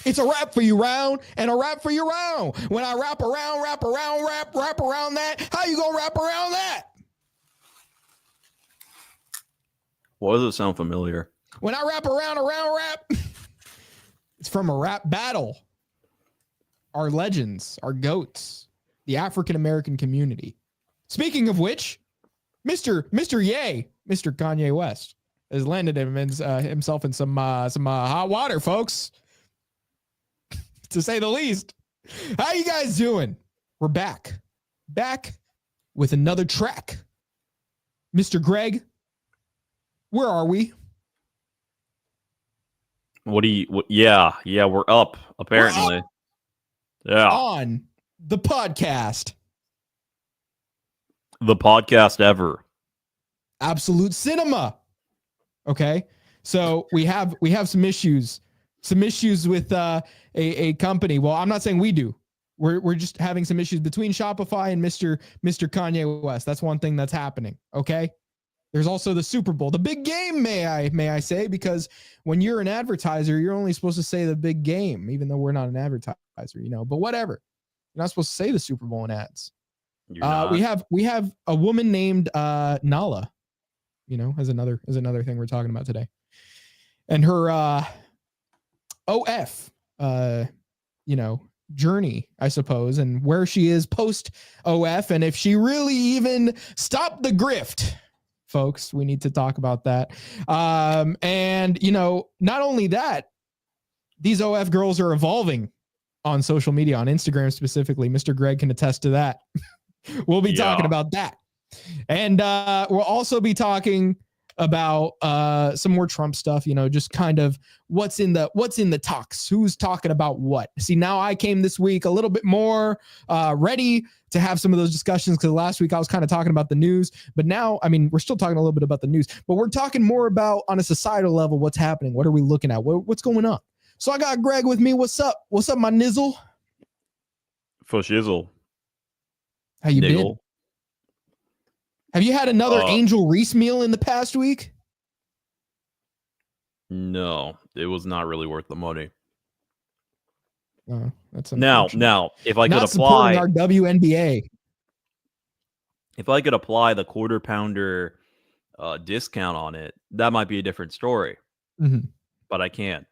It's a rap for you round and a rap for you round. When I rap around that, how you gonna rap around that? Why does it sound familiar? When I rap around rap, it's from a rap battle. Our legends, our goats, the African American community. Speaking of which, Mr. Ye, Mr. Kanye West, has landed himself in some hot water, folks, to say the least. How you guys doing? We're back with another track. Mr. Greg, where are we? Yeah, we're up, apparently. We're up yeah. On the podcast. The podcast ever. Absolute Cinema. Okay. So we have some issues with a company. Well, I'm not saying we do. We're just having some issues between Shopify and Mr. Kanye West. That's one thing that's happening. Okay. There's also the Super Bowl, the big game, may I say, because when you're an advertiser, you're only supposed to say the big game, even though we're not an advertiser, but whatever. You're not supposed to say the Super Bowl in ads. We have a woman named Nala, as another thing we're talking about today. And her OF journey, I suppose, and where she is post OF, and if she really even stopped the grift. Folks, we need to talk about that. And not only that, these OF girls are evolving on social media, on Instagram specifically. Mr. Greg can attest to that. We'll be talking about that. And we'll also be talking about some more Trump stuff, just kind of what's in the talks, who's talking about what. See, now I came this week a little bit more ready to have some of those discussions, because last week I was kind of talking about the news, but now, we're still talking a little bit about the news, but we're talking more about on a societal level, what's happening, what are we looking at, what's going on. So I got Greg with me. What's up, my nizzle? For shizzle. How you been? Have you had another Angel Reese meal in the past week? No, it was not really worth the money. Oh, that's now, if I could apply our WNBA, if I could apply the quarter pounder discount on it, that might be a different story. Mm-hmm. But I can't,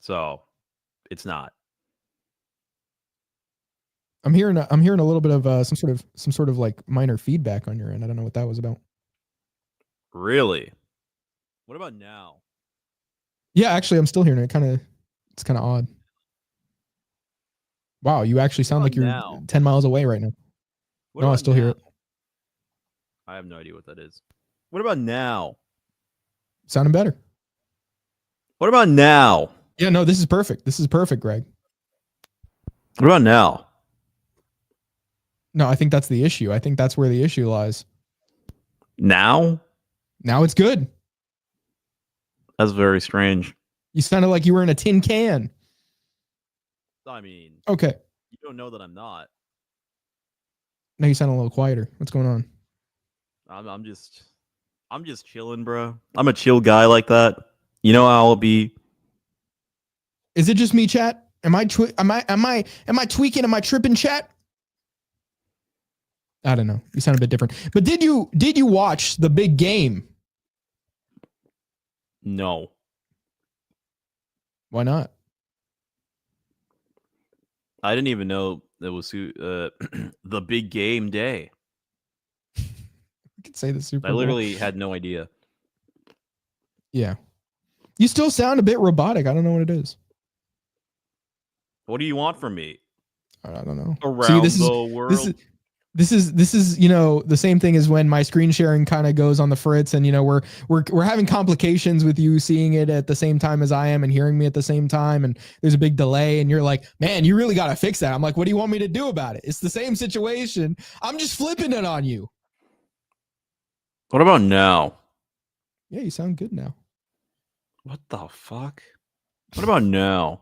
so it's not. I'm hearing a little bit of some sort of like minor feedback on your end. I don't know what that was about. Really? What about now? Yeah, actually, I'm still hearing it. It's kind of odd. Wow, you actually sound like you're 10 miles away right now. No, I still hear it. I have no idea what that is. What about now? Sounding better. What about now? Yeah, no, this is perfect. This is perfect, Greg. What about now? No, I think that's the issue. I think that's where the issue lies. Now it's good. That's very strange. You sounded like you were in a tin can. Okay. You don't know that I'm not. No, you sound a little quieter. What's going on? I'm just chilling, bro. I'm a chill guy like that. You know how I'll be. Is it just me, chat? Am I tweaking? Am I tripping, chat? I don't know. You sound a bit different. But did you watch the big game? No. Why not? I didn't even know it was the big game day. You could say the Super Bowl. I literally had no idea. Yeah. You still sound a bit robotic. I don't know what it is. What do you want from me? I don't know. Around the world. This is the same thing as when my screen sharing kind of goes on the fritz, and we're having complications with you seeing it at the same time as I am and hearing me at the same time, and there's a big delay, and you're like, man, you really got to fix that. I'm like, what do you want me to do about it? It's the same situation. I'm just flipping it on you. What about now? Yeah, you sound good now. What the fuck? What about now?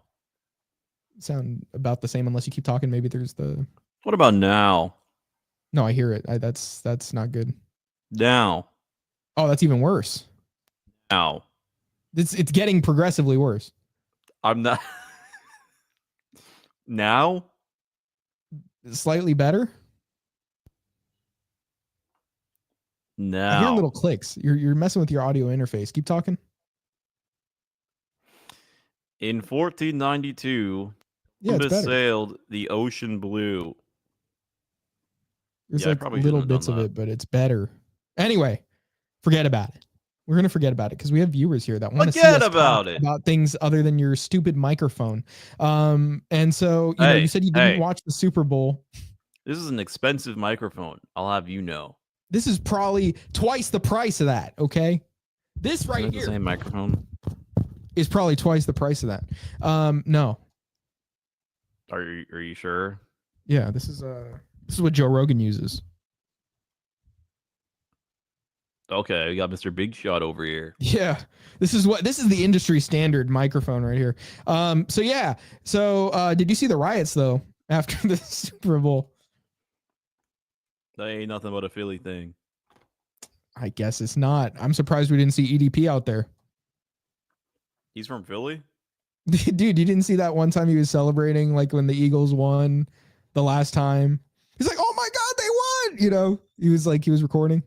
Sound about the same unless you keep talking. Maybe there's the. What about now? No, I hear it. That's not good. Now. Oh, that's even worse. Now. It's getting progressively worse. I'm not. Now? Slightly better? Now. I hear little clicks. You're messing with your audio interface. Keep talking. In 1492, Columbus sailed the ocean blue. There's like little bits of it, but it's better. Anyway, forget about it. We're going to forget about it because we have viewers here that want to see us talk about things other than your stupid microphone. And so, you know, you said you didn't watch the Super Bowl. This is an expensive microphone. I'll have you know. This is probably twice the price of that, okay? This right here. The same microphone? Is probably twice the price of that. No. Are you sure? Yeah, this is what Joe Rogan uses. Okay, we got Mr. Big Shot over here. Yeah, this is the industry standard microphone right here. So did you see the riots though after the Super Bowl? That ain't nothing but a Philly thing. I guess it's not. I'm surprised we didn't see EDP out there. He's from Philly? Dude, you didn't see that one time he was celebrating, like when the Eagles won the last time? He's like, oh my God, they won! You know, he was recording.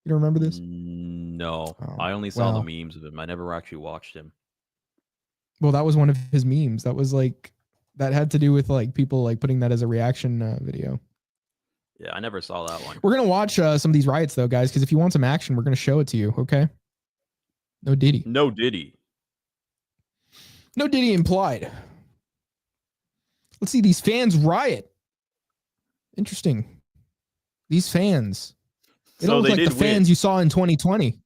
You don't remember this? No. I only saw the memes of him. I never actually watched him. Well, that was one of his memes. That was like, that had to do with like people like putting that as a reaction video. Yeah, I never saw that one. We're going to watch some of these riots though, guys, because if you want some action, we're going to show it to you, okay? No Diddy. No Diddy. No Diddy implied. Let's see these fans riot. Interesting. These fans. They don't look like the fans you saw in 2020.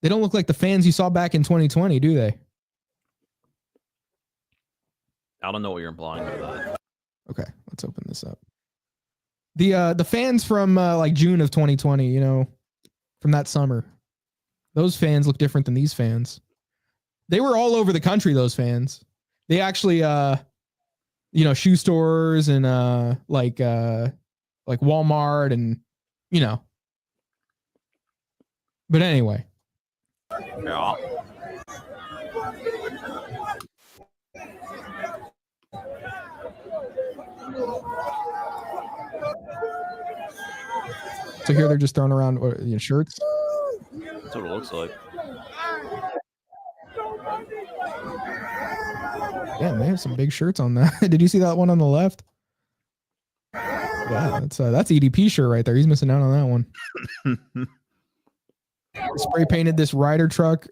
They don't look like the fans you saw back in 2020, do they? I don't know what you're implying by that. Okay, let's open this up. The fans from like June of 2020, you know, from that summer. Those fans look different than these fans. They were all over the country, those fans. They actually you know, shoe stores and like Walmart and you know. But anyway. Yeah. So here they're just throwing around shirts. That's what it looks like. Yeah, they have some big shirts on that. Did you see that one on the left? Yeah, that's EDP shirt right there. He's missing out on that one. Spray painted this Ryder truck.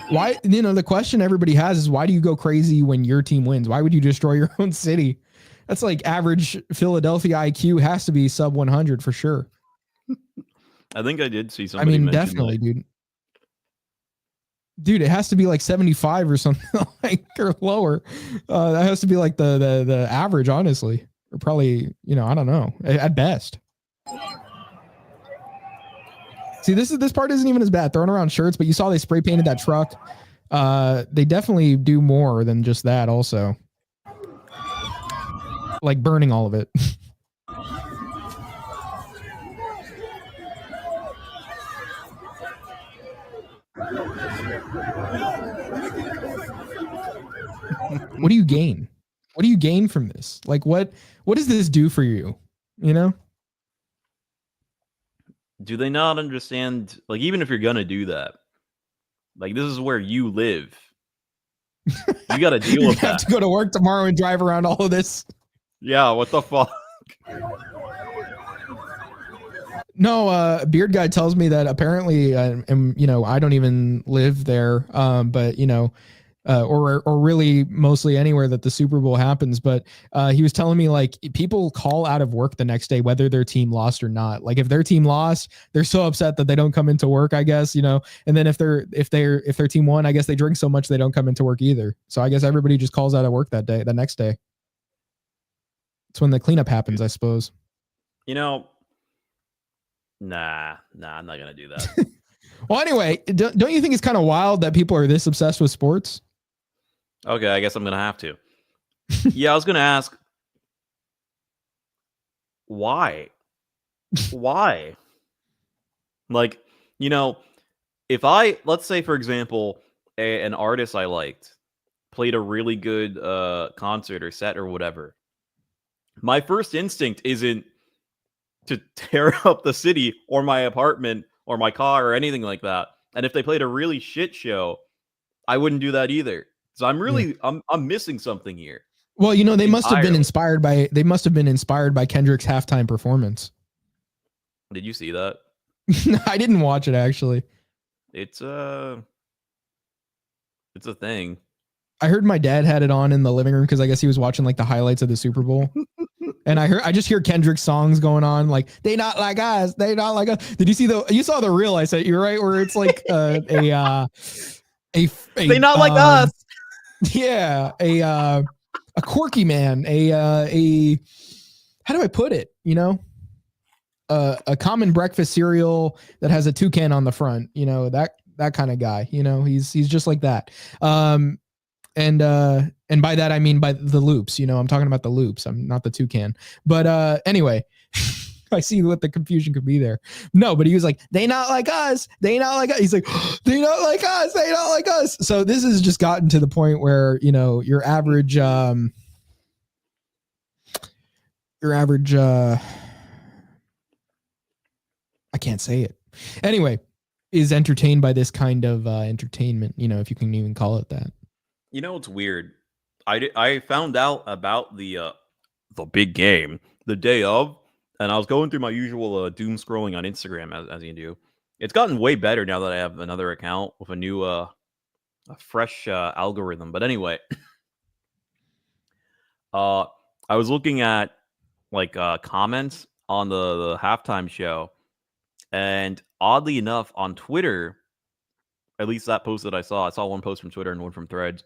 Why, you know, the question everybody has is why do you go crazy when your team wins? Why would you destroy your own city? That's like average Philadelphia IQ has to be sub 100 for sure. I think I did see somebody. I mean, definitely, dude. Dude, it has to be like 75 or something like or lower. That has to be like the average, honestly, or probably, you know, I don't know, at best. See, this part isn't even as bad. Throwing around shirts, but you saw they spray painted that truck. They definitely do more than just that. Also, like burning all of it. What do you gain? What do you gain from this? Like, what does this do for you? You know? Do they not understand? Like, even if you're gonna do that, like this is where you live. You got to deal with that. You have to go to work tomorrow and drive around all of this. Yeah, what the fuck? No, Beard Guy tells me that apparently, and you know, I don't even live there, but you know, or really mostly anywhere that the Super Bowl happens. But he was telling me like people call out of work the next day whether their team lost or not. Like if their team lost, they're so upset that they don't come into work, I guess, you know. And then if their team won, I guess they drink so much they don't come into work either. So I guess everybody just calls out of work that day, the next day. It's when the cleanup happens, I suppose. You know, nah, I'm not gonna do that. Well, anyway, don't you think it's kind of wild that people are this obsessed with sports? Okay, I guess I'm gonna have to. Yeah, I was gonna ask, why? Why? Like, you know, if let's say for example, an artist I liked played a really good concert or set or whatever, my first instinct isn't to tear up the city or my apartment or my car or anything like that. And if they played a really shit show, I wouldn't do that either. So I'm missing something here. Well, they must have been entirely. inspired by Kendrick's halftime performance. Did you see that? I didn't watch it actually. It's a thing. I heard my dad had it on in the living room because I guess he was watching like the highlights of the Super Bowl. And I just hear Kendrick's songs going on, like they not like us, they not like us. Did you see you saw the reel I sent you, right? Where it's like they not like us. Yeah, a quirky man, a how do I put it? A common breakfast cereal that has a toucan on the front. That kind of guy. He's just like that. And by that I mean by the loops. I'm talking about the loops. I'm not the toucan. But anyway, I see what the confusion could be there. No, but he was like, they not like us. They not like us. He's like, they not like us. They not like us. So this has just gotten to the point where, your average I can't say it. Anyway, is entertained by this kind of entertainment, if you can even call it that. It's weird. I found out about the big game the day of, and I was going through my usual doom scrolling on Instagram as you do. It's gotten way better now that I have another account with a new a fresh algorithm. But anyway, I was looking at like comments on the halftime show, and oddly enough, on Twitter, at least that post that I saw one post from Twitter and one from Threads.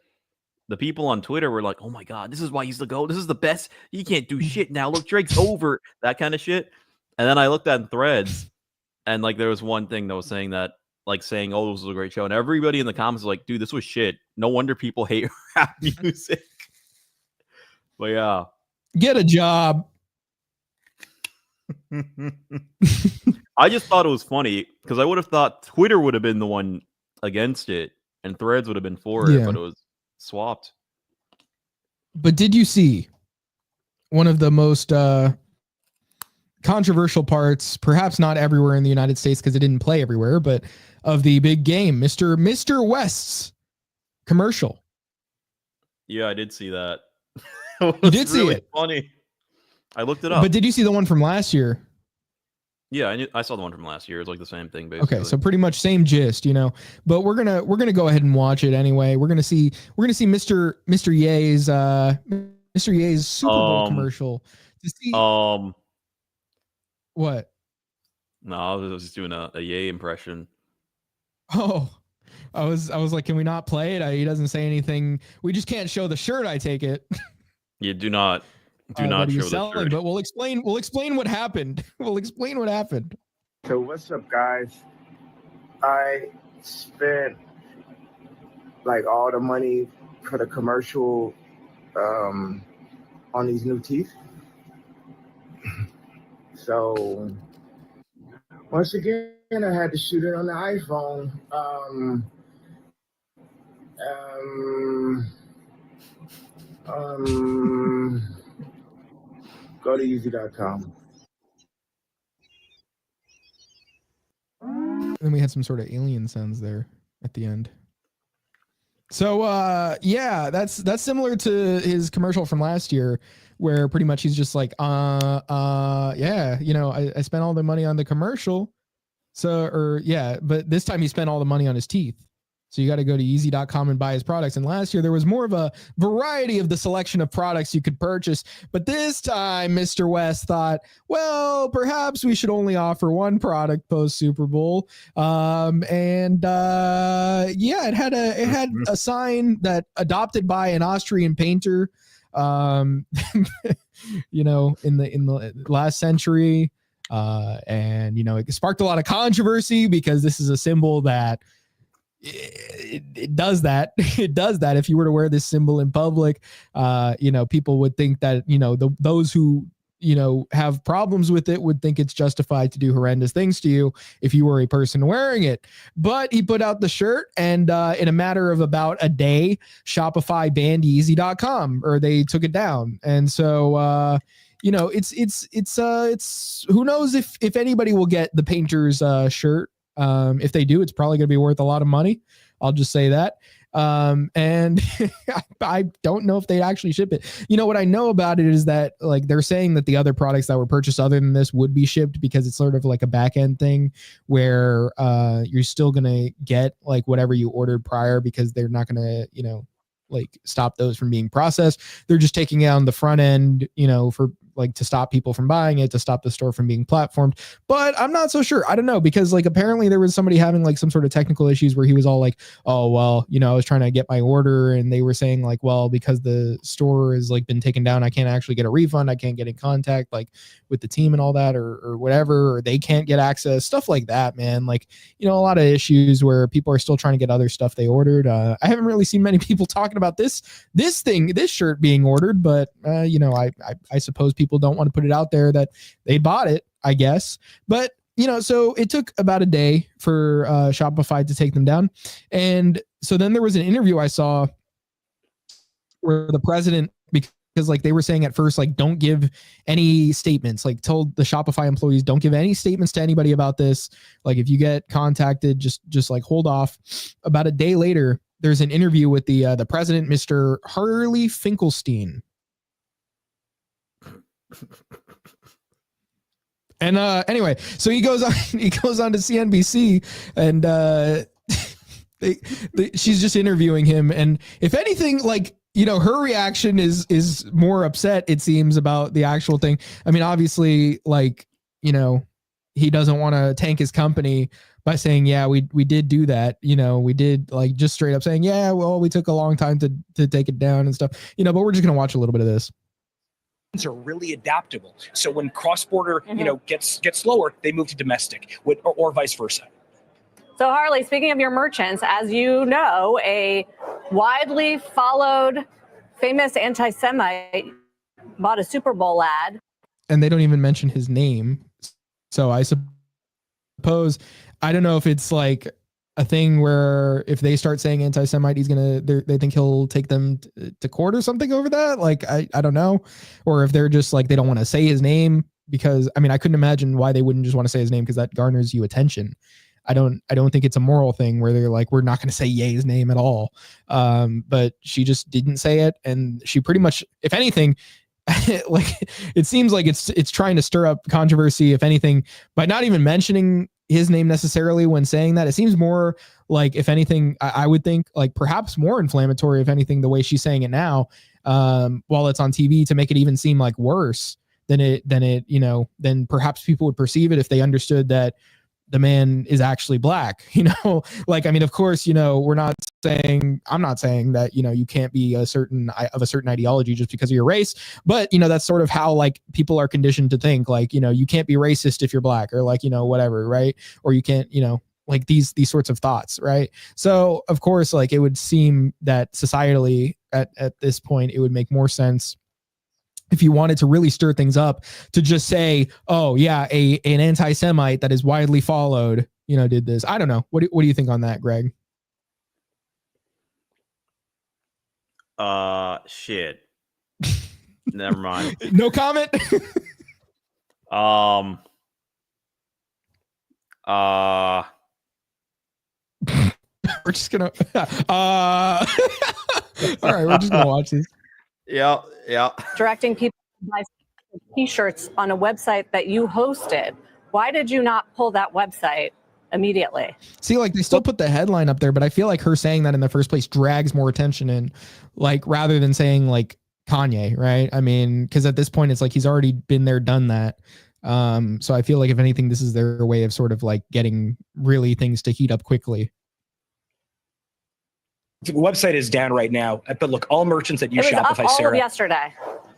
The people on Twitter were like, "Oh my god, this is why he's the GOAT. This is the best. He can't do shit now. Look, Drake's over." That kind of shit. And then I looked at Threads, and like there was one thing that was saying that, like saying, "Oh, this was a great show," and everybody in the comments was like, "Dude, this was shit. No wonder people hate rap music." But yeah, get a job. I just thought it was funny because I would have thought Twitter would have been the one against it, and Threads would have been for it, but it was swapped. But did you see one of the most controversial parts, perhaps not everywhere in the United States because it didn't play everywhere, but of the big game, Mr. West's commercial? Yeah, I did see that. You did see it? Funny. I looked it up. But did you see the one from last year? Yeah, I saw the one from last year. It's like the same thing, basically. Okay, so pretty much same gist, But we're gonna go ahead and watch it anyway. We're gonna see Mr. Ye's Super Bowl commercial to see. What? No, I was just doing a Ye impression. Oh, I was like, can we not play it? He doesn't say anything. We just can't show the shirt. I take it. You do not show the shirt. But we'll explain what happened. We'll explain what happened. So what's up, guys? I spent like all the money for the commercial on these new teeth. So once again, I had to shoot it on the iPhone. Go to easy.com. Then we had some sort of alien sounds there at the end. So yeah, that's similar to his commercial from last year, where pretty much he's just like, yeah, I spent all the money on the commercial. But this time he spent all the money on his teeth. So you got to go to easy.com and buy his products. And last year there was more of a variety of the selection of products you could purchase. But this time Mr. West thought, well, perhaps we should only offer one product post Super Bowl. It had a sign that adopted by an Austrian painter, in the last century. It sparked a lot of controversy because this is a symbol that it does that. It does that. If you were to wear this symbol in public, people would think that, those who, have problems with it would think it's justified to do horrendous things to you if you were a person wearing it. But he put out the shirt, and in a matter of about a day, Shopify banned Yeezy.com, or they took it down. And so it's who knows if anybody will get the painter's shirt. If they do, it's probably going to be worth a lot of money. I'll just say that. And I don't know if they'd actually ship it. What I know about it is that like they're saying that the other products that were purchased other than this would be shipped, because it's sort of like a back end thing where you're still going to get like whatever you ordered prior, because they're not going to, like stop those from being processed. They're just taking it on the front end, for like to stop people from buying it, to stop the store from being platformed. But I'm not so sure. I don't know, because like apparently there was somebody having like some sort of technical issues where he was all like, oh, well, I was trying to get my order, and they were saying like, well, because the store has like been taken down, I can't actually get a refund. I can't get in contact like with the team and all that, or whatever, or they can't get access, stuff like that, man. Like, a lot of issues where people are still trying to get other stuff they ordered. I haven't really seen many people talking about this shirt being ordered, but I suppose people don't want to put it out there that they bought it, I guess. But so it took about a day for Shopify to take them down. And so then there was an interview I saw where the president, because like they were saying at first, like, don't give any statements, like told the Shopify employees, don't give any statements to anybody about this. Like if you get contacted, just like hold off. About a day later, there's an interview with the president, Mr. Harley Finkelstein. And anyway, so he goes on to CNBC, and she's just interviewing him. And if anything, like, her reaction is more upset, it seems, about the actual thing. I mean, obviously, like, he doesn't want to tank his company by saying, yeah, we did do that. We did, like, just straight up saying, yeah, well, we took a long time to take it down and stuff, but we're just going to watch a little bit of this. Are really adaptable. So when cross-border, gets slower, they move to domestic, or vice versa. So Harley, speaking of your merchants, as you know, a widely followed famous anti-Semite bought a Super Bowl ad. And they don't even mention his name. So I suppose, I don't know if it's like a thing where if they start saying anti-Semite, they think he'll take them to court or something over that. Like, I don't know. Or if they're just like, they don't want to say his name, because I mean, I couldn't imagine why they wouldn't just want to say his name, because that garners you attention. I don't think it's a moral thing where they're like, we're not going to say Ye's name at all. But she just didn't say it. And she pretty much, if anything, like, it seems like it's trying to stir up controversy, if anything, by not even mentioning his name necessarily when saying that. It seems more like, if anything, I would think like perhaps more inflammatory, if anything, the way she's saying it now, while it's on TV, to make it even seem like worse than than perhaps people would perceive it if they understood that the man is actually black. Like, I mean, of course, I'm not saying that, you can't be of a certain ideology just because of your race, but that's sort of how like people are conditioned to think, like, you can't be racist if you're black, or like, whatever, right? Or you can't, like these sorts of thoughts, right? So of course, like, it would seem that societally at this point, it would make more sense, if you wanted to really stir things up, to just say, oh yeah, an anti-Semite that is widely followed, did this. I don't know. What do you think on that, Greg? Shit. Never mind. No comment. We're just gonna all right, we're just gonna watch this. Yeah. Directing people to buy t-shirts on a website that you hosted. Why did you not pull that website immediately? See, like, they still put the headline up there, but I feel like her saying that in the first place drags more attention in, like, rather than saying like Kanye, right? I mean, because at this point it's like he's already been there, done that. So I feel like if anything, this is their way of sort of like getting really things to heat up quickly. The website is down right now, but look, all merchants that use Shopify, all Sarah, of yesterday.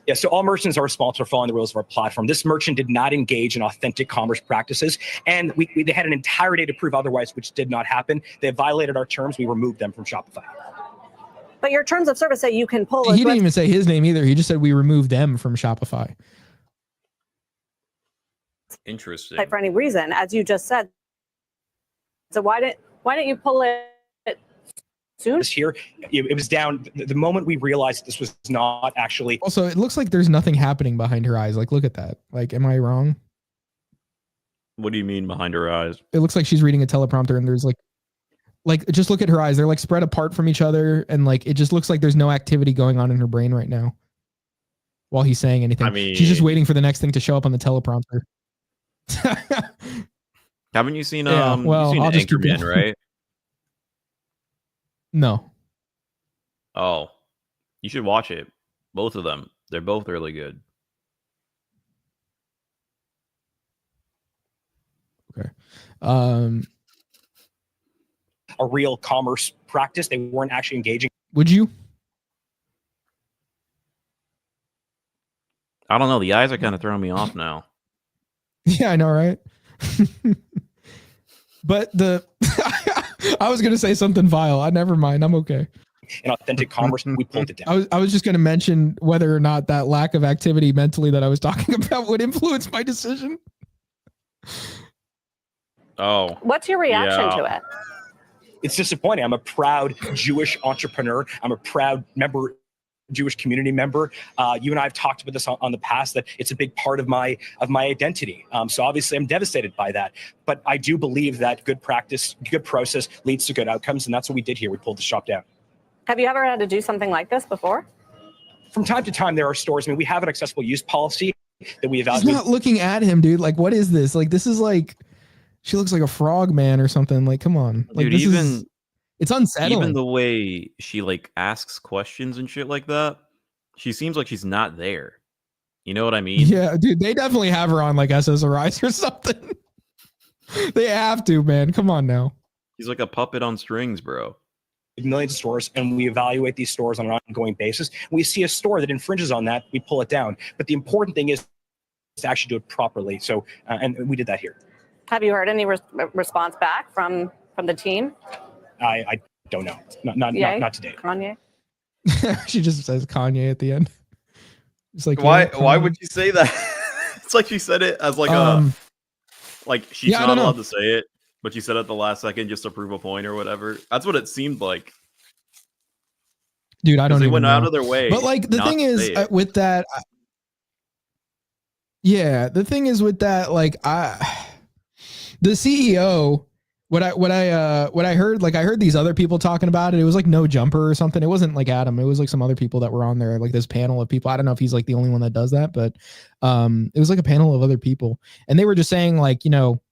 Yeah, so all merchants are responsible for following the rules of our platform. This merchant did not engage in authentic commerce practices, and they had an entire day to prove otherwise, which did not happen. They violated our terms. We removed them from Shopify. But your terms of service say you can pull. He didn't even say his name either. He just said we removed them from Shopify. Interesting. for any reason, as you just said. So why didn't you pull it soon? Here, it was down the moment we realized this was not actually. Also, it looks like there's nothing happening behind her eyes. Like, look at that. Like, am I wrong? What do you mean behind her eyes? It looks like she's reading a teleprompter, and there's like just look at her eyes. They're like spread apart from each other, and like it just looks like there's no activity going on in her brain right now while he's saying anything. I mean, she's just waiting for the next thing to show up on the teleprompter. Haven't you seen well, you've I'll seen just keep Anchorman, going. right? No. Oh, you should watch it. Both of them. They're both really good. Okay. A real commerce practice. They weren't actually engaging. Would you? I don't know. The eyes are kind of throwing me off now. Yeah, I know, right? But I was gonna say something vile. Never mind. I'm okay. In authentic commerce, we pulled it down. I was just gonna mention whether or not that lack of activity mentally that I was talking about would influence my decision. Oh. What's your reaction to it? It's disappointing. I'm a proud Jewish entrepreneur. I'm a proud Jewish community member. You and I have talked about this on the past, that it's a big part of my identity. So obviously I'm devastated by that, but I do believe that good practice, good process leads to good outcomes. And that's what we did here. We pulled the shop down. Have you ever had to do something like this before? From time to time, there are stores. I mean, we have an accessible use policy that we evaluate. She's not looking at him, dude. Like, what is this? Like, this is like, she looks like a frog man or something. Like, come on. Like, Dude, it's unsettling. Even the way she like asks questions and shit like that, she seems like she's not there. You know what I mean? Yeah, dude, they definitely have her on like SSRIs or something. They have to, man. Come on now. He's like a puppet on strings, bro. Millions of stores, and we evaluate these stores on an ongoing basis. We see a store that infringes on that, we pull it down. But the important thing is to actually do it properly. So, and we did that here. Have you heard any response back from the team? I don't know. Not today. Kanye? She just says Kanye at the end. It's like, why would you say that? It's like she said it as like like she's not allowed to say it, but she said it at the last second just to prove a point or whatever. That's what it seemed like. Dude, I don't even went know. out of their way. But like the thing is with that, the thing is with that, like the CEO. What I heard, like I heard these other people talking about it. It was like No Jumper or something. It wasn't like Adam. It was like some other people that were on there, like this panel of people. I don't know if he's like the only one that does that, but it was like a panel of other people, and they were just saying like, you know,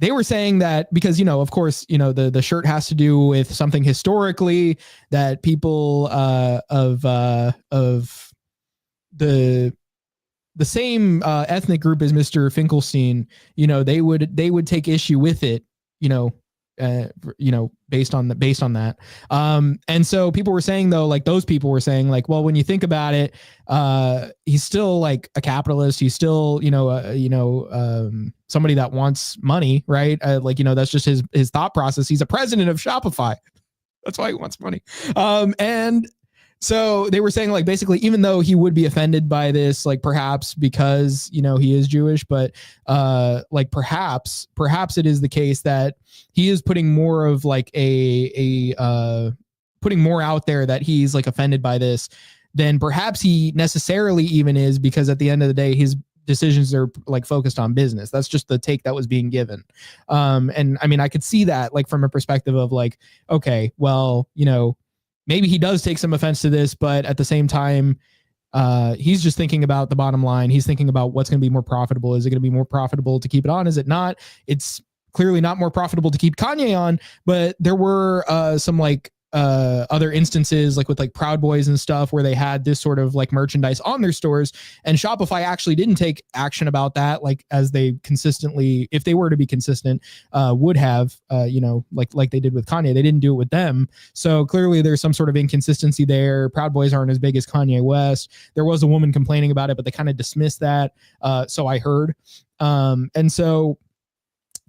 they were saying that because, you know, of course, you know, the shirt has to do with something historically that people of the same ethnic group as Mr. Finkelstein, you know, they would take issue with it, you know, based on that. And so people were saying though, like those people were saying like, well, when you think about it, he's still like a capitalist. He's still, somebody that wants money, right? Like, you know, that's just his thought process. He's a president of Shopify. That's why he wants money. And so they were saying like, basically, even though he would be offended by this, like perhaps because, you know, he is Jewish, but like perhaps it is the case that he is putting more of like putting more out there that he's like offended by this than perhaps he necessarily even is, because at the end of the day, his decisions are like focused on business. That's just the take that was being given. And I mean, I could see that like from a perspective of like, okay, well, you know, maybe he does take some offense to this, but at the same time, he's just thinking about the bottom line. He's thinking about what's going to be more profitable. Is it going to be more profitable to keep it on? Is it not? It's clearly not more profitable to keep Kanye on, but there were some like other instances like with like Proud Boys and stuff where they had this sort of like merchandise on their stores, and Shopify actually didn't take action about that, like as they consistently, if they were to be consistent, would have, you know, like they did with Kanye. They didn't do it with them. So clearly there's some sort of inconsistency there. Proud Boys aren't as big as Kanye West. There was a woman complaining about it, but they kind of dismissed that. So I heard. And so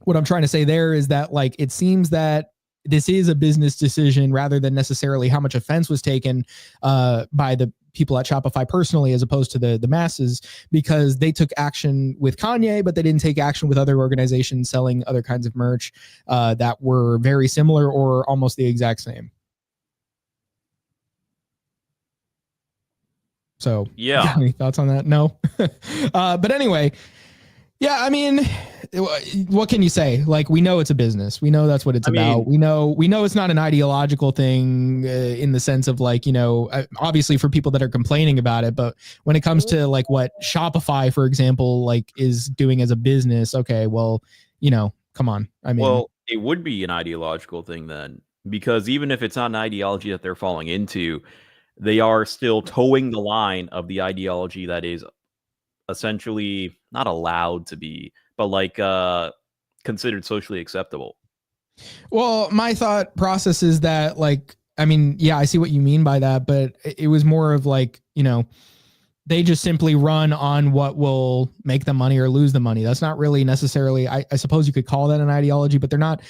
what I'm trying to say there is that like, it seems that this is a business decision rather than necessarily how much offense was taken by the people at Shopify personally, as opposed to the masses, because they took action with Kanye, but they didn't take action with other organizations selling other kinds of merch that were very similar or almost the exact same. So Yeah. any thoughts on that? No. But anyway, yeah, I mean, what can you say? Like, we know it's a business. We know that's what it's about. We know it's not an ideological thing in the sense of like, obviously for people that are complaining about it, but when it comes to like what Shopify, for example, like is doing as a business, okay, well, come on. I mean, well, it would be an ideological thing then, because even if it's not an ideology that they're falling into, they are still towing the line of the ideology that is essentially not allowed to be, but like considered socially acceptable. Well, my thought process is that, like, I mean, yeah, I see what you mean by that, but it was more of like, they just simply run on what will make them money or lose the money. That's not really necessarily, I suppose you could call that an ideology, but they're not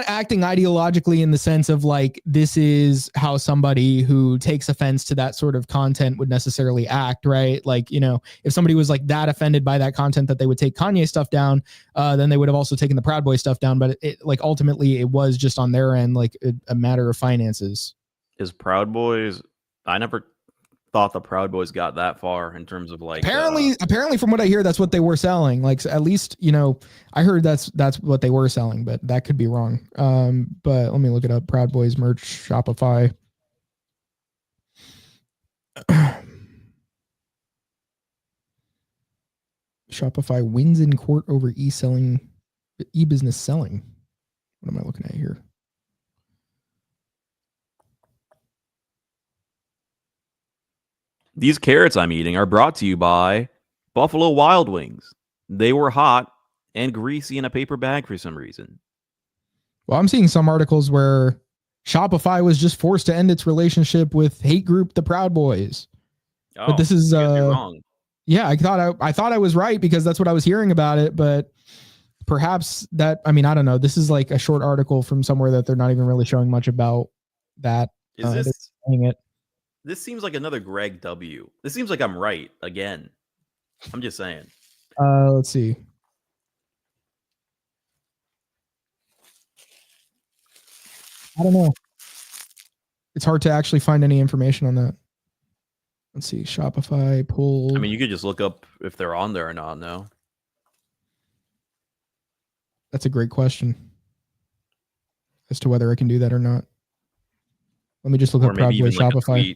acting ideologically in the sense of like, this is how somebody who takes offense to that sort of content would necessarily act, right? Like, if somebody was like that offended by that content that they would take Kanye stuff down, then they would have also taken the Proud Boy stuff down. But it like ultimately it was just on their end, like a matter of finances. Is Proud Boys, I never thought the Proud Boys got that far in terms of like apparently from what I hear, that's what they were selling. Like, at least, I heard that's what they were selling, but that could be wrong. But let me look it up. Proud Boys merch, Shopify. Shopify wins in court over e-business selling. What am I looking at here? These carrots I'm eating are brought to you by Buffalo Wild Wings. They were hot and greasy in a paper bag for some reason. Well, I'm seeing some articles where Shopify was just forced to end its relationship with hate group the Proud Boys. Oh, but this is wrong. Yeah, I thought I was right because that's what I was hearing about it, but perhaps that, I mean, I don't know. This is like a short article from somewhere that they're not even really showing much about that. Is this saying it? This seems like another Greg W. This seems like I'm right again. I'm just saying. Let's see. I don't know. It's hard to actually find any information on that. Let's see. Shopify pulled. I mean, you could just look up if they're on there or not. No. That's a great question as to whether I can do that or not. Let me just look up Proud Boy Shopify.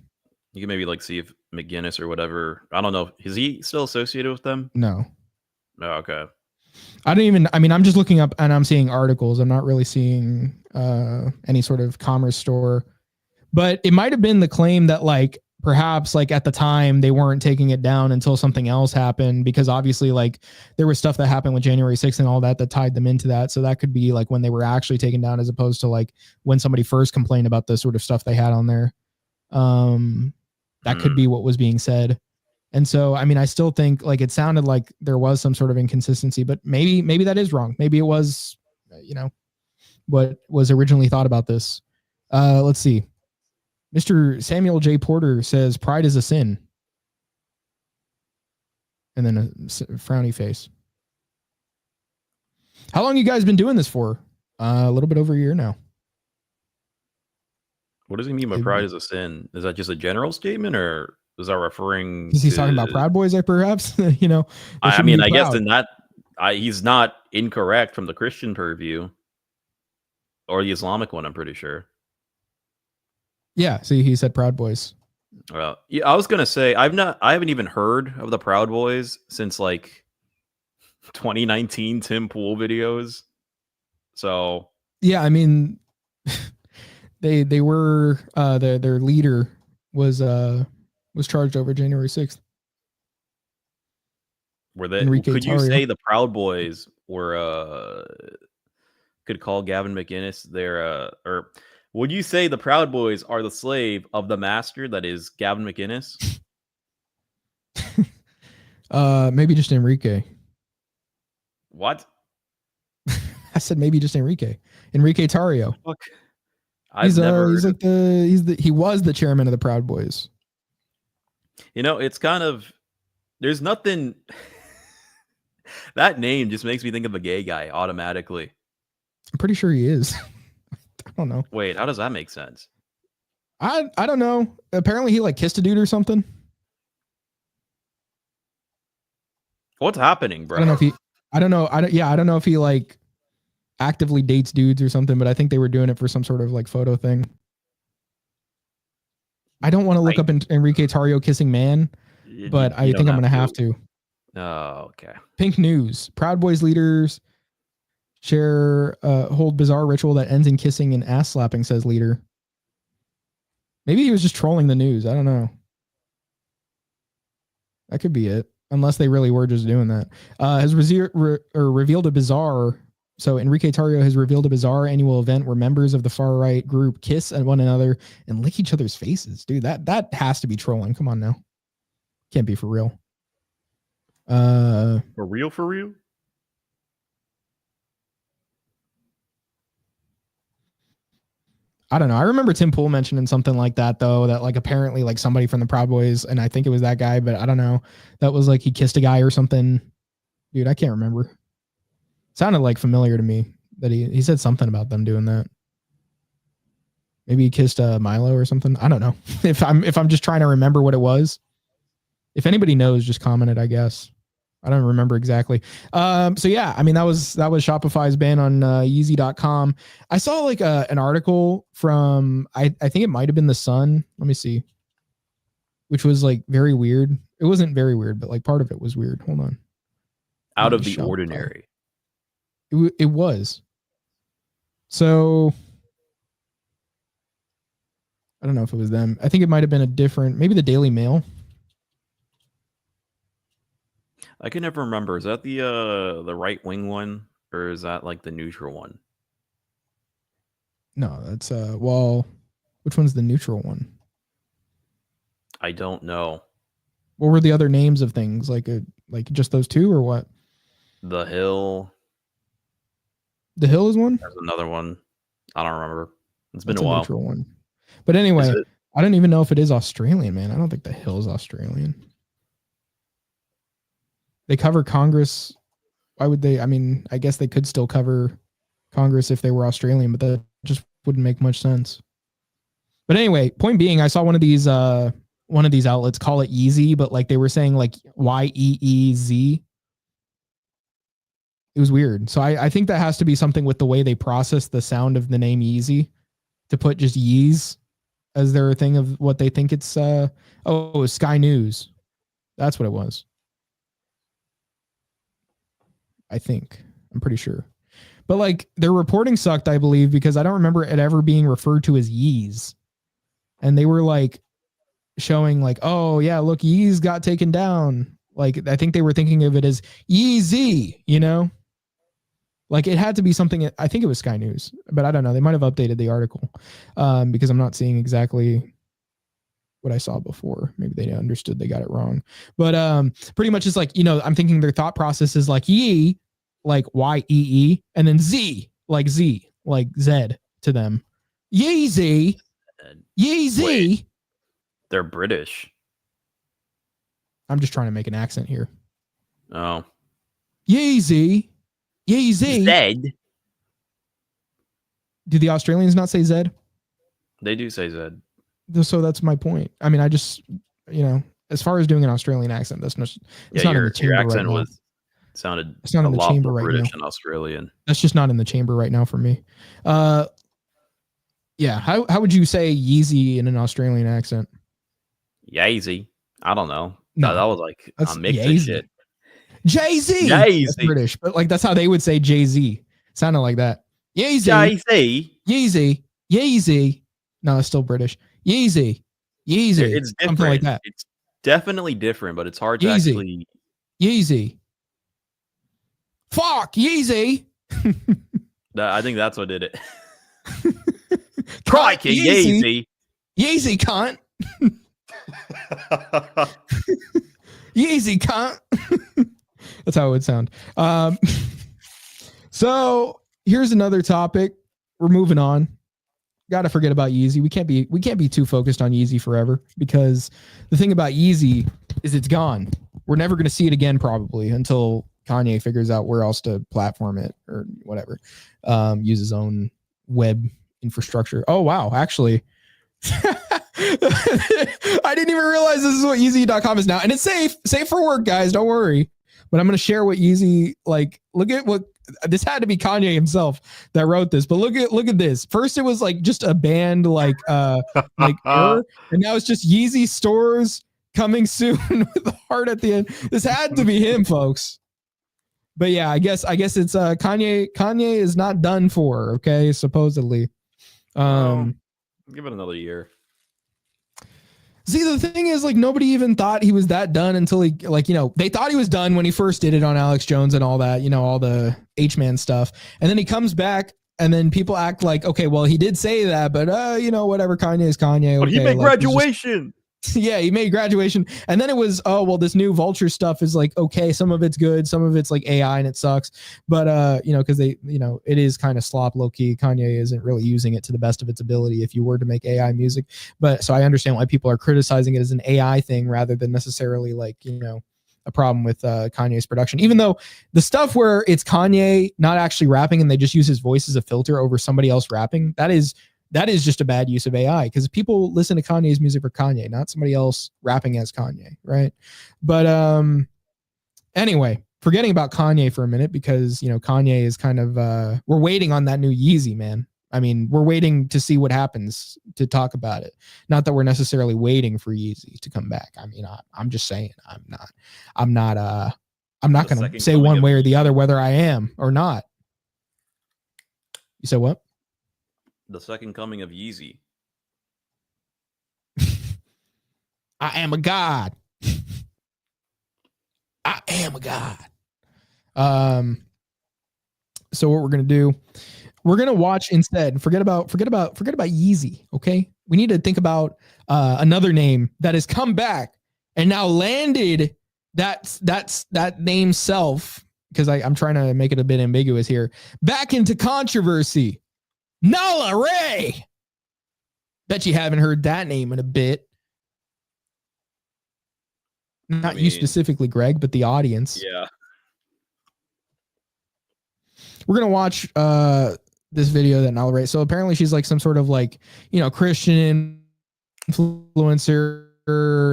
You can maybe like see if McGinnis or whatever. I don't know. Is he still associated with them? No. Oh, okay. I'm just looking up and I'm seeing articles. I'm not really seeing any sort of commerce store. But it might have been the claim that like perhaps like at the time they weren't taking it down until something else happened, because obviously like there was stuff that happened with January 6th and all that tied them into that. So that could be like when they were actually taken down, as opposed to like when somebody first complained about the sort of stuff they had on there. That could be what was being said. And so, I mean, I still think like it sounded like there was some sort of inconsistency, but maybe that is wrong. Maybe it was, what was originally thought about this. Let's see. Mr. Samuel J. Porter says pride is a sin. And then a frowny face. How long you guys been doing this for? A little bit over a year now. What does he mean by pride is a sin? Is that just a general statement, or is that referring to... He's talking about Proud Boys, perhaps? I mean, I guess in that, he's not incorrect from the Christian purview. Or the Islamic one, I'm pretty sure. Yeah, see, he said Proud Boys. Well, yeah, I was gonna say I haven't even heard of the Proud Boys since like 2019 Tim Pool videos. So yeah, I mean, they were their leader was charged over January 6th. Were they? Could you say the Proud Boys were could call Gavin McInnes their or would you say the Proud Boys are the slave of the master that is Gavin McInnes? Maybe just Enrique. What? I said maybe just Enrique Tarrio. Fuck. He was the chairman of the Proud Boys. It's kind of there's nothing. That name just makes me think of a gay guy automatically. I'm pretty sure he is. I don't know. Wait, how does that make sense? I don't know. Apparently he like kissed a dude or something. What's happening, bro? I don't know if he. I don't know. I don't know if he like actively dates dudes or something, but I think they were doing it for some sort of like photo thing. I don't want to look up Enrique Tarrio kissing man, but I think I'm gonna have to. Oh, okay. Pink News. Proud Boys leaders share hold bizarre ritual that ends in kissing and ass slapping, says leader. Maybe he was just trolling the news. I don't know. That could be it. Unless they really were just doing that. Has revealed a bizarre. So Enrique Tarrio has revealed a bizarre annual event where members of the far right group kiss at one another and lick each other's faces. Dude, that has to be trolling. Come on now. Can't be for real. For real? I don't know. I remember Tim Pool mentioning something like that though, that like apparently like somebody from the Proud Boys, and I think it was that guy, but I don't know. That was like he kissed a guy or something. Dude, I can't remember. Sounded like familiar to me that he said something about them doing that. Maybe he kissed Milo or something. I don't know. If I'm just trying to remember what it was. If anybody knows, just comment it, I guess. I don't remember exactly. So yeah, I mean that was Shopify's ban on Yeezy.com. I saw like an article from I think it might have been The Sun. Let me see. Which was like very weird. It wasn't very weird, but like part of it was weird. Hold on. Out of the ordinary. It was. So I don't know if it was them. I think it might have been a different, maybe the Daily Mail. I can never remember. Is that the right wing one, or is that like the neutral one? No, that's well, which one's the neutral one? I don't know. What were the other names of things? Like just those two, or what? The Hill. The Hill is one? There's another one. I don't remember. It's been That's a while. Neutral one. But anyway, I don't even know if it is Australian, man. I don't think the Hill is Australian. They cover Congress. Why would they? I mean, I guess they could still cover Congress if they were Australian, but that just wouldn't make much sense. But anyway, point being, I saw one of these outlets call it Yeezy, but like they were saying like YEEZ. It was weird. So I think that has to be something with the way they process the sound of the name Yeezy to put just Yeez as their thing of what they think it's. It was Sky News. That's what it was. I think. I'm pretty sure. But like their reporting sucked, I believe, because I don't remember it ever being referred to as Yeez. And they were like showing like, oh yeah, look, Yeez got taken down. Like I think they were thinking of it as Yeezy, you know? Like it had to be something, I think it was Sky News, but I don't know. They might have updated the article because I'm not seeing exactly what I saw before. Maybe they understood they got it wrong. But pretty much it's like, you know, I'm thinking their thought process is like Yee, like YEE, and then Z, like Z to them. Yeezy. Yeezy. Wait, they're British. I'm just trying to make an accent here. Oh. Yeezy. Yeezy. Zed. Do the Australians not say Zed? They do say Zed. So that's my point. I mean, I just, you know, as far as doing an Australian accent, that's not. It's not in the chamber your accent right now. Sounded it's not a in the lot chamber more right British now. and Australian. That's just not in the chamber right now for me. Yeah. How would you say Yeezy in an Australian accent? Yeezy. I don't know. No, that was like that's a mix of shit. Jay-Z. That's British, but like that's how they would say Jay-Z. Sounded like that. Yeezy. Jay-Z. Yeezy. Yeezy. No, it's still British. Yeezy. Yeezy. It's different. Something like that. It's definitely different, but it's hard to Yeezy. actually. Yeezy. Fuck Yeezy. I think that's what did it. Crikey, Yeezy. Yeezy cunt. Yeezy cunt. That's how it would sound. So here's another topic. We're moving on. Gotta forget about Yeezy. We can't be too focused on Yeezy forever, because the thing about Yeezy is it's gone. We're never going to see it again, probably, until Kanye figures out where else to platform it or whatever. Use his own web infrastructure. Oh wow, actually. I didn't even realize this is what Yeezy.com is now. And it's safe for work, guys. Don't worry. But I'm going to share what Yeezy, like, look at what this had to be Kanye himself that wrote this. But look at this. First, it was like just a band like error, and now it's just Yeezy stores coming soon with a heart at the end. This had to be him, folks. But yeah, I guess it's Kanye. Kanye is not done for, okay, supposedly. Give it another year. See, the thing is, like, nobody even thought he was that done until he, like, they thought he was done when he first did it on Alex Jones and all that, all the H-Man stuff. And then he comes back, and then people act like, okay, well, he did say that, but, whatever, Kanye is Kanye. Okay, but he made Graduation. Yeah, he made Graduation. And then it was, oh, well, this new Vulture stuff is like, okay, some of it's good, some of it's like AI and it sucks. But, because they, it is kind of slop low key. Kanye isn't really using it to the best of its ability if you were to make AI music. But so I understand why people are criticizing it as an AI thing rather than necessarily like, a problem with Kanye's production, even though the stuff where it's Kanye not actually rapping and they just use his voice as a filter over somebody else rapping, that is just a bad use of AI, because people listen to Kanye's music for Kanye, not somebody else rapping as Kanye, right? But anyway, forgetting about Kanye for a minute, because Kanye is kind of we're waiting on that new Yeezy, man. I mean, we're waiting to see what happens to talk about it. Not that we're necessarily waiting for Yeezy to come back. I mean, I'm just saying, I'm not going to say one way or the other whether I am or not. You said what? The second coming of Yeezy. I am a god. I am a god. So what we're gonna do? We're gonna watch instead. Forget about Yeezy. Okay, we need to think about another name that has come back and now landed that name self, because I'm trying to make it a bit ambiguous here, back into controversy. Nala Ray. Bet you haven't heard that name in a bit. Not you specifically, Greg, but the audience. Yeah. We're going to watch this video that Nala Ray. So apparently she's like some sort of like, Christian influencer,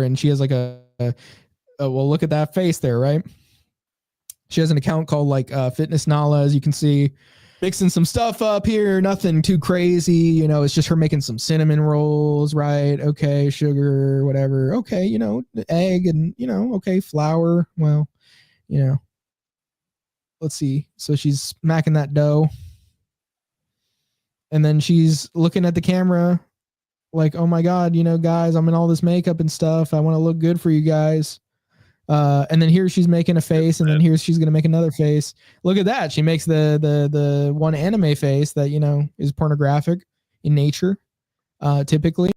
and she has like well, look at that face there, right? She has an account called like Fitness Nala, as you can see. Mixing some stuff up here, nothing too crazy. It's just her making some cinnamon rolls, right? Okay, sugar, whatever. Okay, egg and, okay, flour. Well, let's see. So she's smacking that dough. And then she's looking at the camera like, oh my God, guys, I'm in all this makeup and stuff. I want to look good for you guys. And then here she's making a face, and then here she's gonna make another face. Look at that. She makes the one anime face that is pornographic in nature, typically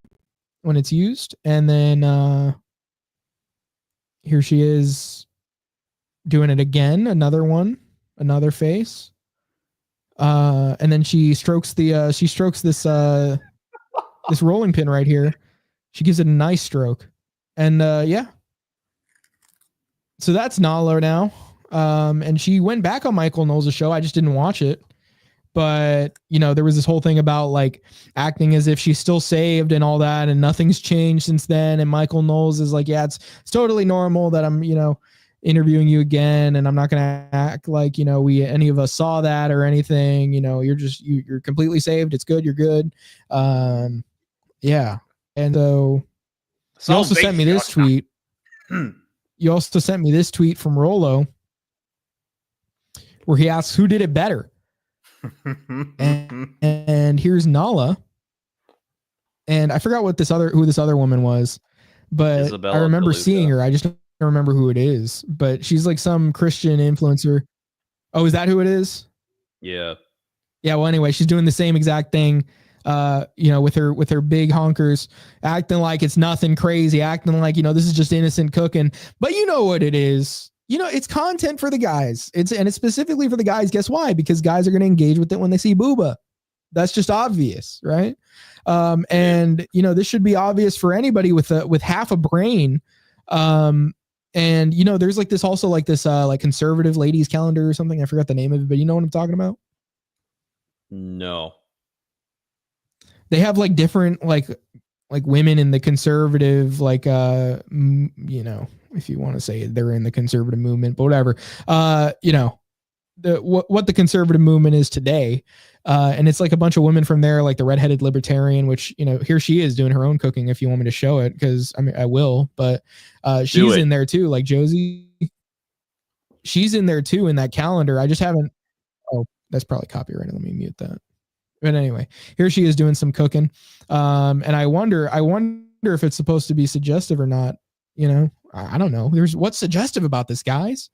when it's used. And then here she is doing it again, another face. And then she strokes this this rolling pin right here. She gives it a nice stroke. And yeah. So that's Nala now. And she went back on Michael Knowles' show. I just didn't watch it. But, there was this whole thing about like acting as if she's still saved and all that, and nothing's changed since then. And Michael Knowles is like, yeah, it's totally normal that I'm, interviewing you again, and I'm not going to act like, any of us saw that or anything. You're completely saved. It's good. You're good. Yeah. And so you also sent me this tweet. You also sent me this tweet from Rolo where he asks, who did it better? and here's Nala. And I forgot who this other woman was, but Isabella I remember seeing her. I just don't remember who it is, but she's like some Christian influencer. Oh, is that who it is? Yeah. Yeah. Well, anyway, she's doing the same exact thing. With her big honkers, acting like it's nothing crazy, acting like, this is just innocent cooking. But you know what it is? It's content for the guys. It's specifically for the guys. Guess why? Because guys are going to engage with it when they see booba. That's just obvious, right? And you know, this should be obvious for anybody with half a brain. And you know, there's like this also like this like conservative ladies calendar or something. I forgot the name of it, but you know what I'm talking about? No. They have like different like women in the conservative like you know, if you want to say they're in the conservative movement, but whatever. You know, what the conservative movement is today. And it's like a bunch of women from there, like the redheaded libertarian, which, you know, here she is doing her own cooking if you want me to show it, because I mean I will, but she's in there too, like Josie. She's in there too in that calendar. I just haven't. Oh, that's probably copyrighted. Let me mute that. But anyway, here she is doing some cooking. And I wonder if it's supposed to be suggestive or not. You know, I don't know. What's suggestive about this, guys?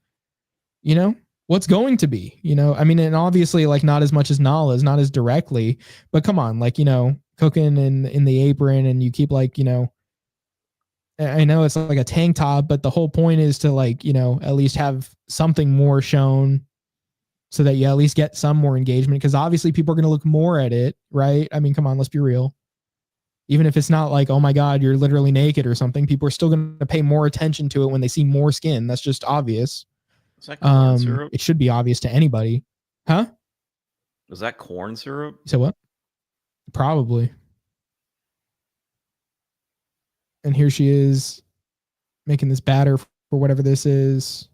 You know, what's going to be, you know, I mean, and obviously like not as much as Nala's, not as directly, but come on, like, you know, cooking in the apron and you keep like, you know, I know it's like a tank top, but the whole point is to like, you know, at least have something more shown so that you at least get some more engagement, because obviously people are going to look more at it, right? I mean, come on, let's be real. Even if it's not like, oh my God, you're literally naked or something, people are still going to pay more attention to it when they see more skin. That's just obvious. Is that corn syrup? It should be obvious to anybody. Huh? Was that corn syrup? So what? Probably. And here she is making this batter for whatever this is.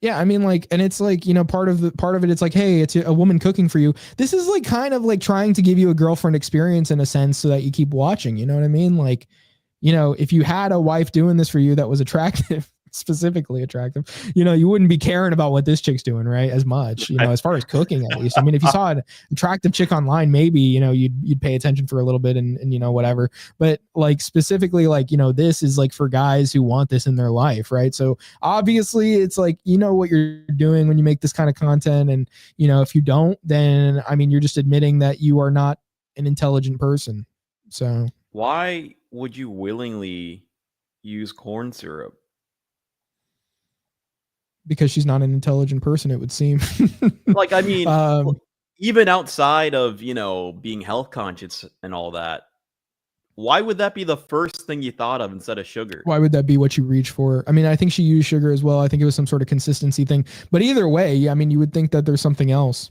Yeah, I mean, like, and it's like, you know, part of it, it's like, hey, it's a woman cooking for you. This is like kind of like trying to give you a girlfriend experience in a sense so that you keep watching. You know what I mean? Like, you know, if you had a wife doing this for you that was attractive, specifically attractive, you know, you wouldn't be caring about what this chick's doing, right? As much, you know, as far as cooking, at least. I mean, if you saw an attractive chick online, maybe, you know, you'd pay attention for a little bit and you know, whatever. But like specifically, like, you know, this is like for guys who want this in their life, right? So obviously it's like, you know what you're doing when you make this kind of content. And, you know, if you don't, then I mean, you're just admitting that you are not an intelligent person. So why would you willingly use corn syrup? Because she's not an intelligent person, it would seem. Like, I mean, even outside of, you know, being health conscious and all that, why would that be the first thing you thought of instead of sugar? Why would that be what you reach for? I mean, I think she used sugar as well. I think it was some sort of consistency thing. But either way, I mean, you would think that there's something else.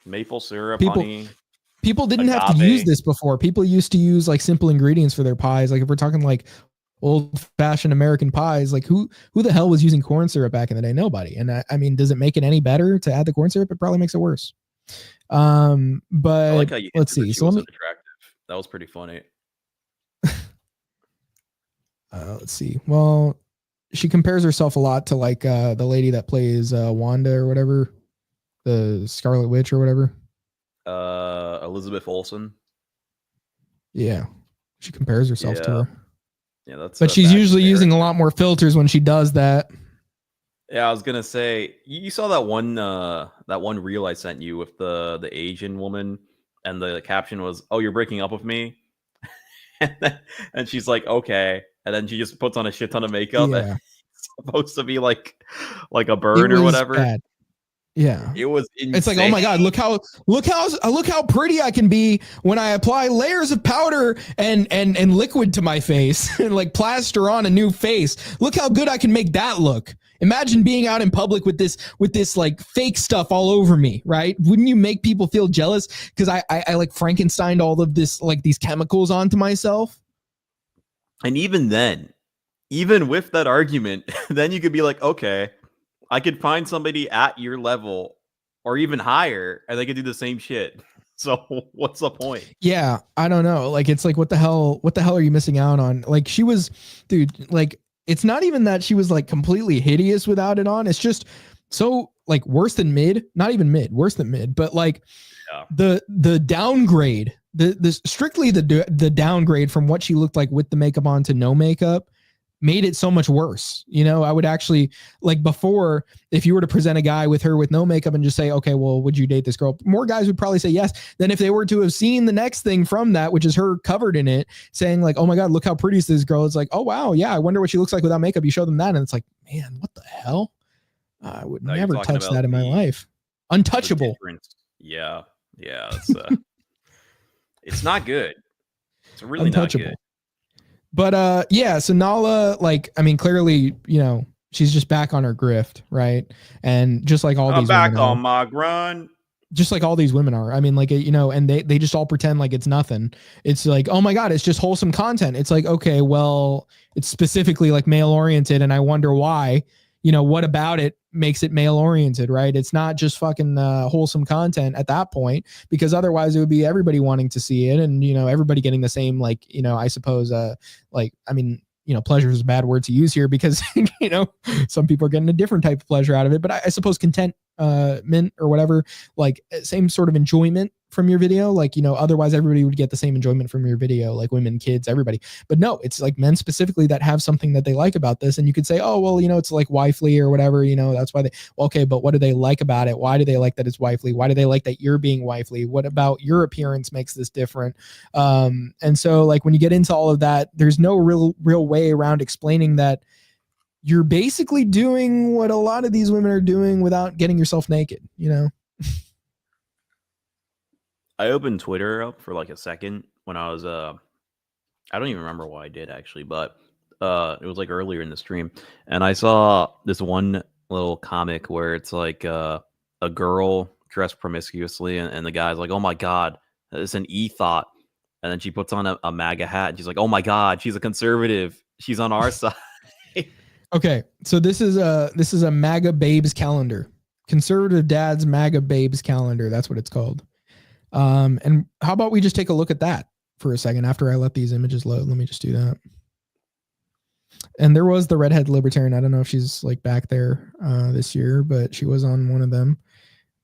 Maple syrup, honey. People didn't have to use this before. People used to use like simple ingredients for their pies. Like if we're talking like old-fashioned American pies, like who the hell was using corn syrup back in the day? Nobody. And I mean, does it make it any better to add the corn syrup? It probably makes it worse. But I like how you let's see. So attractive. That was pretty funny. Let's see. Well, she compares herself a lot to like the lady that plays Wanda or whatever, the Scarlet Witch or whatever. Elizabeth Olsen. Yeah, she compares herself to her. Yeah, that's. But she's usually using a lot more filters when she does that. Yeah, I was gonna say you saw that one reel I sent you with the Asian woman, and the caption was, "Oh, you're breaking up with me," and she's like, "Okay," and then she just puts on a shit ton of makeup. Yeah. And it's supposed to be like a bird or whatever. Bad. Yeah, it was insane. It's like, oh my God, look how pretty I can be when I apply layers of powder and liquid to my face and like plaster on a new face. Look how good I can make that look. Imagine being out in public with this like fake stuff all over me, right? Wouldn't you make people feel jealous? Because I like Frankensteined all of this, like these chemicals onto myself. And even then, even with that argument, then you could be like, okay, I could find somebody at your level or even higher and they could do the same shit. So what's the point? Yeah, I don't know. Like, it's like, what the hell are you missing out on? Like, she was, dude, like, it's not even that she was like completely hideous without it on. It's just so like worse than mid, not even mid, worse than mid, but like the downgrade, the strictly the downgrade from what she looked like with the makeup on to no makeup made it so much worse. You know, I would actually, like, before, if you were to present a guy with her with no makeup and just say, okay, well, would you date this girl? More guys would probably say yes than if they were to have seen the next thing from that, which is her covered in it, saying like, oh my God, look how pretty is this girl. It's like, oh wow, yeah, I wonder what she looks like without makeup. You show them that and it's like, man, what the hell? I would never touch that in my life. Untouchable. Yeah. That's, It's not good. It's really not good. But yeah, so Nala, like, I mean, clearly, you know, she's just back on her grift, right? And just like all I'm these back women on are, my grind. just like all these women are. I mean, like, you know, and they just all pretend like it's nothing. It's like, oh my God, it's just wholesome content. It's like, okay, well, it's specifically like male oriented, and I wonder why. You know, what about it makes it male oriented, right? It's not just fucking wholesome content at that point, because otherwise it would be everybody wanting to see it, and, you know, everybody getting the same, like, you know, I suppose, like, I mean, you know, pleasure is a bad word to use here because, you know, some people are getting a different type of pleasure out of it, but I suppose contentment or whatever, like same sort of enjoyment from your video. Like, you know, otherwise everybody would get the same enjoyment from your video, like women, kids, everybody. But no, it's like men specifically that have something that they like about this. And you could say, oh, well, you know, it's like wifely or whatever, you know, that's why they, well, okay, but what do they like about it? Why do they like that it's wifely? Why do they like that you're being wifely? What about your appearance makes this different? And so like when you get into all of that, there's no real way around explaining that you're basically doing what a lot of these women are doing without getting yourself naked, you know? I opened Twitter up for like a second when I was I don't even remember what I did actually, but it was like earlier in the stream, and I saw this one little comic where it's like a girl dressed promiscuously, and the guy's like, oh my God, it's an e-thought. And then she puts on a MAGA hat and she's like, oh my God, she's a conservative. She's on our side. Okay, so this is a MAGA babes calendar. Conservative Dad's MAGA babes calendar. That's what it's called. And how about we just take a look at that for a second after I let these images load? Let me just do that. And there was the redhead libertarian. I don't know if she's like back there this year, but she was on one of them.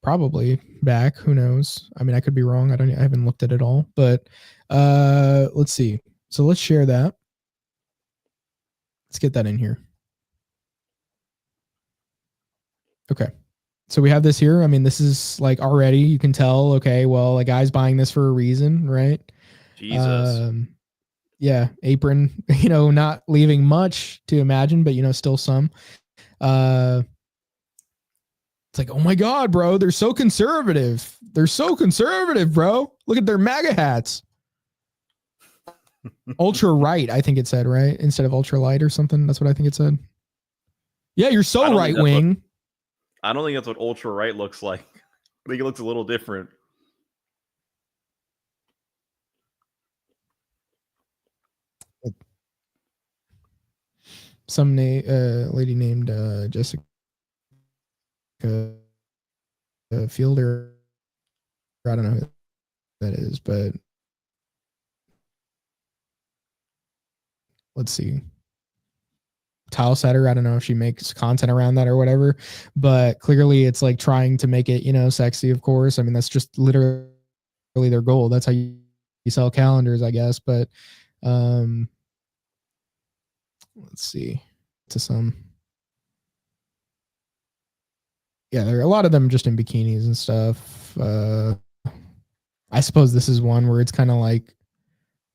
Probably back. Who knows? I mean, I could be wrong. I haven't looked at it all, but let's see. So let's share that. Let's get that in here. Okay. So we have this here. I mean, this is like already, you can tell, okay, well, a guy's buying this for a reason, right? Jesus. Yeah. Apron, you know, not leaving much to imagine, but, you know, still some. It's like, oh my God, bro, they're so conservative. They're so conservative, bro. Look at their MAGA hats. Ultra right, I think it said, right? Instead of ultra light or something. That's what I think it said. Yeah, you're so right wing. I don't think that's what ultra right looks like. I think it looks a little different. Some lady named Jessica Fielder. I don't know who that is, but let's see. Tile setter. I don't know if she makes content around that or whatever, but clearly it's like trying to make it, you know, sexy, of course. I mean, that's just literally their goal. That's how you sell calendars, I guess. But let's see. To some. Yeah, there are a lot of them just in bikinis and stuff. I suppose this is one where it's kind of like,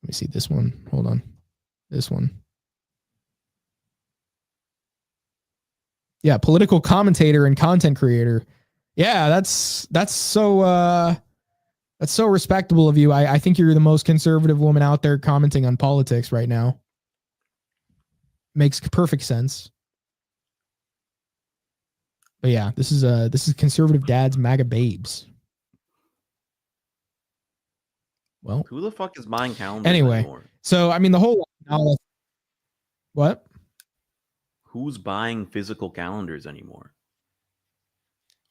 let me see this one. Hold on. This one. Yeah, political commentator and content creator. Yeah, that's so respectable of you. I think you're the most conservative woman out there commenting on politics right now. Makes perfect sense. But yeah, this is conservative dad's MAGA babes. Well, who the fuck is buying calendars anyway anymore? So I mean the whole what? Who's buying physical calendars anymore?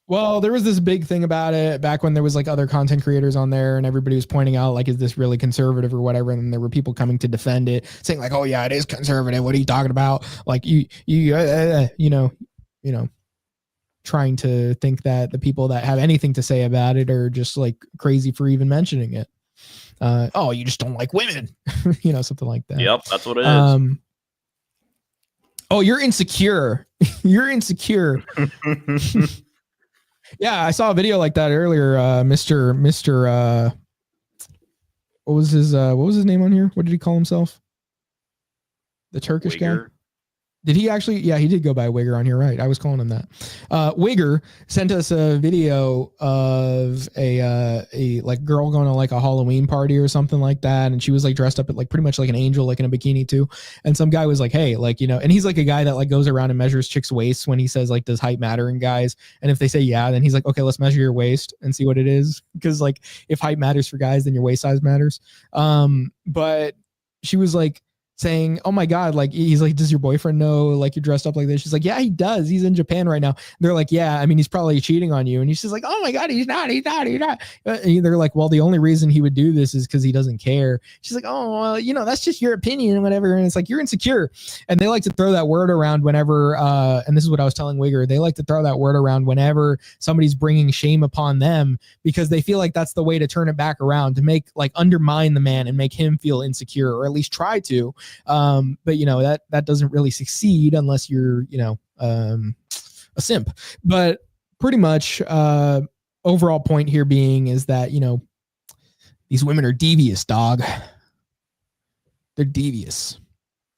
Well, there was this big thing about it back when there was like other content creators on there and everybody was pointing out like, is this really conservative or whatever? And there were people coming to defend it saying like, oh yeah, it is conservative. What are you talking about? Like you know, trying to think that the people that have anything to say about it are just like crazy for even mentioning it. Oh, you just don't like women, you know, something like that. Yep. That's what it is. Oh, you're insecure. You're insecure. Yeah, I saw a video like that earlier. Mr. What was his name on here? What did he call himself? The Turkish guy? Did he actually? Yeah, he did go by Wigger on here, right? I was calling him that. Wigger sent us a video of a like girl going to like a Halloween party or something like that, and she was like dressed up at like pretty much like an angel, like in a bikini too. And some guy was like, "Hey, like and he's like a guy that like goes around and measures chicks' waists when he says like, does height matter in guys? And if they say yeah, then he's like, okay, let's measure your waist and see what it is, because like if height matters for guys, then your waist size matters. But she was like saying, oh my God, like he's like, does your boyfriend know like you're dressed up like this? She's like, yeah, he does. He's in Japan right now. They're like, yeah, I mean, he's probably cheating on you. And she's like, oh my God, he's not. And they're like, well, the only reason he would do this is because he doesn't care. She's like, oh, well, that's just your opinion and whatever. And it's like, you're insecure. And they like to throw that word around whenever, and this is what I was telling Wigger, they like to throw that word around whenever somebody's bringing shame upon them, because they feel like that's the way to turn it back around, to make like undermine the man and make him feel insecure, or at least try to. But that doesn't really succeed unless you're a simp. But pretty much overall point here being is that these women are devious, dog. They're devious,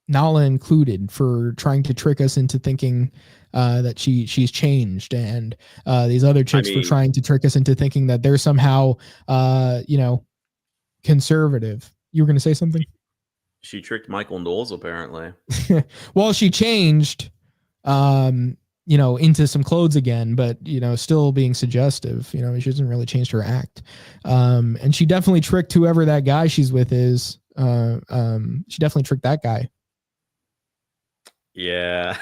Nala included, for trying to trick us into thinking that she's changed, and these other chicks for trying to trick us into thinking that they're somehow conservative. You were going to say something? She tricked Michael Knowles, apparently. Well, she changed, into some clothes again, but, still being suggestive. She hasn't really changed her act. And she definitely tricked whoever that guy she's with is. She definitely tricked that guy. Yeah.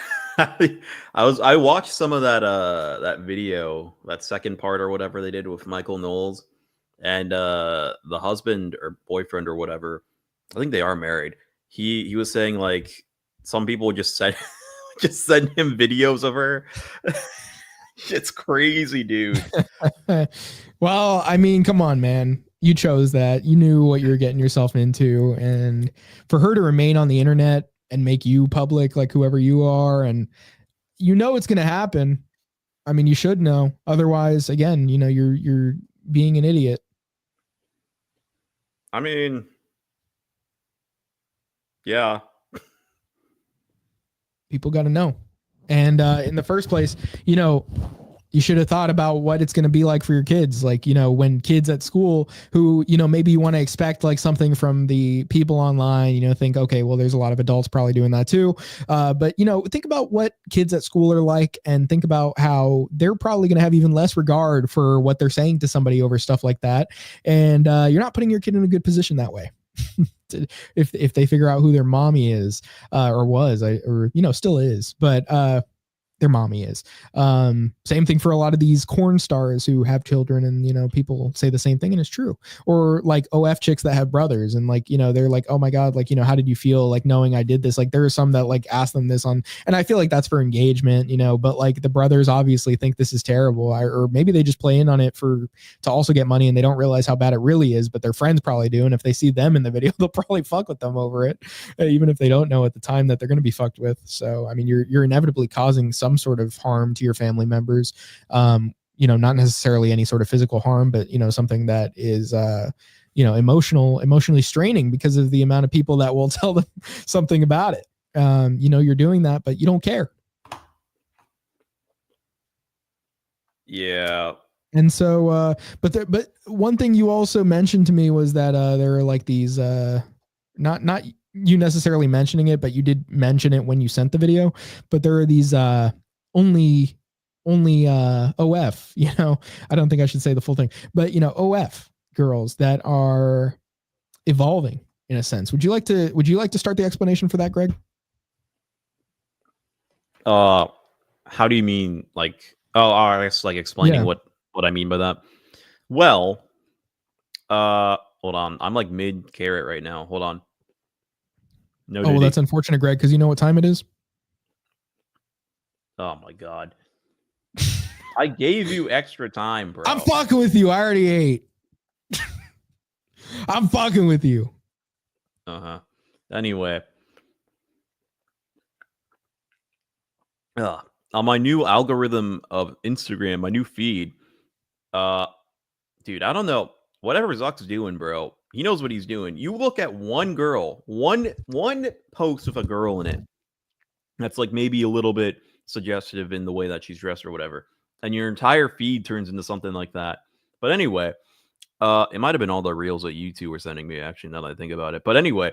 I watched some of that video, that second part or whatever they did with Michael Knowles, and the husband or boyfriend or whatever, I think they are married. He was saying like some people just send him videos of her. It's crazy, dude. Well, I mean, come on, man. You chose that. You knew what you were getting yourself into, and for her to remain on the internet and make you public, like whoever you are, and it's going to happen. I mean, you should know. Otherwise, again, you're being an idiot. I mean, yeah. People got to know. And in the first place, you should have thought about what it's going to be like for your kids. Like, when kids at school who, maybe you want to expect like something from the people online, think, okay, well, there's a lot of adults probably doing that too. But, think about what kids at school are like, and think about how they're probably going to have even less regard for what they're saying to somebody over stuff like that. And you're not putting your kid in a good position that way. If they figure out who their mommy is, or was, or still is, but their mommy is. Same thing for a lot of these corn stars who have children, and people say the same thing, and it's true. Or like OF chicks that have brothers, and like they're like, oh my God, like how did you feel like knowing I did this? Like there are some that like ask them this on, and I feel like that's for engagement, but like the brothers obviously think this is terrible, or maybe they just play in on it to also get money, and they don't realize how bad it really is, but their friends probably do, and if they see them in the video, they'll probably fuck with them over it, even if they don't know at the time that they're going to be fucked with. So I mean, you're inevitably causing some sort of harm to your family members, not necessarily any sort of physical harm, but something that is emotionally straining because of the amount of people that will tell them something about it. You're doing that, but you don't care. Yeah. And so but one thing you also mentioned to me was that there are like these not you necessarily mentioning it, but you did mention it when you sent the video, but there are these only OF, I don't think I should say the full thing, but OF girls that are evolving in a sense. Would you like to start the explanation for that, Greg? How do you mean? Like, I guess like explaining what I mean by that. Well, hold on. I'm like mid carrot right now. Hold on. No. Oh, well, that's unfortunate, Greg, because you know what time it is? Oh my God. I gave you extra time, bro. I'm fucking with you. I already ate. I'm fucking with you. Anyway. On my new algorithm of Instagram, my new feed, dude, I don't know. Whatever Zuck's doing, bro, he knows what he's doing. You look at one girl, one post with a girl in it, that's like maybe a little bit suggestive in the way that she's dressed or whatever, and your entire feed turns into something like that. But anyway, it might have been all the reels that you two were sending me, actually, now that I think about it. But anyway,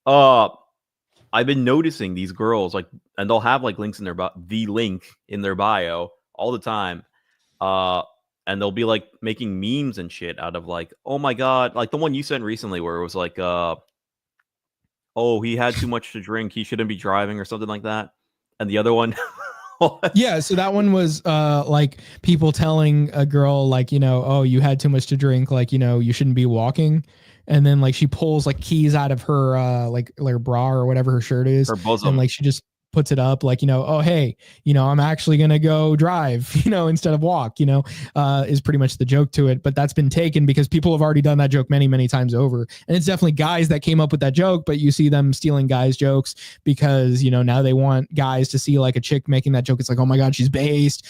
I've been noticing these girls, like, and they'll have like links in their the link in their bio all the time. And they'll be like making memes and shit out of like, oh my god, like the one you sent recently where it was like, oh, he had too much to drink, he shouldn't be driving or something like that. And the other one, yeah, so that one was like people telling a girl like, you know, oh, you had too much to drink, like, you know, you shouldn't be walking. And then like she pulls like keys out of her like her bra or whatever her shirt is, her bosom, and like she just puts it up like, you know, oh, hey, you know, I'm actually going to go drive, you know, instead of walk, you know, is pretty much the joke to it. But that's been taken because people have already done that joke many, many times over. And it's definitely guys that came up with that joke, but you see them stealing guys' jokes because, you know, now they want guys to see like a chick making that joke. It's like, oh my God, she's based,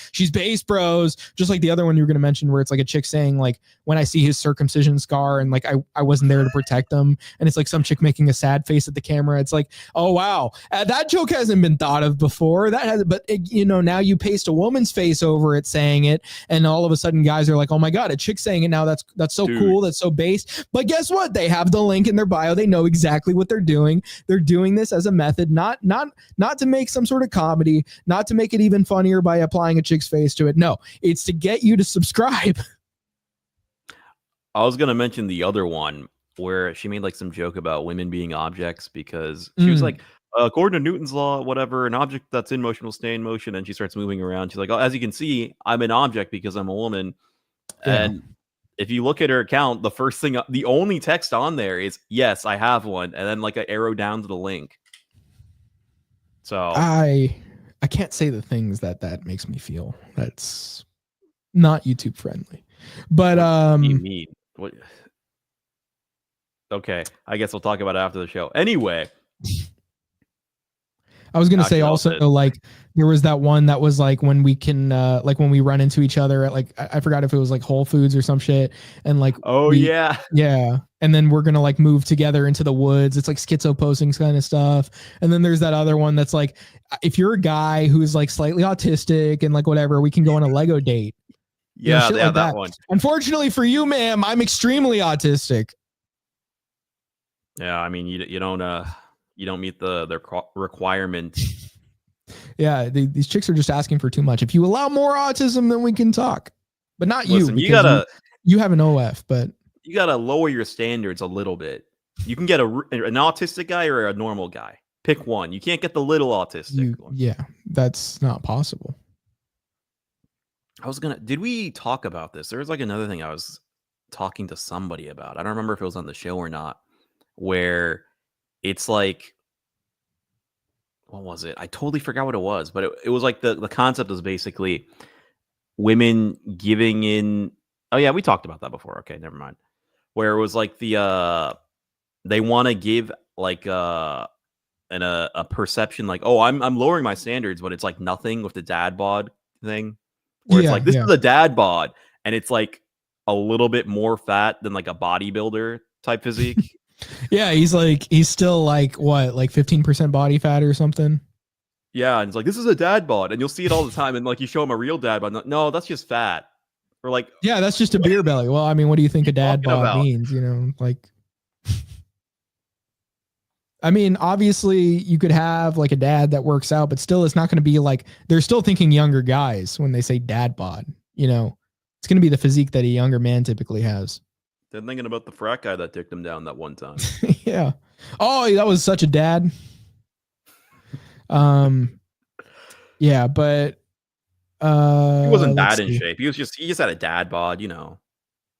bros. Just like the other one you were going to mention where it's like a chick saying like, when I see his circumcision scar and like, I wasn't there to protect him. And it's like some chick making a sad face at the camera. It's like, oh, wow. That joke hasn't been thought of before. That has, but it, you know, now you paste a woman's face over it saying it, and all of a sudden guys are like, oh my God, a chick saying it now. That's so Dude. cool. That's so based. But guess what? They have the link in their bio. They know exactly what they're doing. They're doing this as a method, not to make some sort of comedy, not to make it even funnier by applying a chick's face to it. No, it's to get you to subscribe. I was going to mention the other one where she made like some joke about women being objects because she was like, according to Newton's law, whatever, an object that's in motion will stay in motion. And she starts moving around. She's like, oh, as you can see, I'm an object because I'm a woman. Yeah. And if you look at her account, the only text on there is, yes, I have one. And then like an arrow down to the link. So I can't say the things that makes me feel. That's not YouTube friendly. But what do you mean? What? Okay, I guess we'll talk about it after the show. Anyway, I was gonna say also like there was that one that was like when we can like when we run into each other at like I forgot if it was like Whole Foods or some shit, and like yeah, and then we're gonna like move together into the woods. It's like schizo posing kind of stuff. And then there's that other one that's like if you're a guy who's like slightly autistic and like whatever, we can go on a Lego date. Yeah, you know, they have that one. Unfortunately for you, ma'am, I'm extremely autistic. Yeah, I mean you don't meet their requirements. Yeah, these chicks are just asking for too much. If you allow more autism, then we can talk. But not Listen, you have an OF, but you gotta lower your standards a little bit. You can get an autistic guy or a normal guy. Pick one. You can't get the little autistic one. Yeah, that's not possible. Did we talk about this? There was like another thing I was talking to somebody about. I don't remember if it was on the show or not, where it's like, what was it? I totally forgot what it was, but it was like the concept was basically women giving in. Oh yeah, we talked about that before. Okay, never mind. Where it was like they want to give like a perception like, oh, I'm lowering my standards, but it's like nothing with the dad bod thing. Where it's like, this is a dad bod, and it's like a little bit more fat than like a bodybuilder type physique. Yeah, he's still like what, like 15% body fat or something. Yeah, and it's like, this is a dad bod, and you'll see it all the time. And like you show him a real dad bod, no, that's just fat. Or like, yeah, that's just a beer belly. Well, I mean, what do you think a dad bod means? You know, like, I mean, obviously you could have like a dad that works out, but still it's not going to be like, they're still thinking younger guys when they say dad bod, you know, it's going to be the physique that a younger man typically has. They're thinking about the frat guy that dicked him down that one time. Yeah. Oh, that was such a dad. Yeah, but he wasn't bad in shape. He just had a dad bod, you know.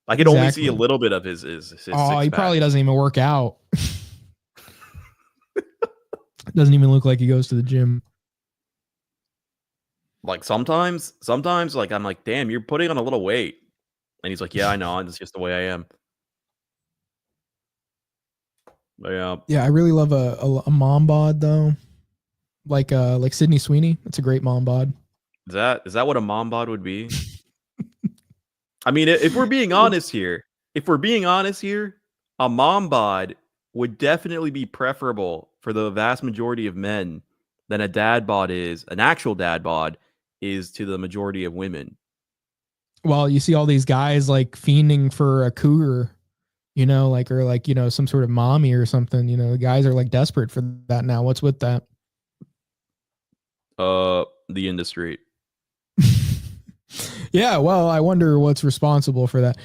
I could only see a little bit of his oh, he probably doesn't even work out. Doesn't even look like he goes to the gym. Like sometimes like I'm like, damn, you're putting on a little weight. And he's like, yeah, I know. It's just the way I am. But yeah. Yeah, I really love a mom bod though. Like Sydney Sweeney. That's a great mom bod. Is that what a mom bod would be? I mean, if we're being honest here, a mom bod would definitely be preferable for the vast majority of men than a dad bod is, an actual dad bod is to the majority of women. Well, you see all these guys like fiending for a cougar, you know, like, or like, you know, some sort of mommy or something, you know, the guys are like desperate for that now. What's with that? The industry. Yeah, well, I wonder what's responsible for that.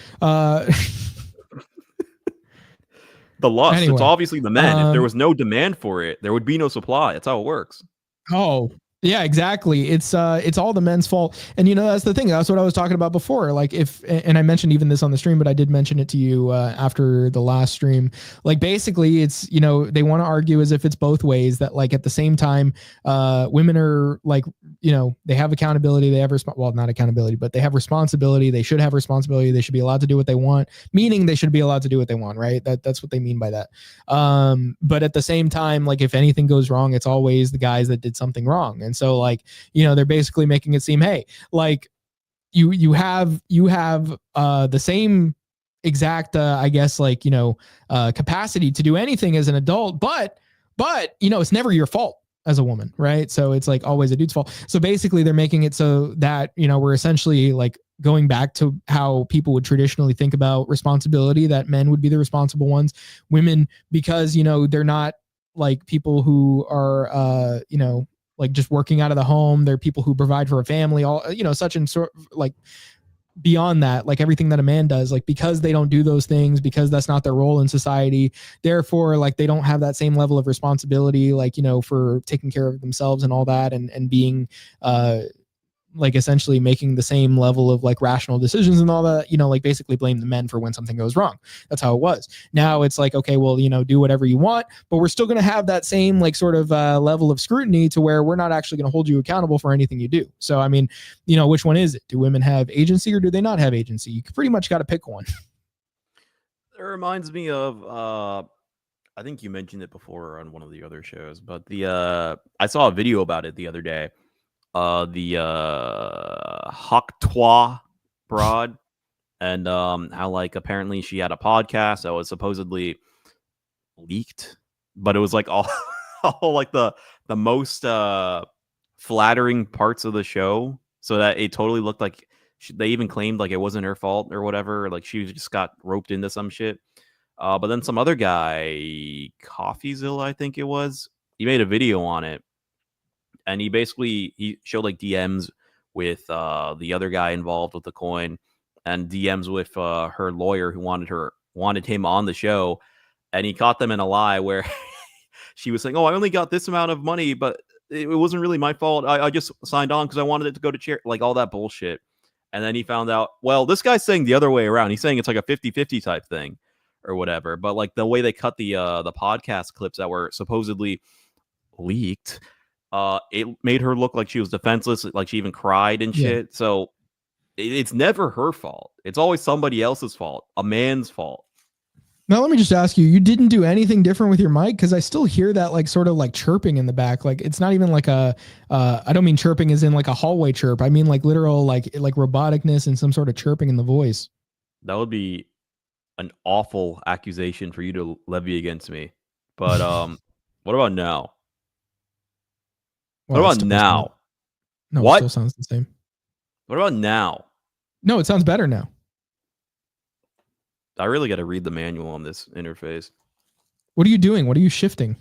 The lust. Anyway, it's obviously the men. If there was no demand for it, there would be no supply. That's how it works. Oh, yeah, exactly. It's all the men's fault. And you know, that's the thing. That's what I was talking about before. Like and I mentioned even this on the stream, but I did mention it to you after the last stream. Like basically it's, you know, they want to argue as if it's both ways, that like at the same time, women are like, you know, they have accountability, they have well, not accountability, but they have responsibility. They should have responsibility. They should be allowed to do what they want, meaning they should be allowed to do what they want, right? That's what they mean by that. But at the same time, like if anything goes wrong, it's always the guys that did something wrong. And so like, you know, they're basically making it seem, hey, like you have the same exact I guess like, you know, capacity to do anything as an adult, but you know, it's never your fault as a woman, right? So it's like always a dude's fault. So basically they're making it so that, you know, we're essentially like going back to how people would traditionally think about responsibility, that men would be the responsible ones, women, because, you know, they're not like people who are you know, like just working out of the home. They're people who provide for a family, all, you know, such and sort, like beyond that, like everything that a man does, like because they don't do those things, because that's not their role in society, therefore like they don't have that same level of responsibility, like, you know, for taking care of themselves and all that, and being like essentially making the same level of like rational decisions and all that, you know, like basically blame the men for when something goes wrong. That's how it was. Now it's like, okay, well, you know, do whatever you want, but we're still going to have that same like sort of level of scrutiny to where we're not actually going to hold you accountable for anything you do. So, I mean, you know, which one is it? Do women have agency or do they not have agency? You pretty much got to pick one. It reminds me of I think you mentioned it before on one of the other shows, but the I saw a video about it the other day. The Hawktois broad, and how like apparently she had a podcast that was supposedly leaked, but it was like all, all like the most flattering parts of the show, so that it totally looked like they even claimed like it wasn't her fault or whatever, like she just got roped into some shit. But then some other guy, Coffeezilla, I think it was, he made a video on it, and he showed like DMs with the other guy involved with the coin, and DMs with her lawyer who wanted him on the show, and he caught them in a lie where she was saying, "Oh, I only got this amount of money, but it wasn't really my fault. I just signed on because I wanted it to go to charity," like all that bullshit. And then he found out, well, this guy's saying the other way around. He's saying it's like a 50-50 type thing or whatever. But like the way they cut the podcast clips that were supposedly leaked, it made her look like she was defenseless, like she even cried and shit. Yeah. So it's never her fault. It's always somebody else's fault, a man's fault. Now, let me just ask you, you didn't do anything different with your mic? Because I still hear that like sort of like chirping in the back. Like it's not even like a, I don't mean chirping as in like a hallway chirp. I mean like literal, like roboticness and some sort of chirping in the voice. That would be an awful accusation for you to levy against me. But what about now? Well, what about now? No, what? It still sounds the same. What about now? No, it sounds better now. I really got to read the manual on this interface. What are you doing? What are you shifting?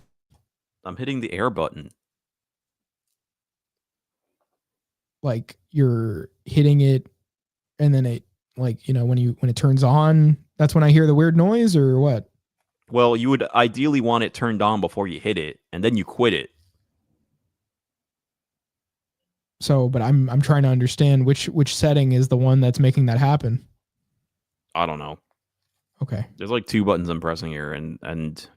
I'm hitting the air button. Like you're hitting it and then it, like, you know, when it turns on, that's when I hear the weird noise, or what? Well, you would ideally want it turned on before you hit it, and then you quit it. So, but I'm trying to understand which setting is the one that's making that happen. I don't know. Okay. There's like 2 buttons I'm pressing here, and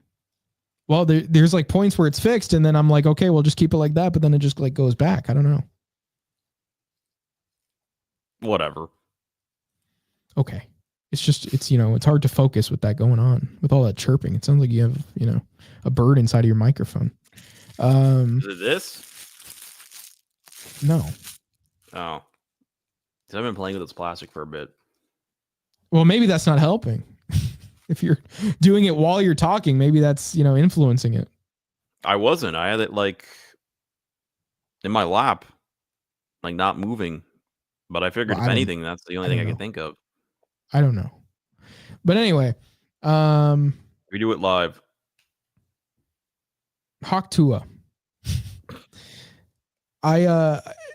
well, there's like points where it's fixed, and then I'm like, okay, well, just keep it like that, but then it just like goes back. I don't know. Whatever. Okay. It's you know, it's hard to focus with that going on, with all that chirping. It sounds like you have, you know, a bird inside of your microphone. Is it this? No. Oh. I've been playing with this plastic for a bit. Well, maybe that's not helping. If you're doing it while you're talking, maybe that's, you know, influencing it. I wasn't. I had it like in my lap, like not moving. But I figured Well, if anything, that's the only thing I know. could think of. I don't know. But anyway, We do it live. Hawk Tua.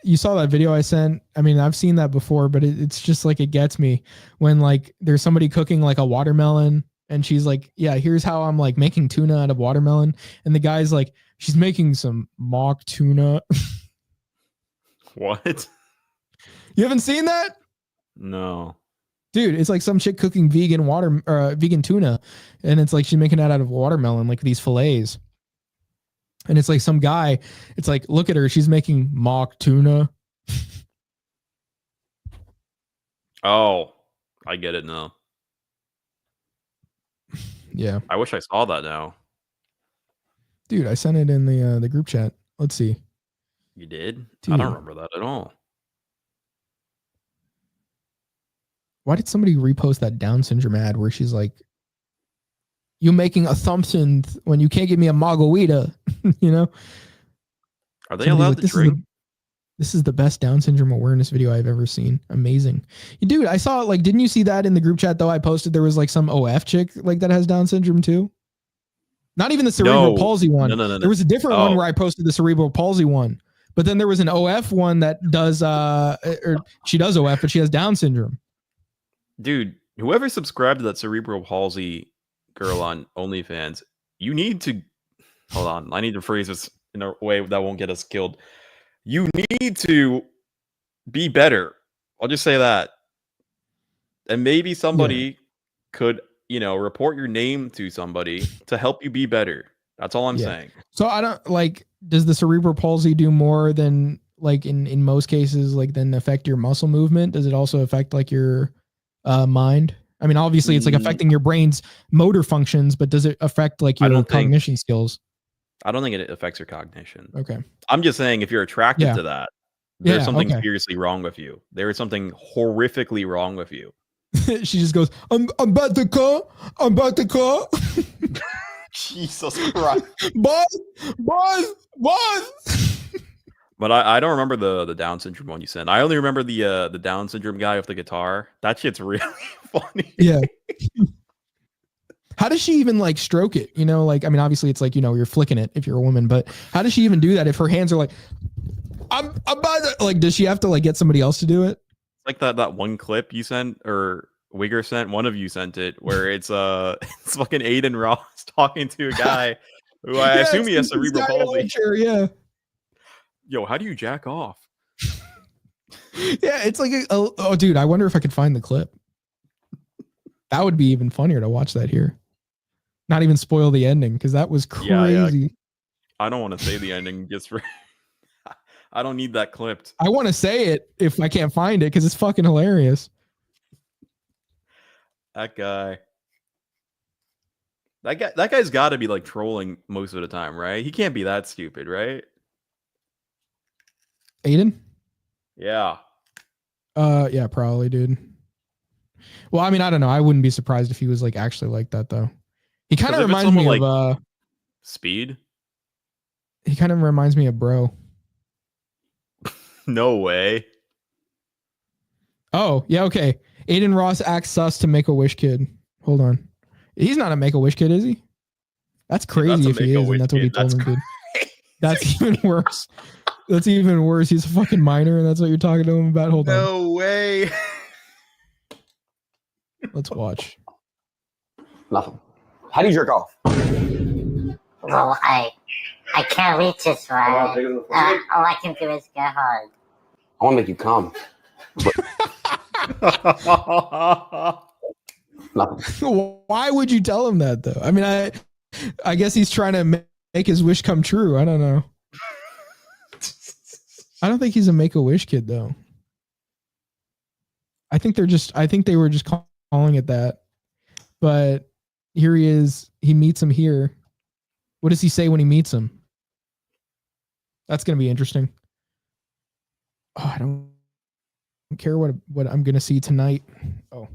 You saw that video I sent. I mean, I've seen that before, but it's just like it gets me when like there's somebody cooking like a watermelon and she's like, yeah, here's how I'm like making tuna out of watermelon. And the guy's like, she's making some mock tuna. What? You haven't seen that? No. Dude, it's like some chick cooking vegan tuna. And it's like she's making that out of watermelon, like these fillets. And it's like some guy, it's like, look at her, she's making mock tuna. Oh, I get it now. Yeah. I wish I saw that now. Dude, I sent it in the group chat. Let's see. You did? Dude. I don't remember that at all. Why did somebody repost that Down syndrome ad where she's like, you making assumptions when you can't give me a margarita, you know? Are they Somebody's allowed like, to drink? This is the best Down syndrome awareness video I've ever seen. Amazing. Dude, I saw like, didn't you see that in the group chat though? I posted there was like some OF chick like that has Down syndrome too. Not even the cerebral palsy one. No. There was a different one where I posted the cerebral palsy one. But then there was an OF one that does or she does OF, but she has Down syndrome. Dude, whoever subscribed to that cerebral palsy girl on OnlyFans, you need to hold on. I need to phrase this in a way that won't get us killed. You need to be better. I'll just say that. And maybe somebody could, report your name to somebody to help you be better. That's all I'm saying. So I don't like, does the cerebral palsy do more than like in most cases, like then affect your muscle movement? Does it also affect like your mind? I mean, obviously it's like affecting your brain's motor functions, but does it affect like your cognition skills? I don't think it affects your cognition. Okay. I'm just saying if you're attracted to that, there's something seriously wrong with you. There is something horrifically wrong with you. She just goes, I'm about to call. I'm about to call. Jesus Christ. Boss. But I don't remember the Down syndrome one you sent. I only remember the Down syndrome guy with the guitar. That shit's really funny. Yeah. How does she even like stroke it? Like, I mean, obviously it's like, you're flicking it if you're a woman, but how does she even do that if her hands are like, I'm about to, like, does she have to like get somebody else to do it? Like that one clip you sent or Wigger sent, one of you sent it, where it's it's fucking Aiden Ross talking to a guy who I assume he has cerebral palsy. Yeah. Yo, how do you jack off? Yeah, it's like oh dude, I wonder if I could find the clip. That would be even funnier to watch that here. Not even spoil the ending because that was crazy. Yeah. I don't want to say the ending just for I don't need that clipped. I want to say it if I can't find it because it's fucking hilarious. That guy's got to be like trolling most of the time, right? He can't be that stupid, right? Aiden? Yeah. Yeah, probably, dude. Well, I mean, I don't know. I wouldn't be surprised if he was like actually like that though. He kind of reminds me like, of Speed. He kind of reminds me of Bro. No way. Oh, yeah, okay. Aiden Ross acts sus to Make-A-Wish kid. Hold on. He's not a Make-A-Wish kid, is he? That's crazy if he is, and that's what he told him, dude. That's even worse. That's even worse. He's a fucking minor, and that's what you're talking to him about? Hold on. No way. Let's watch. Nothing. How do you jerk off? Well, I can't reach this far. All I can do is get hard. I want to make you come. Nothing. Why would you tell him that though? I mean, I guess he's trying to make his wish come true. I don't know. I don't think he's a Make-A-Wish kid though. I think they were just calling it that. But here he is. He meets him here. What does he say when he meets him? That's going to be interesting. Oh, I don't care what I'm going to see tonight. Oh.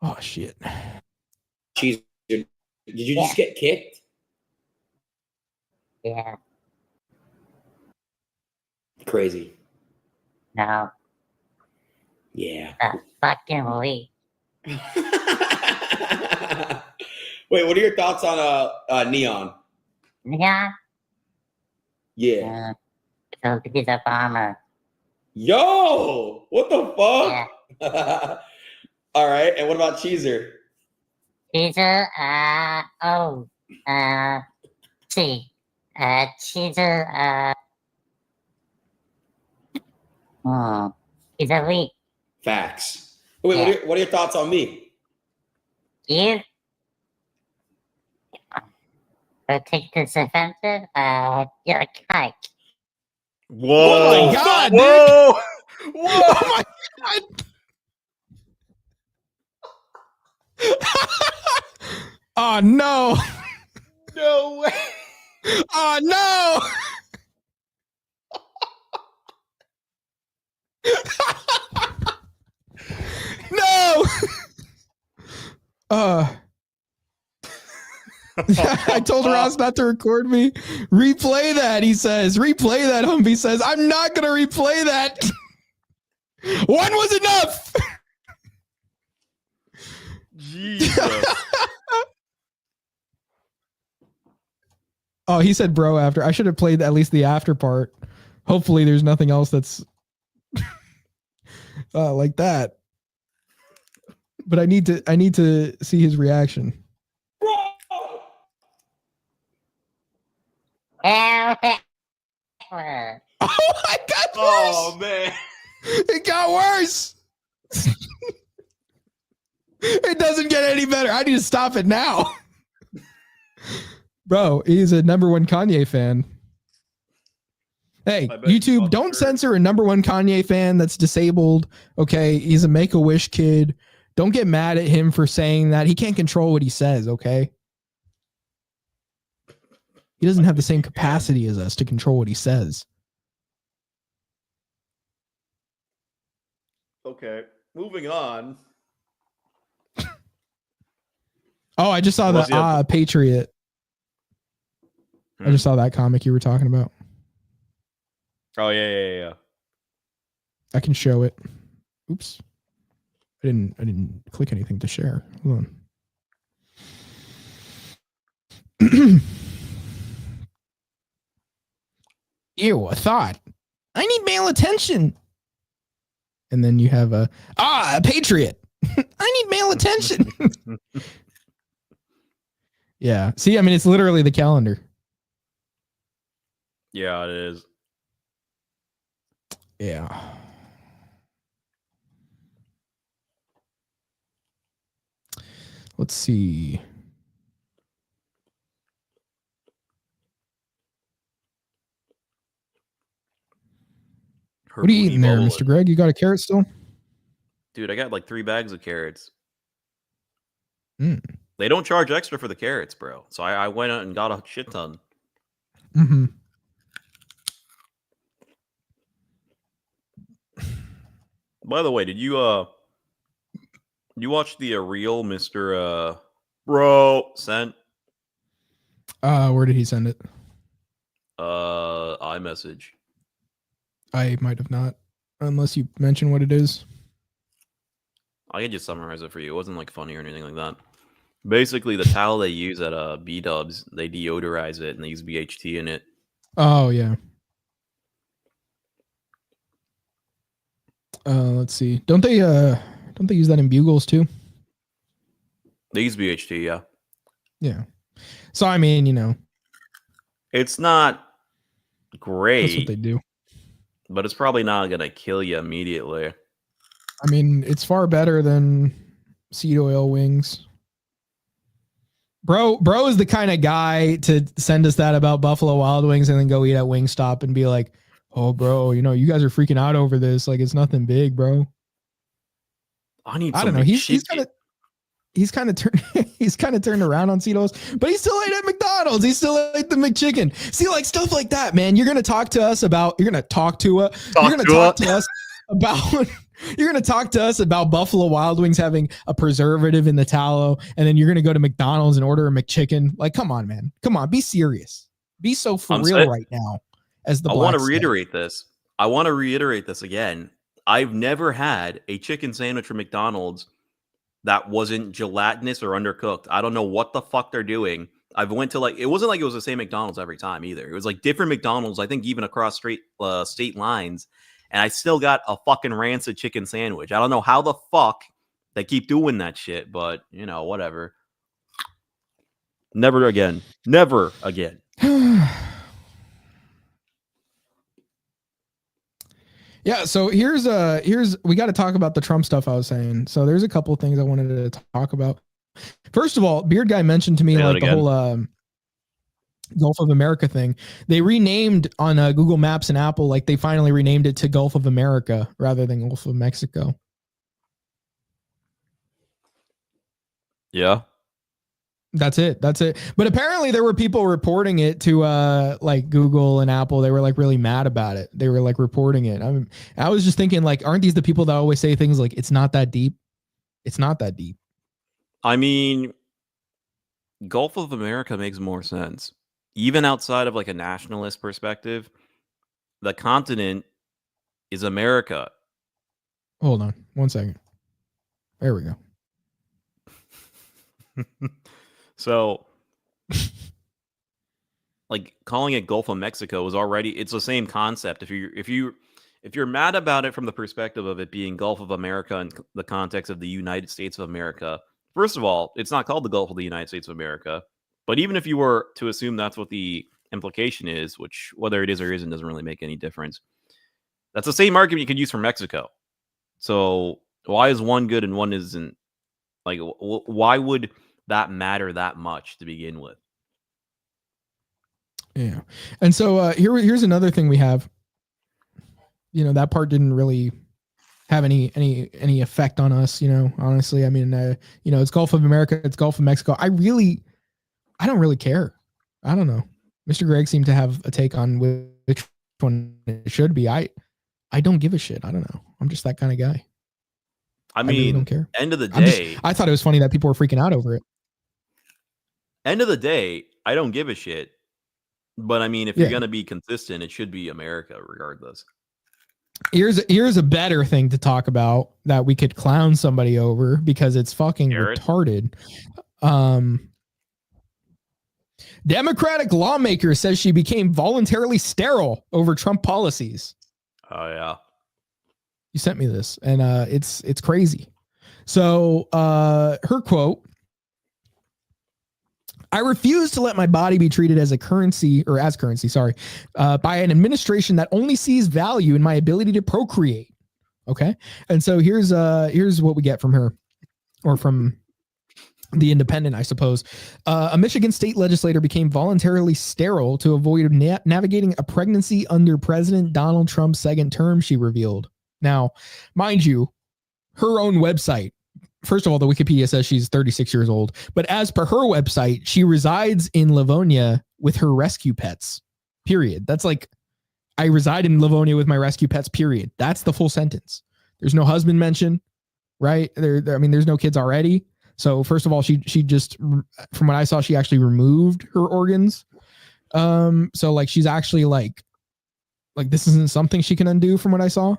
Oh, shit. Jeez, did you just get kicked? Yeah. Crazy. No. Yeah. Fucking weak. Wait, what are your thoughts on Neon? Yeah. Yeah. So he's a farmer. Yo, what the fuck? Yeah. All right, and what about Cheezer? Cheeser, see. Cheeser, he's a weak. Facts. Wait, Yeah. what are your thoughts on me? You? Take this offensive, you're a kike. Whoa! Oh my God, Whoa! Whoa! Oh my God. Oh no. No way! Oh no. No. I told Ross not to record me. Replay that, he says. Replay that, Humvee says. I'm not going to replay that. One was enough. Jesus. Oh, he said bro after. I should have played at least the after part. Hopefully there's nothing else that's like that. But I need to see his reaction. Oh my God! Oh man, it got worse. It doesn't get any better. I need to stop it now. Bro, he's a #1 Kanye fan. Hey, YouTube, don't censor a #1 Kanye fan that's disabled. Okay, he's a Make-A-Wish kid. Don't get mad at him for saying that. He can't control what he says, okay? He doesn't have the same capacity as us to control what he says. Okay, moving on. Oh, I just saw the Patriot. I just saw that comic you were talking about. Oh yeah. I can show it. Oops. I didn't click anything to share. Hold on. Ew, a thought. I need male attention. And then you have a Patriot. I need male attention. Yeah. See, I mean, it's literally the calendar. Yeah, it is. Yeah. Let's see. What are you eating there, Mr. Greg? You got a carrot still? Dude, I got like 3 bags of carrots. Mm. They don't charge extra for the carrots, bro. So I went out and got a shit ton. Mm-hmm. By the way, did you watch the real Mr. Bro sent? Where did he send it? iMessage. I might have not, unless you mention what it is. I can just summarize it for you. It wasn't like funny or anything like that. Basically, the towel they use at B-dubs, they deodorize it and they use BHT in it. Oh yeah. Let's see. Don't they use that in bugles too? They use BHT, yeah. Yeah. So I mean, you know, it's not great. That's what they do. But it's probably not gonna kill you immediately. I mean, it's far better than seed oil wings. Bro is the kind of guy to send us that about Buffalo Wild Wings and then go eat at Wingstop and be like, "Oh, bro, you know, you guys are freaking out over this. Like, it's nothing big, bro." I don't know. He's kind of turned around on seed oils, but he still ate at McDonald's. He still ate the McChicken. See, like stuff like that, man. You're gonna talk to us about Buffalo Wild Wings having a preservative in the tallow, and then you're gonna go to McDonald's and order a McChicken. Like, come on, man. Come on, be serious. Be so for I'm real saying- right now. As the I want to blacks say. reiterate this. I want to reiterate this again. I've never had a chicken sandwich from McDonald's that wasn't gelatinous or undercooked. I don't know what the fuck they're doing. I've went to it wasn't like it was the same McDonald's every time either. It was like different McDonald's, I think even across state lines. And I still got a fucking rancid chicken sandwich. I don't know how the fuck they keep doing that shit, but whatever. Never again. Never again. Yeah, so here's we got to talk about the Trump stuff I was saying. So there's a couple of things I wanted to talk about. First of all, Beard Guy mentioned to me the whole Gulf of America thing. They renamed on Google Maps and Apple, like they finally renamed it to Gulf of America rather than Gulf of Mexico. Yeah. That's it. But apparently there were people reporting it to like Google and Apple. They were like really mad about it. They were like reporting it. I was just thinking, like, aren't these the people that always say things like it's not that deep? It's not that deep. I mean, Gulf of America makes more sense. Even outside of like a nationalist perspective, the continent is America. Hold on 1 second. There we go. So, like calling it Gulf of Mexico is it's the same concept. If you're mad about it from the perspective of it being Gulf of America in the context of the United States of America, first of all, it's not called the Gulf of the United States of America. But even if you were to assume that's what the implication is, which whether it is or isn't doesn't really make any difference, that's the same argument you could use for Mexico. So why is one good and one isn't? Like, why would that matter that much to begin with? Yeah. And so here's another thing we have. That part didn't really have any effect on us, honestly. I mean, it's Gulf of America, it's Gulf of Mexico. I don't really care. I don't know. Mr. Greg seemed to have a take on which one it should be. I don't give a shit. I don't know. I'm just that kind of guy. I mean, really don't care. End of the day, I thought it was funny that people were freaking out over it. End of the day, I don't give a shit. But I mean, if you're gonna be consistent, it should be America, regardless. Here's a better thing to talk about that we could clown somebody over because it's fucking retarded. Democratic lawmaker says she became voluntarily sterile over Trump policies. Oh yeah. You sent me this, and it's crazy. So her quote: "I refuse to let my body be treated as currency, by an administration that only sees value in my ability to procreate." Okay, and so here's what we get from her, or from The Independent, I suppose. A Michigan state legislator became voluntarily sterile to avoid navigating a pregnancy under President Donald Trump's second term, she revealed. Now, mind you, her own website, first of all, the Wikipedia says she's 36 years old, but as per her website, she resides in Livonia with her rescue pets, period. That's like, I reside in Livonia with my rescue pets, period. That's the full sentence. There's no husband mentioned, right? There's no kids already. So first of all, she just, from what I saw, she actually removed her organs. So like, she's actually like this isn't something she can undo from what I saw.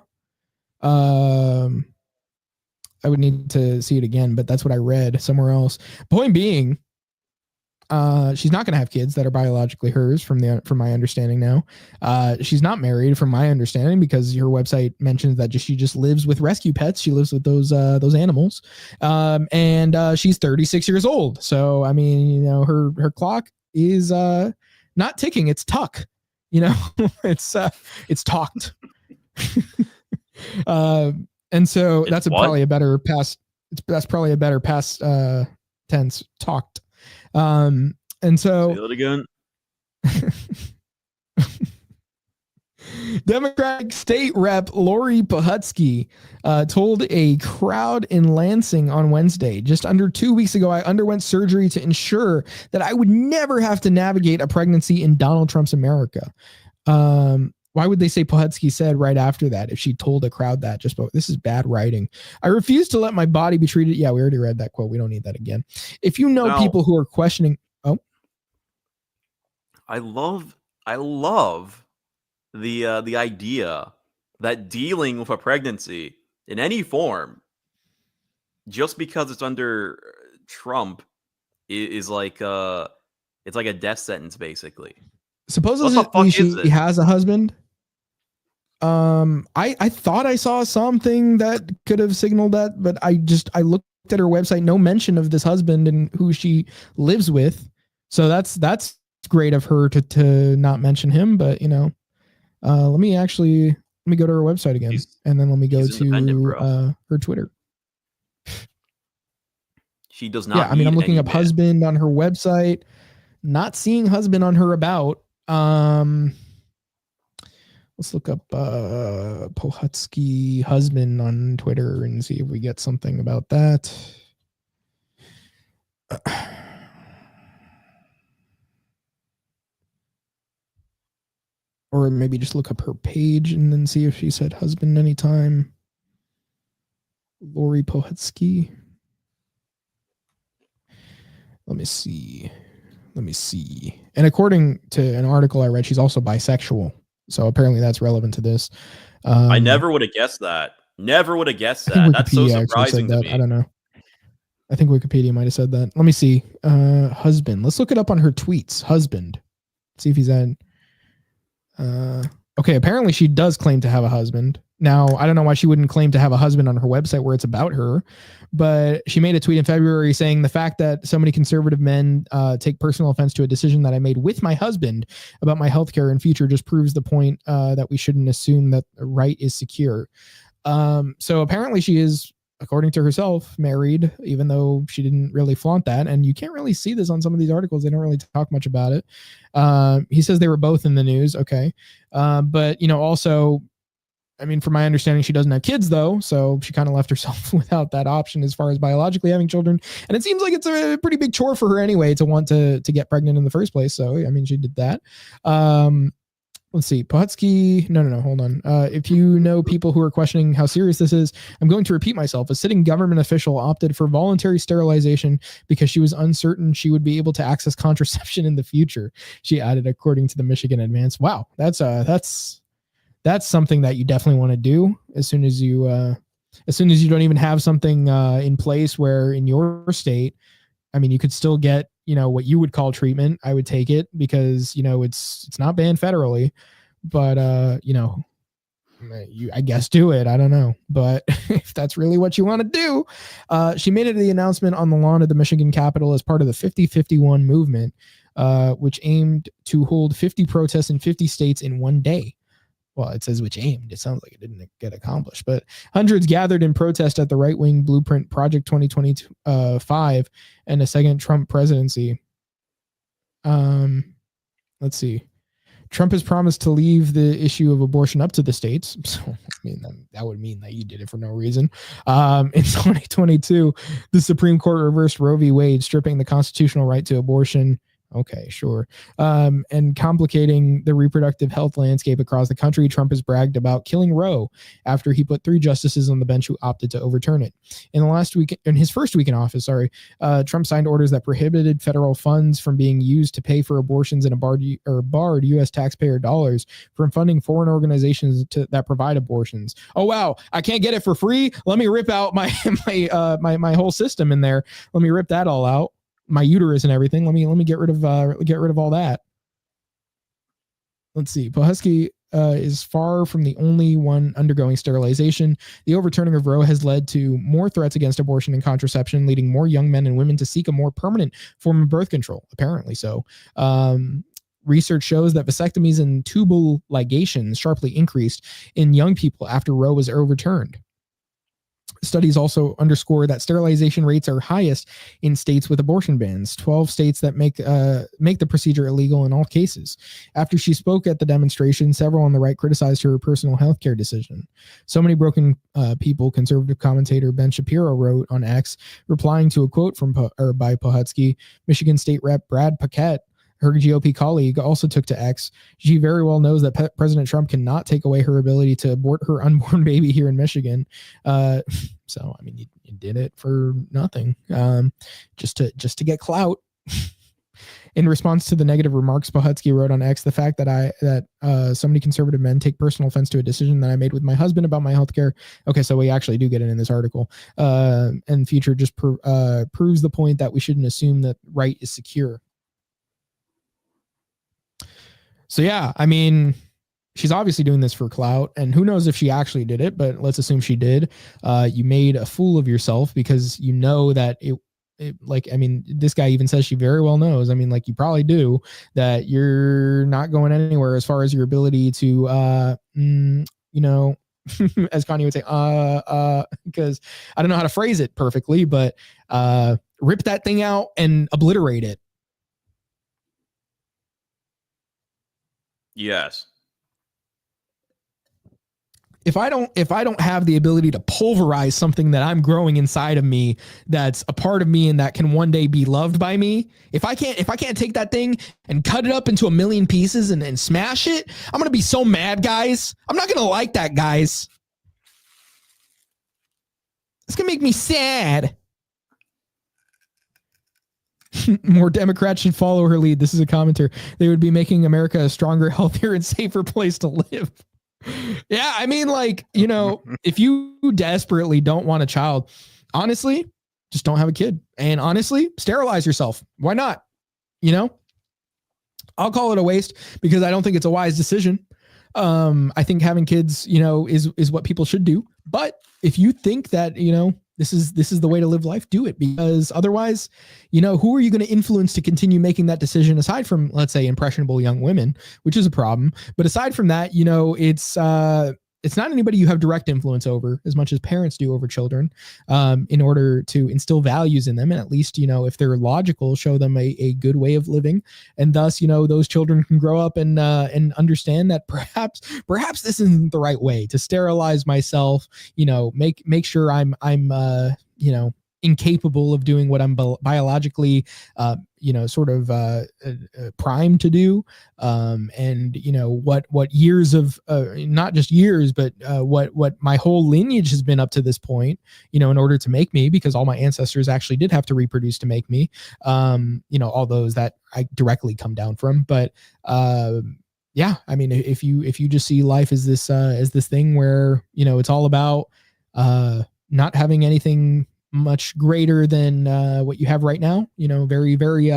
I would need to see it again, but that's what I read somewhere else. Point being, she's not going to have kids that are biologically hers from my understanding now. She's not married from my understanding because your website mentions that she just lives with rescue pets. She lives with those animals. And she's 36 years old. So, I mean, her clock is not ticking. It's tuck, it's talked. And so that's probably a better past. That's probably a better past tense, talked. And so say that again. Democratic state rep Lori Pahutsky told a crowd in Lansing on Wednesday, just under 2 weeks ago, I underwent surgery to ensure that I would never have to navigate a pregnancy in Donald Trump's America. Why would they say Pahutsky said right after that if she told a crowd that? This is bad writing. I refuse to let my body be treated. Yeah, we already read that quote. We don't need that again. If you know people who are questioning. Oh, I love the idea that dealing with a pregnancy in any form, just because it's under Trump, is like it's like a death sentence basically. Supposedly What the fuck is she it? has a husband. I thought I saw something that could have signaled that, but I looked at her website, no mention of this husband and who she lives with. So that's great of her to not mention him, but let me go to her website again, and then let me go to her Twitter. She does not. Yeah, I mean, I'm looking up husband on her website, not seeing husband on her about. Let's look up Pohutsky husband on Twitter and see if we get something about that. Or maybe just look up her page and then see if she said husband anytime. Lori Pohutsky. Let me see. And according to an article I read, she's also bisexual. So apparently that's relevant to this. I never would have guessed that. That's so surprising to me. I don't know. I think Wikipedia might have said that. Let me see. Husband. Let's look it up on her tweets. Husband. See if he's at. Okay, apparently she does claim to have a husband. Now, I don't know why she wouldn't claim to have a husband on her website where it's about her, but she made a tweet in February saying the fact that so many conservative men take personal offense to a decision that I made with my husband about my healthcare and future just proves the point that we shouldn't assume that the right is secure. So apparently she is, according to herself, married, even though she didn't really flaunt that. And you can't really see this on some of these articles. They don't really talk much about it. He says they were both in the news. Okay. But, also, I mean, from my understanding, she doesn't have kids, though. So she kind of left herself without that option as far as biologically having children. And it seems like it's a pretty big chore for her anyway to want to get pregnant in the first place. So, I mean, she did that. Let's see. Pohutsky. No, hold on. If you know people who are questioning how serious this is, I'm going to repeat myself. A sitting government official opted for voluntary sterilization because she was uncertain she would be able to access contraception in the future. She added, according to the Michigan Advance. Wow, that's something that you definitely want to do as soon as you don't even have something in place where in your state, I mean, you could still get, what you would call treatment. I would take it because, it's not banned federally, but, I guess do it. I don't know. But if that's really what you want to do, she made it the announcement on the lawn of the Michigan Capitol as part of the 50-51 movement, which aimed to hold 50 protests in 50 states in one day. Well, it says which aimed. It sounds like it didn't get accomplished, but hundreds gathered in protest at the right-wing Blueprint Project 2025 and a second Trump presidency. Let's see. Trump has promised to leave the issue of abortion up to the states. So, I mean, that would mean that you did it for no reason. In 2022, the Supreme Court reversed Roe v. Wade, stripping the constitutional right to abortion. Okay, sure. And complicating the reproductive health landscape across the country, Trump has bragged about killing Roe after he put 3 justices on the bench who opted to overturn it. In his first week in office, Trump signed orders that prohibited federal funds from being used to pay for abortions and barred U.S. taxpayer dollars from funding foreign organizations that provide abortions. Oh wow, I can't get it for free. Let me rip out my whole system in there. Let me rip that all out. My uterus and everything. Let me get rid of all that. Let's see. Pohutsky is far from the only one undergoing sterilization. The overturning of Roe has led to more threats against abortion and contraception, leading more young men and women to seek a more permanent form of birth control. Apparently so. Research shows that vasectomies and tubal ligations sharply increased in young people after Roe was overturned. Studies also underscore that sterilization rates are highest in states with abortion bans, 12 states that make the procedure illegal in all cases. After she spoke at the demonstration, several on the right criticized her personal health care decision. So many broken people, conservative commentator Ben Shapiro wrote on X, replying to a quote by Pohutsky. Michigan State Rep Brad Paquette, her GOP colleague, also took to X. She very well knows that President Trump cannot take away her ability to abort her unborn baby here in Michigan. So, I mean, you did it for nothing, just to get clout. In response to the negative remarks, Pohutsky wrote on X, the fact that so many conservative men take personal offense to a decision that I made with my husband about my healthcare. Okay, so we actually do get it in this article. And future just proves the point that we shouldn't assume that right is secure. So yeah, I mean, she's obviously doing this for clout, and who knows if she actually did it, but let's assume she did. You made a fool of yourself because you know that it like, I mean, this guy even says she very well knows. I mean, like, you probably do, that you're not going anywhere as far as your ability to, you know, as Kanye would say, because I don't know how to phrase it perfectly, but rip that thing out and obliterate it. Yes. If I don't have the ability to pulverize something that I'm growing inside of me, that's a part of me and that can one day be loved by me, if I can't take that thing and cut it up into a million pieces and smash it, I'm going to be so mad, guys. I'm not going to like that, guys. It's going to make me sad. More Democrats should follow her lead. This is a commenter. They would be making America a stronger, healthier, and safer place to live. Yeah, I mean, like, you know, if you desperately don't want a child, honestly, just don't have a kid. And honestly, sterilize yourself. Why not? You know, I'll call it a waste because I don't think it's a wise decision. I think having kids, you know, is what people should do. But if you think that, you know, this is the way to live life, do it, because otherwise, you know, who are you going to influence to continue making that decision aside from, let's say, impressionable young women, which is a problem. But aside from that, you know, it's not anybody you have direct influence over as much as parents do over children, in order to instill values in them. And at least, you know, if they're logical, show them a good way of living. And thus, you know, those children can grow up and understand that perhaps this isn't the right way to sterilize myself, you know, make sure I'm you know, incapable of doing what I'm biologically, you know, sort of primed to do. And, you know, what years of, not just years, but what my whole lineage has been up to this point, you know, in order to make me, because all my ancestors actually did have to reproduce to make me, you know, all those that I directly come down from. But yeah, I mean, if you just see life as this thing where, you know, it's all about not having anything much greater than what you have right now, you know, very, very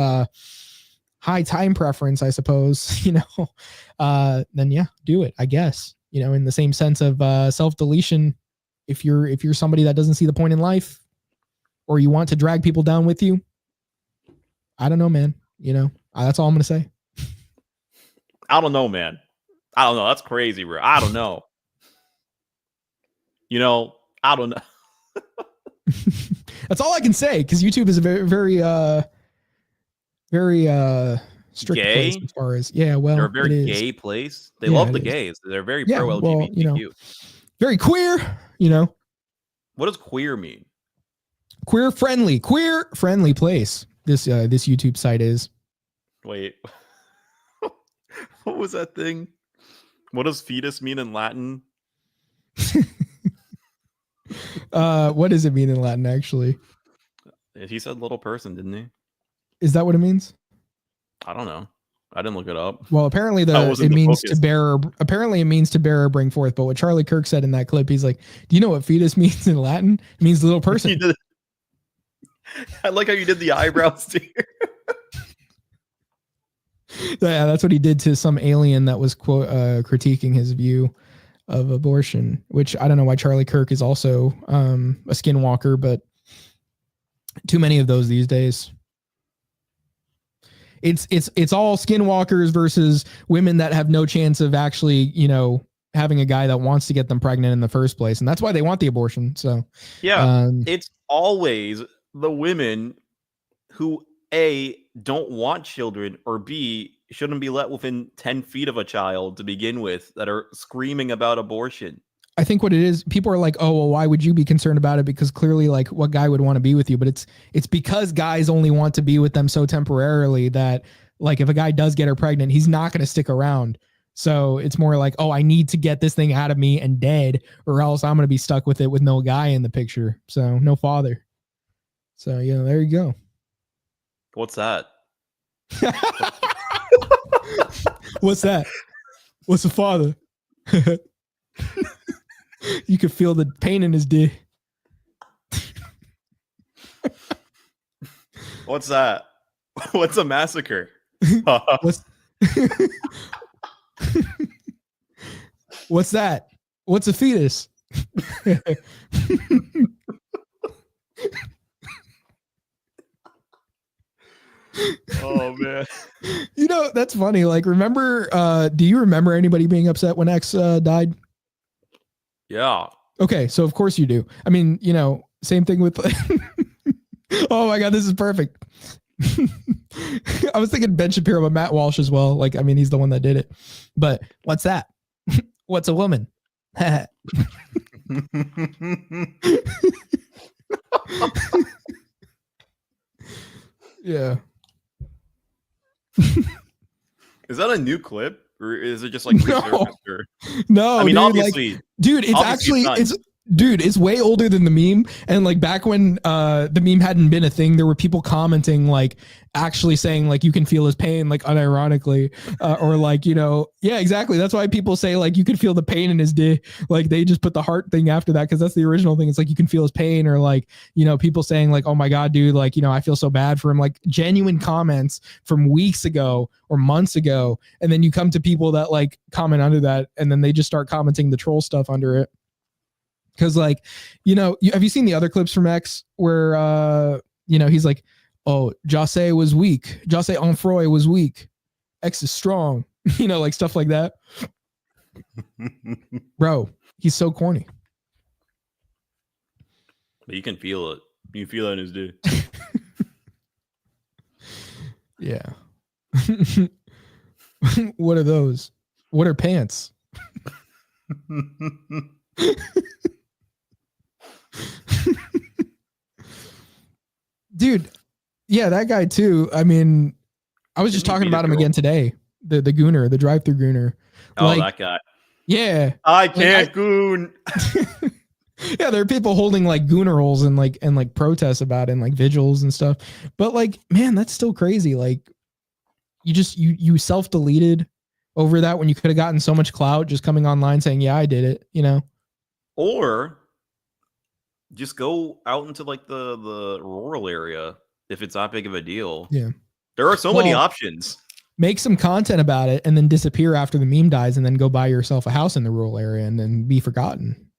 high time preference, I suppose, you know, then yeah, do it, I guess, you know, in the same sense of self-deletion. If you're somebody that doesn't see the point in life, or you want to drag people down with you, I don't know, man, you know, that's all I'm going to say. I don't know, man. I don't know. That's crazy, bro. I don't know. You know, I don't know. That's all I can say, because YouTube is a very, very strict gay? place as far as, yeah, well, they're a very it is. gay place. They Yeah, love the it is. gays. They're very Yeah, pro LGBTQ. well, you know, very queer, you know. What does queer mean? Queer friendly place. This YouTube site is. Wait. What was that thing? What does fetus mean in Latin? What does it mean in Latin, actually? He said little person, didn't he? Is that what it means? I don't know. I didn't look it up. Well, apparently it means to bear. Apparently, it means to bear or bring forth. But what Charlie Kirk said in that clip, he's like, "Do you know what fetus means in Latin? It means little person." I like how you did the eyebrows too. Yeah, that's what he did to some alien that was critiquing his view of abortion. Which I don't know why Charlie Kirk is also a skinwalker, but too many of those these days. It's all skinwalkers versus women that have no chance of actually, you know, having a guy that wants to get them pregnant in the first place, and that's why they want the abortion. So yeah, it's always the women who A, don't want children, or B, shouldn't be let within 10 feet of a child to begin with, that are screaming about abortion. I think what it is, people are like, oh, well, why would you be concerned about it? Because clearly, like, what guy would want to be with you? But it's because guys only want to be with them so temporarily that, like, if a guy does get her pregnant, he's not going to stick around. So it's more like, oh, I need to get this thing out of me and dead, or else I'm going to be stuck with it with no guy in the picture. So no father. So, you know, there you go. What's that? What's that? What's a father? You could feel the pain in his dick. What's that? What's a massacre? What's What's that? What's a fetus? Oh man. You know, that's funny. Like, remember, do you remember anybody being upset when X died? Yeah. Okay, so of course you do. I mean, you know, same thing with oh my god, this is perfect. I was thinking Ben Shapiro, but Matt Walsh as well. Like, I mean, he's the one that did it. But what's that? What's a woman? Yeah. Is that a new clip, or is it just like No. resurfaced? Or... No, I mean, dude, obviously, like, dude, it's obviously actually it's dude, it's way older than the meme. And like back when the meme hadn't been a thing, there were people commenting like actually saying like you can feel his pain, like unironically, or like, you know, yeah, exactly. That's why people say like you can feel the pain in his dick. Like they just put the heart thing after that because that's the original thing. It's like you can feel his pain, or like, you know, people saying like, oh my god, dude, like, you know, I feel so bad for him. Like genuine comments from weeks ago or months ago, and then you come to people that like comment under that, and then they just start commenting the troll stuff under it. Because like, you know, have you seen the other clips from X where you know, he's like, oh, Jose was weak. Jose Onfroy was weak. X is strong. You know, like stuff like that. Bro, he's so corny. But you can feel it. You can feel it in his dude. Yeah. What are those? What are pants? Dude, yeah, that guy too. I mean, I was just Didn't he talking beat a about him girl? again today. The gooner, the drive-through gooner. Oh, Like, that guy. yeah. I Like, can't goon. Yeah, there are people holding like gooner holes and like protests about it and like vigils and stuff. But like, man, that's still crazy. Like, you self-deleted over that when you could have gotten so much clout just coming online saying, yeah, I did it, you know? Or just go out into like the rural area if it's that big of a deal. Yeah. There are so many Well, options. make some content about it and then disappear after the meme dies and then go buy yourself a house in the rural area and then be forgotten.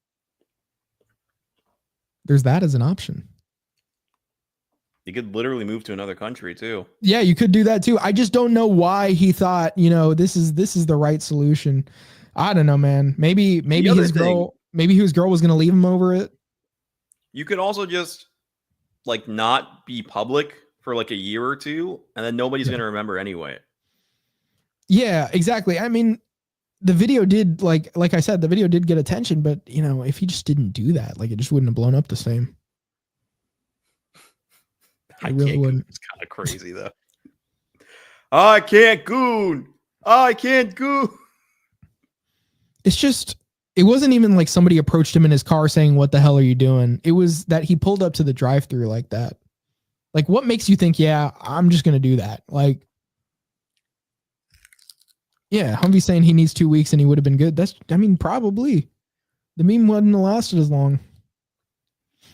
There's that as an option. You could literally move to another country too. Yeah, you could do that too. I just don't know why he thought, you know, this is the right solution. I don't know, man. Maybe other his thing- girl was going to leave him over it. You could also just like not be public for like a year or two, and then nobody's Yeah. gonna remember anyway. Yeah, exactly. I mean, the video did like I said, the video did get attention, but you know, if he just didn't do that, like it just wouldn't have blown up the same. I really wouldn't. It's kind of crazy though. I can't goon. I can't goon. It's just, it wasn't even like somebody approached him in his car saying, what the hell are you doing? It was that he pulled up to the drive-thru like that. Like, what makes you think, yeah, I'm just going to do that? Like, yeah, Humvee saying he needs 2 weeks and he would have been good. That's, I mean, probably. The meme wouldn't have lasted as long.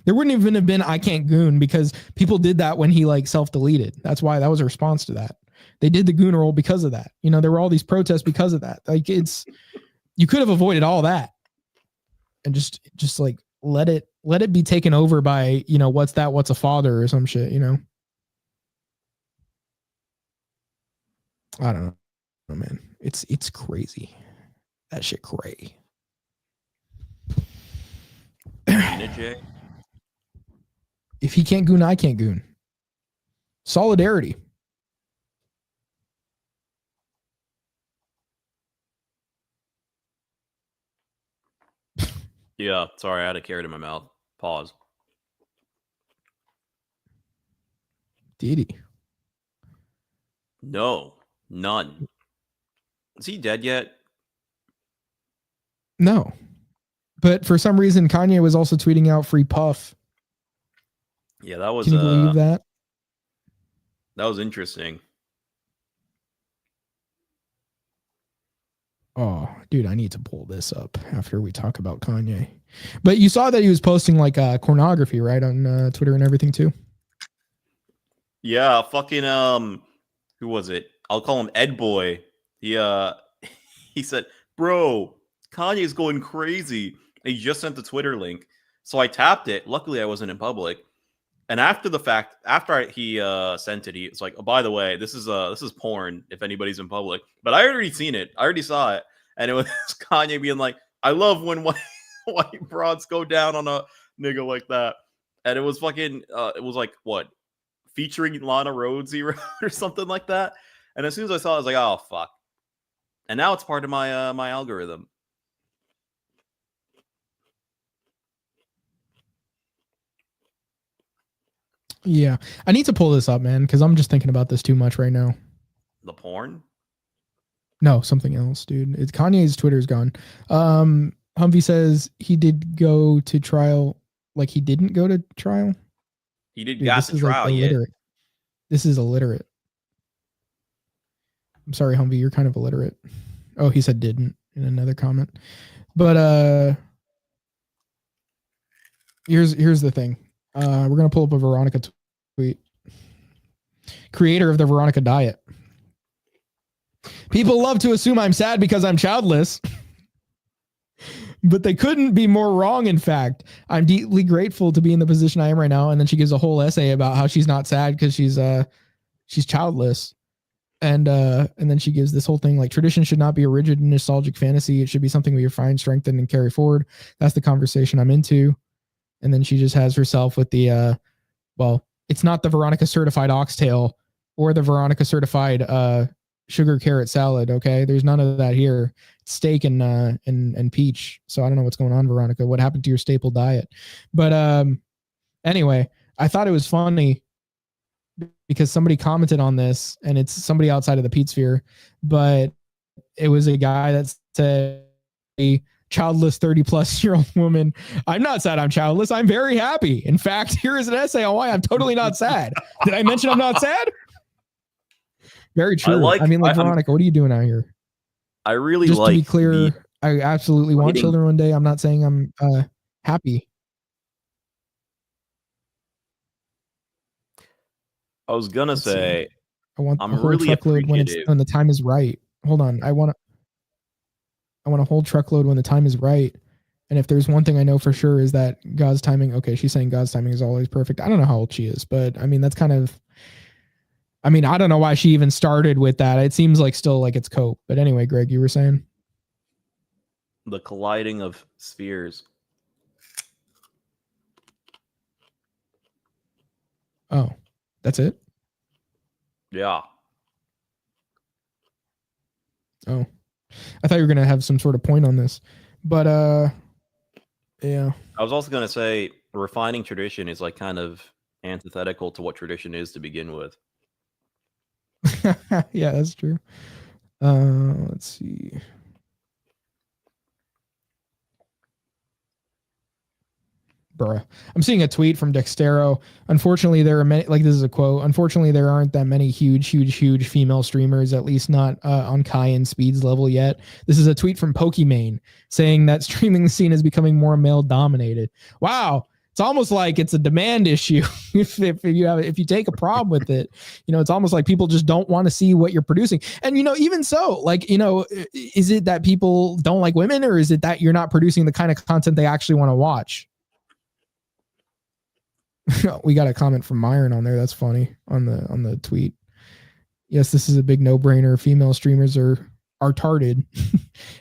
There wouldn't even have been I can't goon because people did that when he like self-deleted. That's why that was a response to that. They did the goon roll because of that. You know, there were all these protests because of that. Like you could have avoided all that and just like let it be taken over by, you know, what's a father or some shit, you know? I don't know, man. It's crazy. That shit cray. Jay. If he can't goon, I can't goon. Solidarity. Yeah, sorry, I had a carrot in my mouth. Pause. Did he? No, none. Is he dead yet? No. But for some reason, Kanye was also tweeting out free Puff. Yeah, that was. Can you believe that? That was interesting. Oh, dude, I need to pull this up after we talk about Kanye. But you saw that he was posting like pornography, right, on Twitter and everything too. Yeah, fucking who was it? I'll call him Ed Boy. He he said, "Bro, Kanye's going crazy." And he just sent the Twitter link. So I tapped it. Luckily, I wasn't in public. And after the fact, he sent it, he's like, "Oh, by the way, this is porn. If anybody's in public." But I already seen it. I already saw it, and it was Kanye being like, "I love when white broads go down on a nigga like that," and it was fucking. It was like what, featuring Lana Rhoadesy or something like that. And as soon as I saw it, I was like, "Oh fuck!" And now it's part of my my algorithm. Yeah, I need to pull this up, man, because I'm just thinking about this too much right now. The porn? No, something else, dude. It's Kanye's Twitter's gone. Humvee says he did go to trial. Like he didn't go to trial. He did Dude, got this the is trial like yet. illiterate. This is illiterate. I'm sorry, Humvee, you're kind of illiterate. Oh, he said didn't in another comment. But here's the thing. We're gonna pull up a Veronica tweet. Creator of the Veronica diet. People love to assume I'm sad because I'm childless. But they couldn't be more wrong. In fact, I'm deeply grateful to be in the position I am right now. And then she gives a whole essay about how she's not sad because she's childless. And then she gives this whole thing like tradition should not be a rigid and nostalgic fantasy. It should be something we refine, strengthen, and carry forward. That's the conversation I'm into. And then she just has herself with the well, it's not the Veronica certified oxtail or the Veronica certified sugar carrot salad. Okay, there's none of that here. It's steak and peach. So I don't know what's going on, Veronica. What happened to your staple diet? But anyway, I thought it was funny because somebody commented on this, and it's somebody outside of the Pete sphere, but it was a guy that said, a childless 30-plus-year-old woman, I'm not sad I'm childless. I'm very happy. In fact, here is an essay on why I'm totally not sad. Did I mention I'm not sad? Very true. I mean, Veronica, what are you doing out here? I really just like. To be clear, I absolutely want children one day. I'm not saying I'm happy. I was gonna say, I want I'm a whole really truckload when the time is right. Hold on, I want a whole truckload when the time is right. And if there's one thing I know for sure is that God's timing. Okay, she's saying God's timing is always perfect. I don't know how old she is, but I mean that's kind of. I mean, I don't know why she even started with that. It seems like still like it's cope. But anyway, Greg, you were saying the colliding of spheres. Oh, that's it? Yeah. Oh, I thought you were going to have some sort of point on this, but yeah. I was also going to say refining tradition is like kind of antithetical to what tradition is to begin with. Yeah, that's true. Let's see. Bruh. I'm seeing a tweet from Dextero. Unfortunately, there are many, like this is a quote. Unfortunately, there aren't that many huge female streamers, at least not on Kai and Speed's level yet. This is a tweet from Pokimane saying that streaming scene is becoming more male dominated. Wow. It's almost like it's a demand issue. if you take a problem with it, it's almost like people just don't want to see what you're producing. And even so, like, is it that people don't like women, or is it that you're not producing the kind of content they actually want to watch? We got a comment from Myron on there. That's funny on the tweet. Yes, this is a big no-brainer. Female streamers are tarded,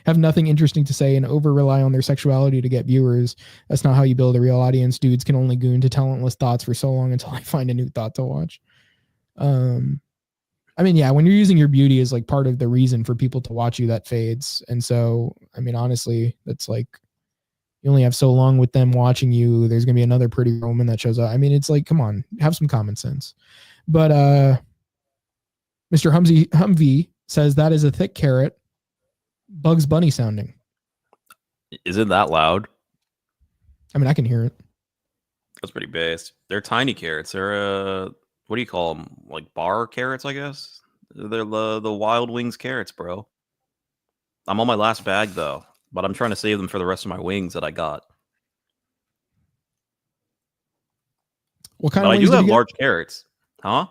have nothing interesting to say, and over rely on their sexuality to get viewers. That's not how you build a real audience. Dudes can only goon to talentless thoughts for so long until I find a new thought to watch. I mean, yeah, when you're using your beauty as like part of the reason for people to watch you, that fades. And so, I mean, honestly, that's like, you only have so long with them watching you. There's gonna be another pretty woman that shows up. I mean, it's like, come on, have some common sense. But Mr. Humvee says that is a thick carrot, Bugs Bunny sounding. Is it that loud? I mean, I can hear it. That's pretty based. They're tiny carrots. They're what do you call them? Like bar carrots, I guess. They're the Wild Wings carrots, bro. I'm on my last bag though, but I'm trying to save them for the rest of my wings that I got. What kind But of I wings do did have you get? large carrots. Huh?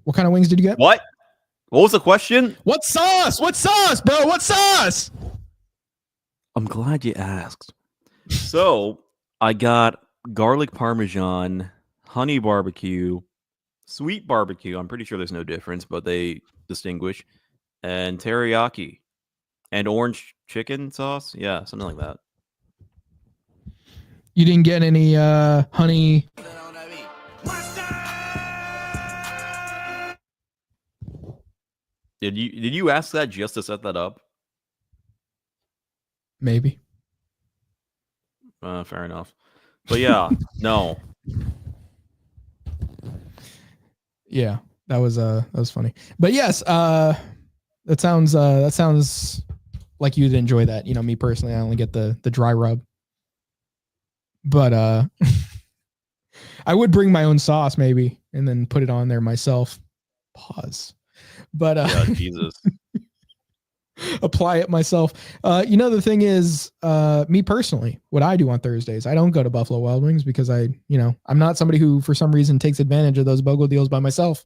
What kind of wings did you get? What? What was the question? What sauce? What sauce, bro? What sauce? I'm glad you asked. So I got garlic parmesan, honey barbecue, sweet barbecue. I'm pretty sure there's no difference, but they distinguish. And teriyaki. And orange chicken sauce. Yeah, something like that. You didn't get any honey. Did you ask that just to set that up? Maybe. Fair enough. But yeah, no. Yeah, that was funny. But yes, that sounds like you'd enjoy that. You know, me personally, I only get the dry rub. But I would bring my own sauce maybe and then put it on there myself. Pause. But Yeah, Jesus. apply it myself. You know, the thing is, me personally, what I do on Thursdays, I don't go to Buffalo Wild Wings because I'm not somebody who for some reason takes advantage of those BOGO deals by myself.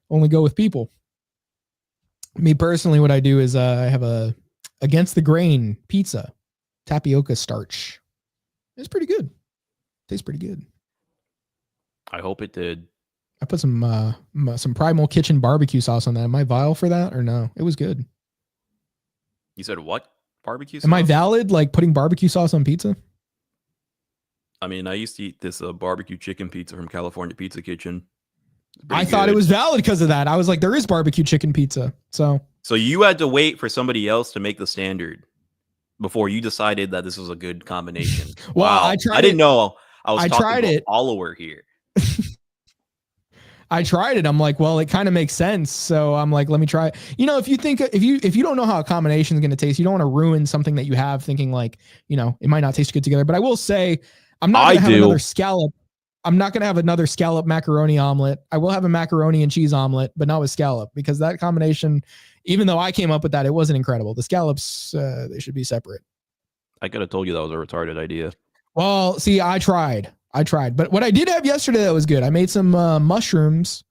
Only go with people. Me personally, what I do is I have a against the grain pizza, tapioca starch. It's pretty good. Tastes pretty good. I hope it did. I put some Primal Kitchen barbecue sauce on that. Am I vile for that or no? It was good. You said what? Barbecue sauce? Am I valid like putting barbecue sauce on pizza? I mean, I used to eat this barbecue chicken pizza from California Pizza Kitchen. I thought it was valid because of that. I was like, there is barbecue chicken pizza. So you had to wait for somebody else to make the standard before you decided that this was a good combination. Well, wow. I didn't know I was talking to a follower here. I tried it. I'm like, well, it kind of makes sense. So I'm like, let me try it. You know, if you don't know how a combination is going to taste, you don't want to ruin something that you have thinking like, it might not taste good together. But I will say, I'm not going to have another scallop. I'm not going to have another scallop macaroni omelet. I will have a macaroni and cheese omelet, but not with scallop because that combination, even though I came up with that, it wasn't incredible. The scallops, they should be separate. I could have told you that was a retarded idea. Well, see, I tried. But what I did have yesterday that was good. I made some mushrooms.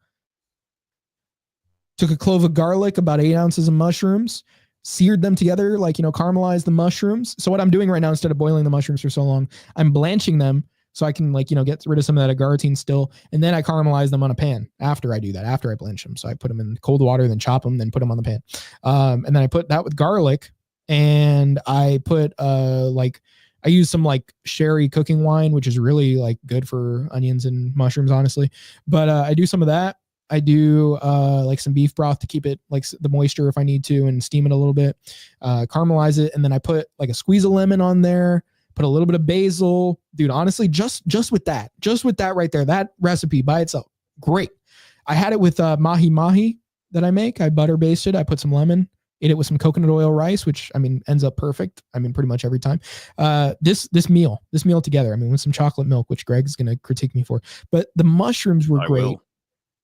Took a clove of garlic, about 8 ounces of mushrooms, seared them together, caramelized the mushrooms. So what I'm doing right now, instead of boiling the mushrooms for so long, I'm blanching them so I can get rid of some of that agarotine still. And then I caramelize them on a pan after I do that, after I blanch them. So I put them in cold water, then chop them, then put them on the pan. And then I put that with garlic, and I put I use some sherry cooking wine, which is really good for onions and mushrooms, honestly. But I do some of that. I do some beef broth to keep it the moisture if I need to, and steam it a little bit, caramelize it. And then I put a squeeze of lemon on there, put a little bit of basil. Dude, honestly, just with that right there, that recipe by itself, great. I had it with mahi that I make. I butter basted. I put some lemon. Ate it with some coconut oil rice, which ends up perfect. Pretty much every time. This meal together. With some chocolate milk, which Greg's gonna critique me for. But the mushrooms were great.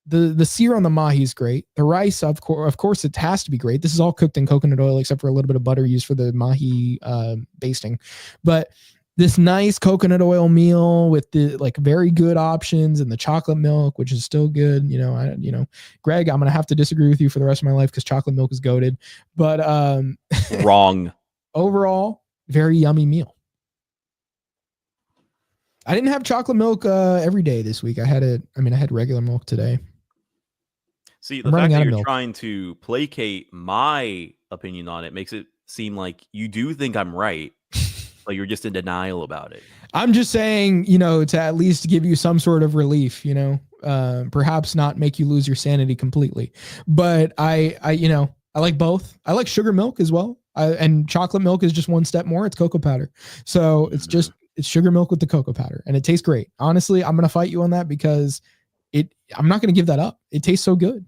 The sear on the mahi is great. The rice, of course, it has to be great. This is all cooked in coconut oil, except for a little bit of butter used for the mahi basting. But this nice coconut oil meal with the very good options and the chocolate milk, which is still good. Greg, I'm gonna have to disagree with you for the rest of my life because chocolate milk is goated. But wrong. Overall, very yummy meal. I didn't have chocolate milk every day this week. I had regular milk today. See, the fact that you're trying to placate my opinion on it makes it seem like you do think I'm right. But you're just in denial about it. I'm just saying, to at least give you some sort of relief, perhaps not make you lose your sanity completely. But I like both. I like sugar milk as well. And chocolate milk is just one step more. It's cocoa powder. So it's sugar milk with the cocoa powder, and it tastes great. Honestly, I'm going to fight you on that because I'm not going to give that up. It tastes so good.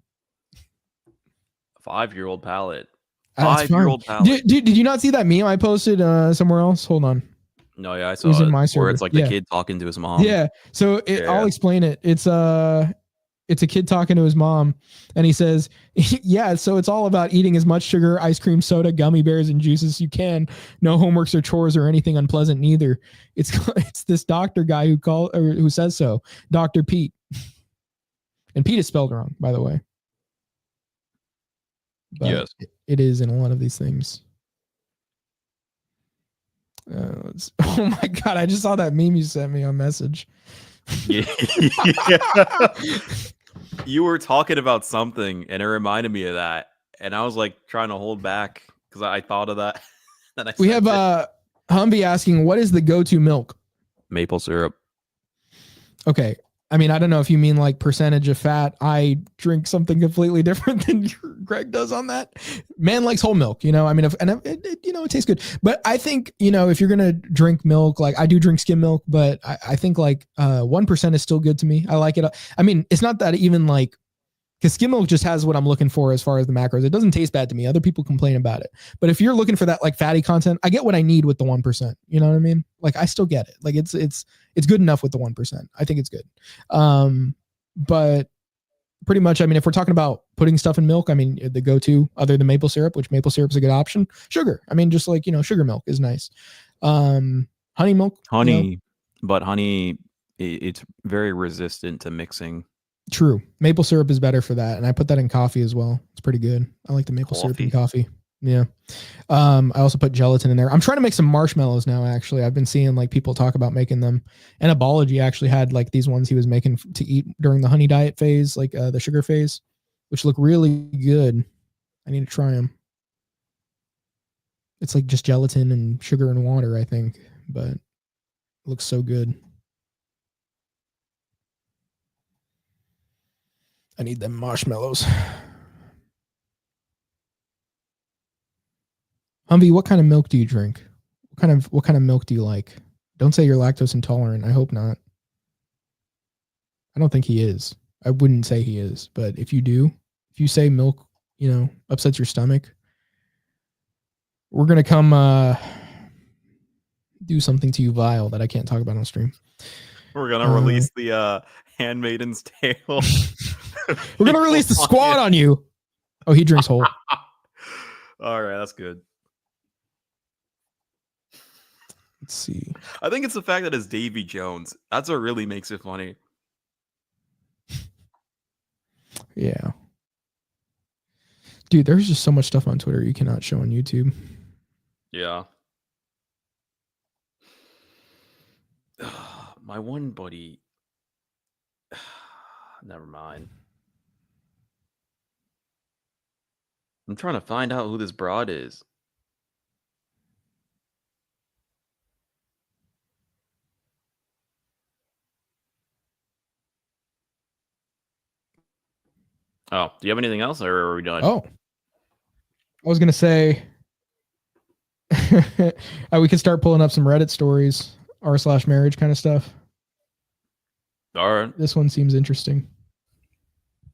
5-year-old palate. 5-year-old palate. Did you not see that meme I posted somewhere else? Hold on. No, yeah, I saw it. In my server. Where it's the kid talking to his mom. Yeah. So I'll explain it. It's It's a kid talking to his mom, and he says, yeah, so it's all about eating as much sugar, ice cream, soda, gummy bears, and juices as you can. No homeworks or chores or anything unpleasant neither. It's this doctor guy who says so, Dr. Pete. And Pete is spelled wrong, by the way. But yes. It is in a lot of these things. Oh my God, I just saw that meme you sent me on message. Yeah. You were talking about something, and it reminded me of that, and I was like trying to hold back because I thought of that. Then We have Humvee asking, what is the go-to milk? Maple syrup. Okay. I mean, I don't know if you mean like percentage of fat. I drink something completely different than Greg does on that. Man likes whole milk, you know. I mean, it tastes good. But I think, you know, if you're gonna drink milk, like I do drink skim milk, but I think like 1% is still good to me. I like it. I mean, it's not that even like, because skim milk just has what I'm looking for as far as the macros. It doesn't taste bad to me. Other people complain about it. But if you're looking for that like fatty content, I get what I need with the 1%. You know what I mean? Like I still get it. Like it's good enough with the 1%. I think it's good. But pretty much, I mean, if we're talking about putting stuff in milk, I mean, the go-to other than maple syrup, which maple syrup is a good option, sugar. I mean, just like, you know, sugar milk is nice. Honey milk. Honey, you know? but honey, it's very resistant to mixing. True. Maple syrup is better for that. And I put that in coffee as well. It's pretty good. I like the maple syrup in coffee. Yeah. I also put gelatin in there. I'm trying to make some marshmallows now, actually. I've been seeing like people talk about making them. And Abology actually had like these ones he was making to eat during the honey diet phase, like the sugar phase, which look really good. I need to try them. It's like just gelatin and sugar and water, I think, but it looks so good. I need them marshmallows. Humvee, what kind of milk do you drink? What kind of milk do you like? Don't say you're lactose intolerant. I hope not. I don't think he is. I wouldn't say he is, but if you do, if you say milk, you know, upsets your stomach, we're gonna come do something to you vile that I can't talk about on stream. We're gonna release the Handmaiden's Tale. We're gonna release the squad on you. Oh, he drinks whole. All right, that's good. Let's see. I think it's the fact that it's Davy Jones. That's what really makes it funny. Yeah. Dude, there's just so much stuff on Twitter you cannot show on YouTube. Yeah. My one buddy. Never mind. I'm trying to find out who this broad is. Oh, do you have anything else, or are we done? Oh, I was gonna say we could start pulling up some Reddit stories, r/marriage kind of stuff. All right. This one seems interesting.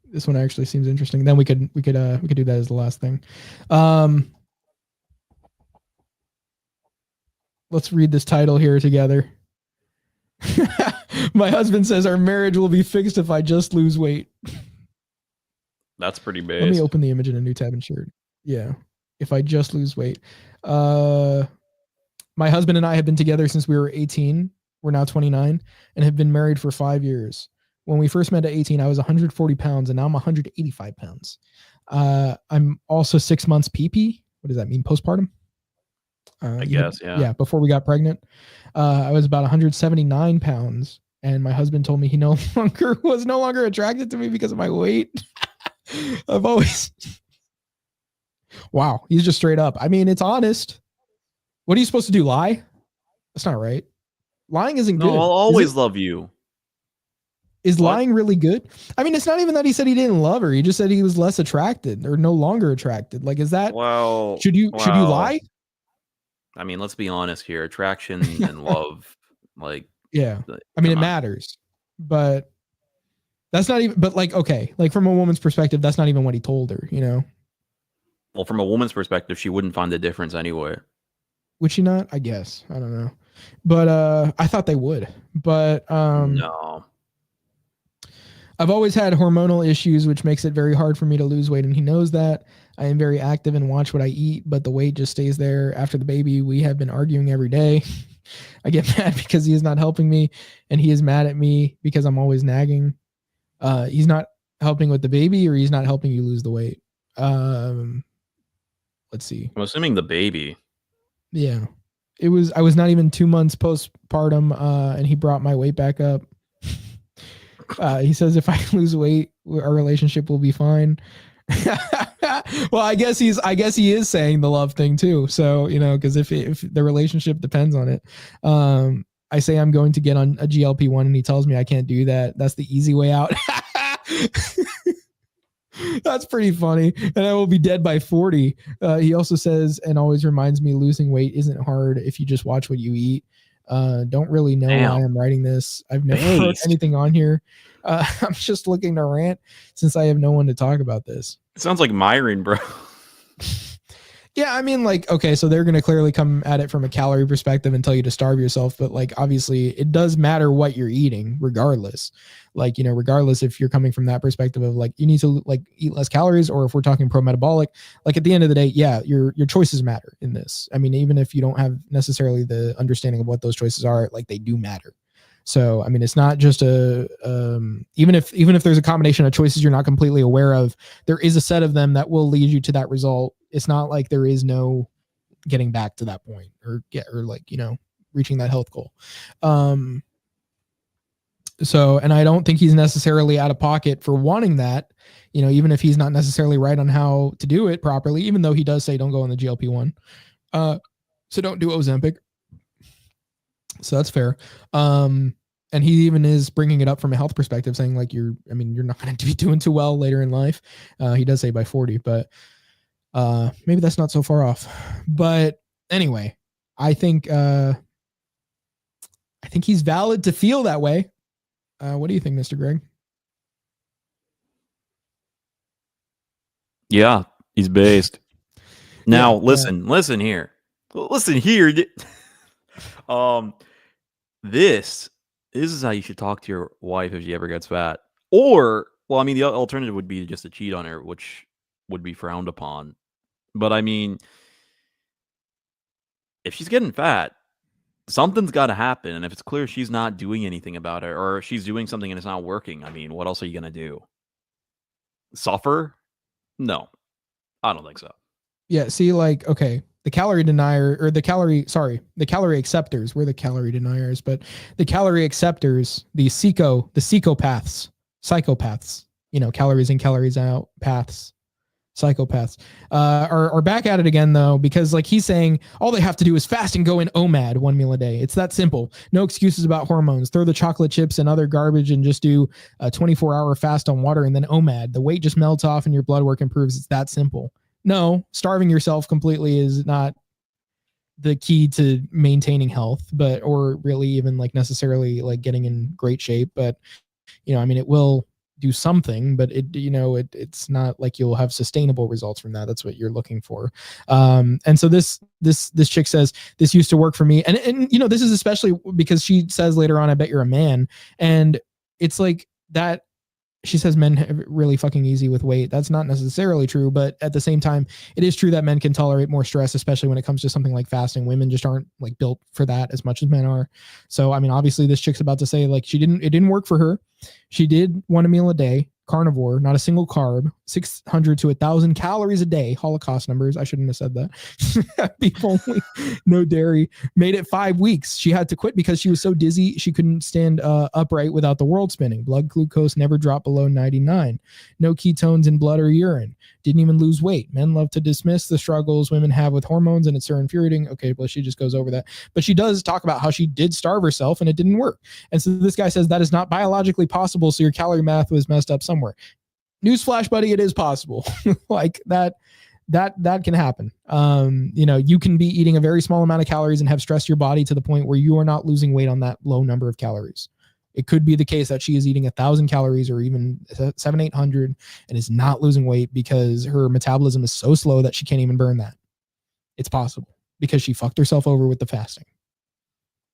This one actually seems interesting. Then we could do that as the last thing. Let's read this title here together. My husband says our marriage will be fixed if I just lose weight. That's pretty bad. Let me open the image in a new tab and share it. Yeah. If I just lose weight. My husband and I have been together since we were 18. We're now 29 and have been married for 5 years. When we first met at 18, I was 140 pounds and now I'm 185 pounds. I'm also 6 months PP. What does that mean? Postpartum? I guess, yeah. Yeah, before we got pregnant. I was about 179 pounds and my husband told me he was no longer attracted to me because of my weight. I've always... Wow, he's just straight up. I mean, it's honest. What are you supposed to do? Lie? That's not right. Lying isn't good. No, I'll always love you. Is lying really good? I mean, it's not even that he said he didn't love her. He just said he was less attracted or no longer attracted. Like, is that... Well, should you lie? I mean, let's be honest here. Attraction and love, like... Yeah. I mean, it matters. But that's not even... But, like, okay. Like, from a woman's perspective, that's not even what he told her, you know? Well, from a woman's perspective, she wouldn't find the difference anyway. Would she not? I guess. I don't know. But I thought they would. But... No. I've always had hormonal issues, which makes it very hard for me to lose weight, and he knows that. I am very active and watch what I eat, but the weight just stays there. After the baby, we have been arguing every day. I get mad because he is not helping me, and he is mad at me because I'm always nagging. He's not helping with the baby, or he's not helping you lose the weight. Let's see. I'm assuming the baby. Yeah. I was not even 2 months postpartum, and he brought my weight back up. He says if I lose weight, our relationship will be fine. Well, I guess he is saying the love thing too. So, because if the relationship depends on it, I say I'm going to get on a GLP-1 and he tells me I can't do that. That's the easy way out. That's pretty funny. And I will be dead by 40. He also says, and always reminds me, losing weight isn't hard if you just watch what you eat. Don't really know why I'm writing this. I've never heard anything on here. I'm just looking to rant since I have no one to talk about this. It sounds like Myron, bro. Yeah, I mean, okay, so they're going to clearly come at it from a calorie perspective and tell you to starve yourself. But obviously it does matter what you're eating regardless. Regardless if you're coming from that perspective of you need to eat less calories, or if we're talking pro-metabolic, at the end of the day, yeah, your choices matter in this. I mean, even if you don't have necessarily the understanding of what those choices are, they do matter. So, I mean, it's not just even if there's a combination of choices you're not completely aware of, there is a set of them that will lead you to that result. It's not like there is no getting back to that point or reaching that health goal. So, and I don't think he's necessarily out of pocket for wanting that, even if he's not necessarily right on how to do it properly, even though he does say don't go on the GLP-1. So don't do Ozempic. So that's fair. And he even is bringing it up from a health perspective, saying you're not going to be doing too well later in life. He does say by 40, but maybe that's not so far off. But anyway, I think he's valid to feel that way. What do you think, Mr. Greg? Yeah, he's based. Now, listen here. This is how you should talk to your wife if she ever gets fat. Or, well, I mean, the alternative would be just to cheat on her, which would be frowned upon. But I mean, if she's getting fat, something's got to happen. And if it's clear she's not doing anything about it, or she's doing something and it's not working, I mean, what else are you going to do? Suffer? No, I don't think so. Yeah. See, okay, the calorie denier or the calorie acceptors, we're the calorie deniers, but the calorie acceptors, the psychopaths, calories in, calories out paths, psychopaths, are back at it again though, because he's saying all they have to do is fast and go in OMAD 1 meal a day. It's that simple. No excuses about hormones. Throw the chocolate chips and other garbage and just do a 24-hour fast on water and then OMAD. The weight just melts off and your blood work improves. It's that simple. No, starving yourself completely is not the key to maintaining health, or really even necessarily getting in great shape. But, it will do something, but it's not like you'll have sustainable results from that. That's what you're looking for. And so this chick says, this used to work for me. And this is especially because she says later on, I bet you're a man. And it's that. She says men have it really fucking easy with weight. That's not necessarily true, but at the same time, it is true that men can tolerate more stress, especially when it comes to something like fasting. Women just aren't built for that as much as men are. So, I mean, obviously this chick's about to say it didn't work for her. She did 1 meal a day, carnivore, not a single carb, 600 to 1,000 calories a day, Holocaust numbers. I shouldn't have said that. Beef only, no dairy. Made it 5 weeks. She had to quit because she was so dizzy she couldn't stand upright without the world spinning. Blood glucose never dropped below 99. No ketones in blood or urine. Didn't even lose weight. Men love to dismiss the struggles women have with hormones, and it's so infuriating. Okay, well, she just goes over that. But she does talk about how she did starve herself and it didn't work. And so this guy says that is not biologically possible, so your calorie math was messed up somewhere. Newsflash, buddy, it is possible. That can happen. You can be eating a very small amount of calories and have stressed your body to the point where you are not losing weight on that low number of calories. It could be the case that she is eating 1,000 calories or even 700-800 and is not losing weight because her metabolism is so slow that she can't even burn that. It's possible because she fucked herself over with the fasting.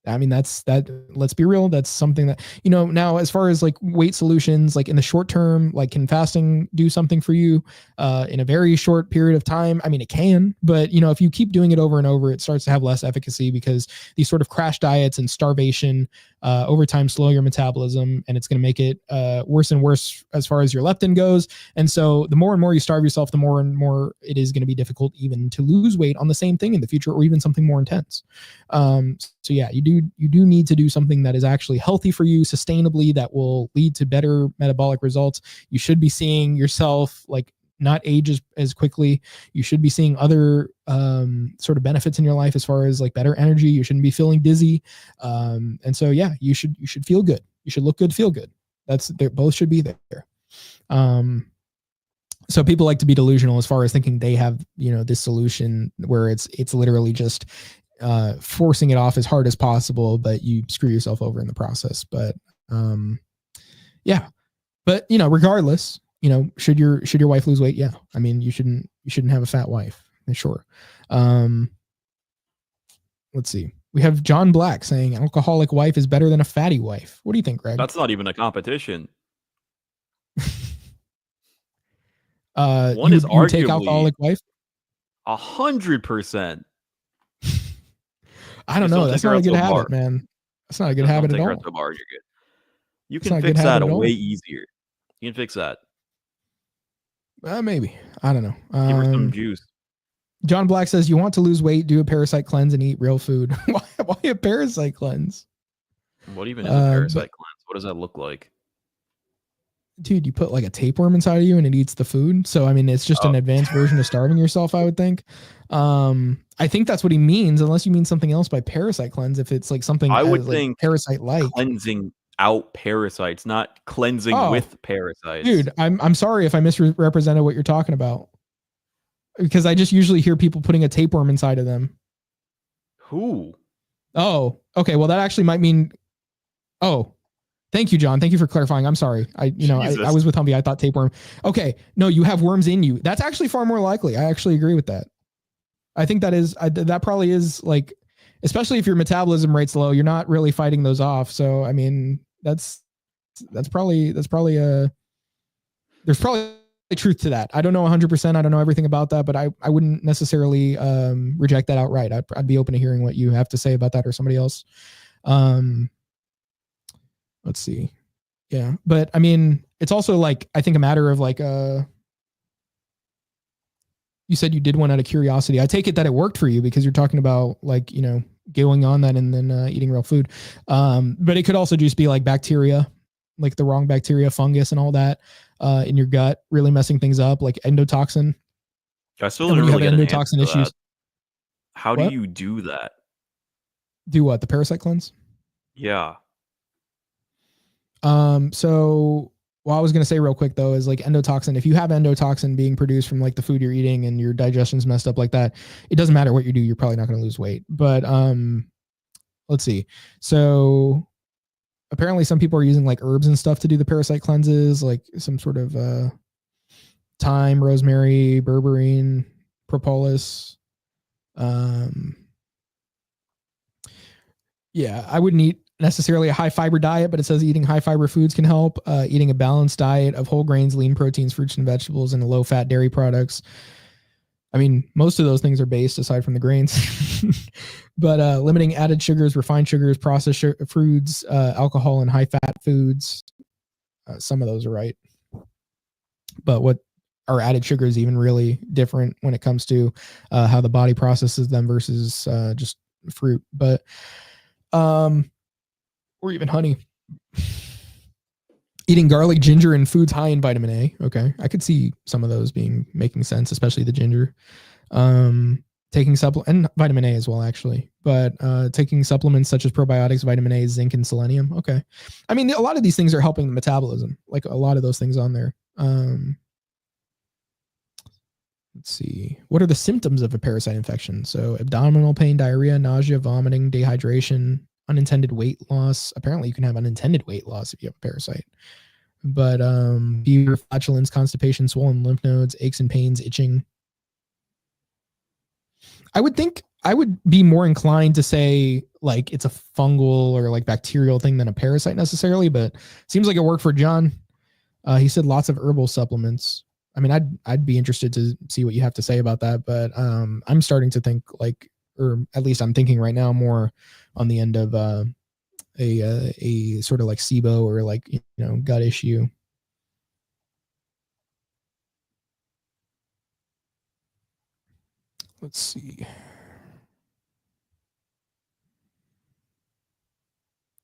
I mean, that's that. Let's be real. That's something that, you know, now as far as like weight solutions, like in the short term, like can fasting do something for you in a very short period of time? I mean, it can, but you know, if you keep doing it over and over, it starts to have less efficacy because these sort of crash diets and starvation over time slow your metabolism, and it's going to make it worse and worse as far as your leptin goes. And so the more and more you starve yourself, the more and more it is going to be difficult even to lose weight on the same thing in the future, or even something more intense. So yeah, you do need to do something that is actually healthy for you sustainably, that will lead to better metabolic results. You should be seeing yourself like not age as quickly. You should be seeing other sort of benefits in your life as far as like better energy. You shouldn't be feeling dizzy. And so yeah, you should feel good. You should look good, feel good. They both should be there. So people like to be delusional as far as thinking they have, you know, this solution where it's literally just forcing it off as hard as possible, but you screw yourself over in the process. But yeah, but you know, regardless, you know, should your wife lose weight? Yeah, I mean, you shouldn't have a fat wife, sure. Let's see. We have John Black saying alcoholic wife is better than a fatty wife. What do you think, Greg? That's not even a competition. One is arguably take alcoholic wife. 100%. I don't know. That's not a good habit, man. That's not a good habit at all. To a bar, you're good. You can fix that way easier. You can fix that. Maybe. I don't know. Give her some juice. John Black says, you want to lose weight, do a parasite cleanse and eat real food. Why a parasite cleanse? What even is a parasite cleanse? What does that look like? Dude, you put like a tapeworm inside of you and it eats the food. So, I mean, it's just an advanced version of starving yourself, I would think. I think that's what he means, unless you mean something else by parasite cleanse. If it's like something I would think parasite-like. Cleansing out parasites, not cleansing with parasites. Dude, I'm sorry if I misrepresented what you're talking about. Because I just usually hear people putting a tapeworm inside of them. Who? Oh, okay. Well, that actually might mean. Oh, thank you, John. Thank you for clarifying. I'm sorry. I was with Humvee. I thought tapeworm. Okay, no, you have worms in you. That's actually far more likely. I actually agree with that. I think that probably is like, especially if your metabolism rate's low, you're not really fighting those off. So I mean, that's probably there's probably truth to that. I don't know 100%. I don't know everything about that, but I wouldn't necessarily reject that outright. I'd be open to hearing what you have to say about that or somebody else. Let's see. Yeah. But I mean, it's also like, I think a matter of like, you said you did one out of curiosity. I take it that it worked for you because you're talking about like, you know, going on that and then eating real food. But it could also just be like bacteria, like the wrong bacteria, fungus and all that in your gut, really messing things up, like endotoxin. I still don't really get endotoxin issues. That. How do you do that? Do what? The parasite cleanse? Yeah. So what I was going to say real quick though, is like endotoxin, if you have endotoxin being produced from like the food you're eating and your digestion's messed up like that, it doesn't matter what you do. You're probably not going to lose weight, but, let's see. So apparently some people are using like herbs and stuff to do the parasite cleanses, like some sort of, thyme, rosemary, berberine, propolis. Yeah, I wouldn't eat necessarily a high fiber diet, but it says eating high fiber foods can help. Eating a balanced diet of whole grains, lean proteins, fruits and vegetables, and low fat dairy products. I mean, most of those things are based aside from the grains, but limiting added sugars, refined sugars, processed foods, alcohol, and high fat foods. Some of those are right, but what are added sugars even really different when it comes to how the body processes them versus just fruit, but or even honey. Eating garlic, ginger, and foods high in vitamin A. Okay, I could see some of those making sense, especially the ginger. Taking supplement and vitamin A as well, actually. But taking supplements such as probiotics, vitamin A, zinc, and selenium. Okay, I mean a lot of these things are helping the metabolism. Like a lot of those things on there. Let's see. What are the symptoms of a parasite infection? So abdominal pain, diarrhea, nausea, vomiting, dehydration, unintended weight loss. Apparently you can have unintended weight loss if you have a parasite. But fever, flatulence, constipation, swollen lymph nodes, aches and pains, itching. I would think I would be more inclined to say like it's a fungal or like bacterial thing than a parasite necessarily, but seems like it worked for John. He said lots of herbal supplements. I mean, I'd be interested to see what you have to say about that, but I'm starting to think like, or at least I'm thinking right now more on the end of a sort of like SIBO or like, you know, gut issue. Let's see.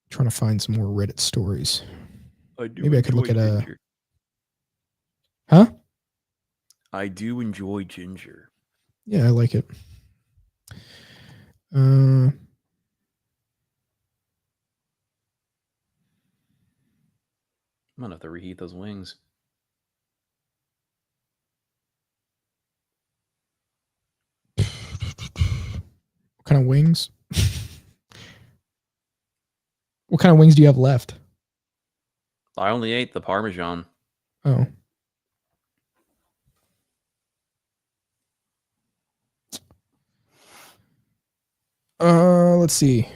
Trying to find some more Reddit stories. Maybe I could look at ginger. Huh? I do enjoy ginger. Yeah, I like it. I'm gonna have to reheat those wings. What kind of wings? What kind of wings do you have left? I only ate the Parmesan. Oh. Let's see.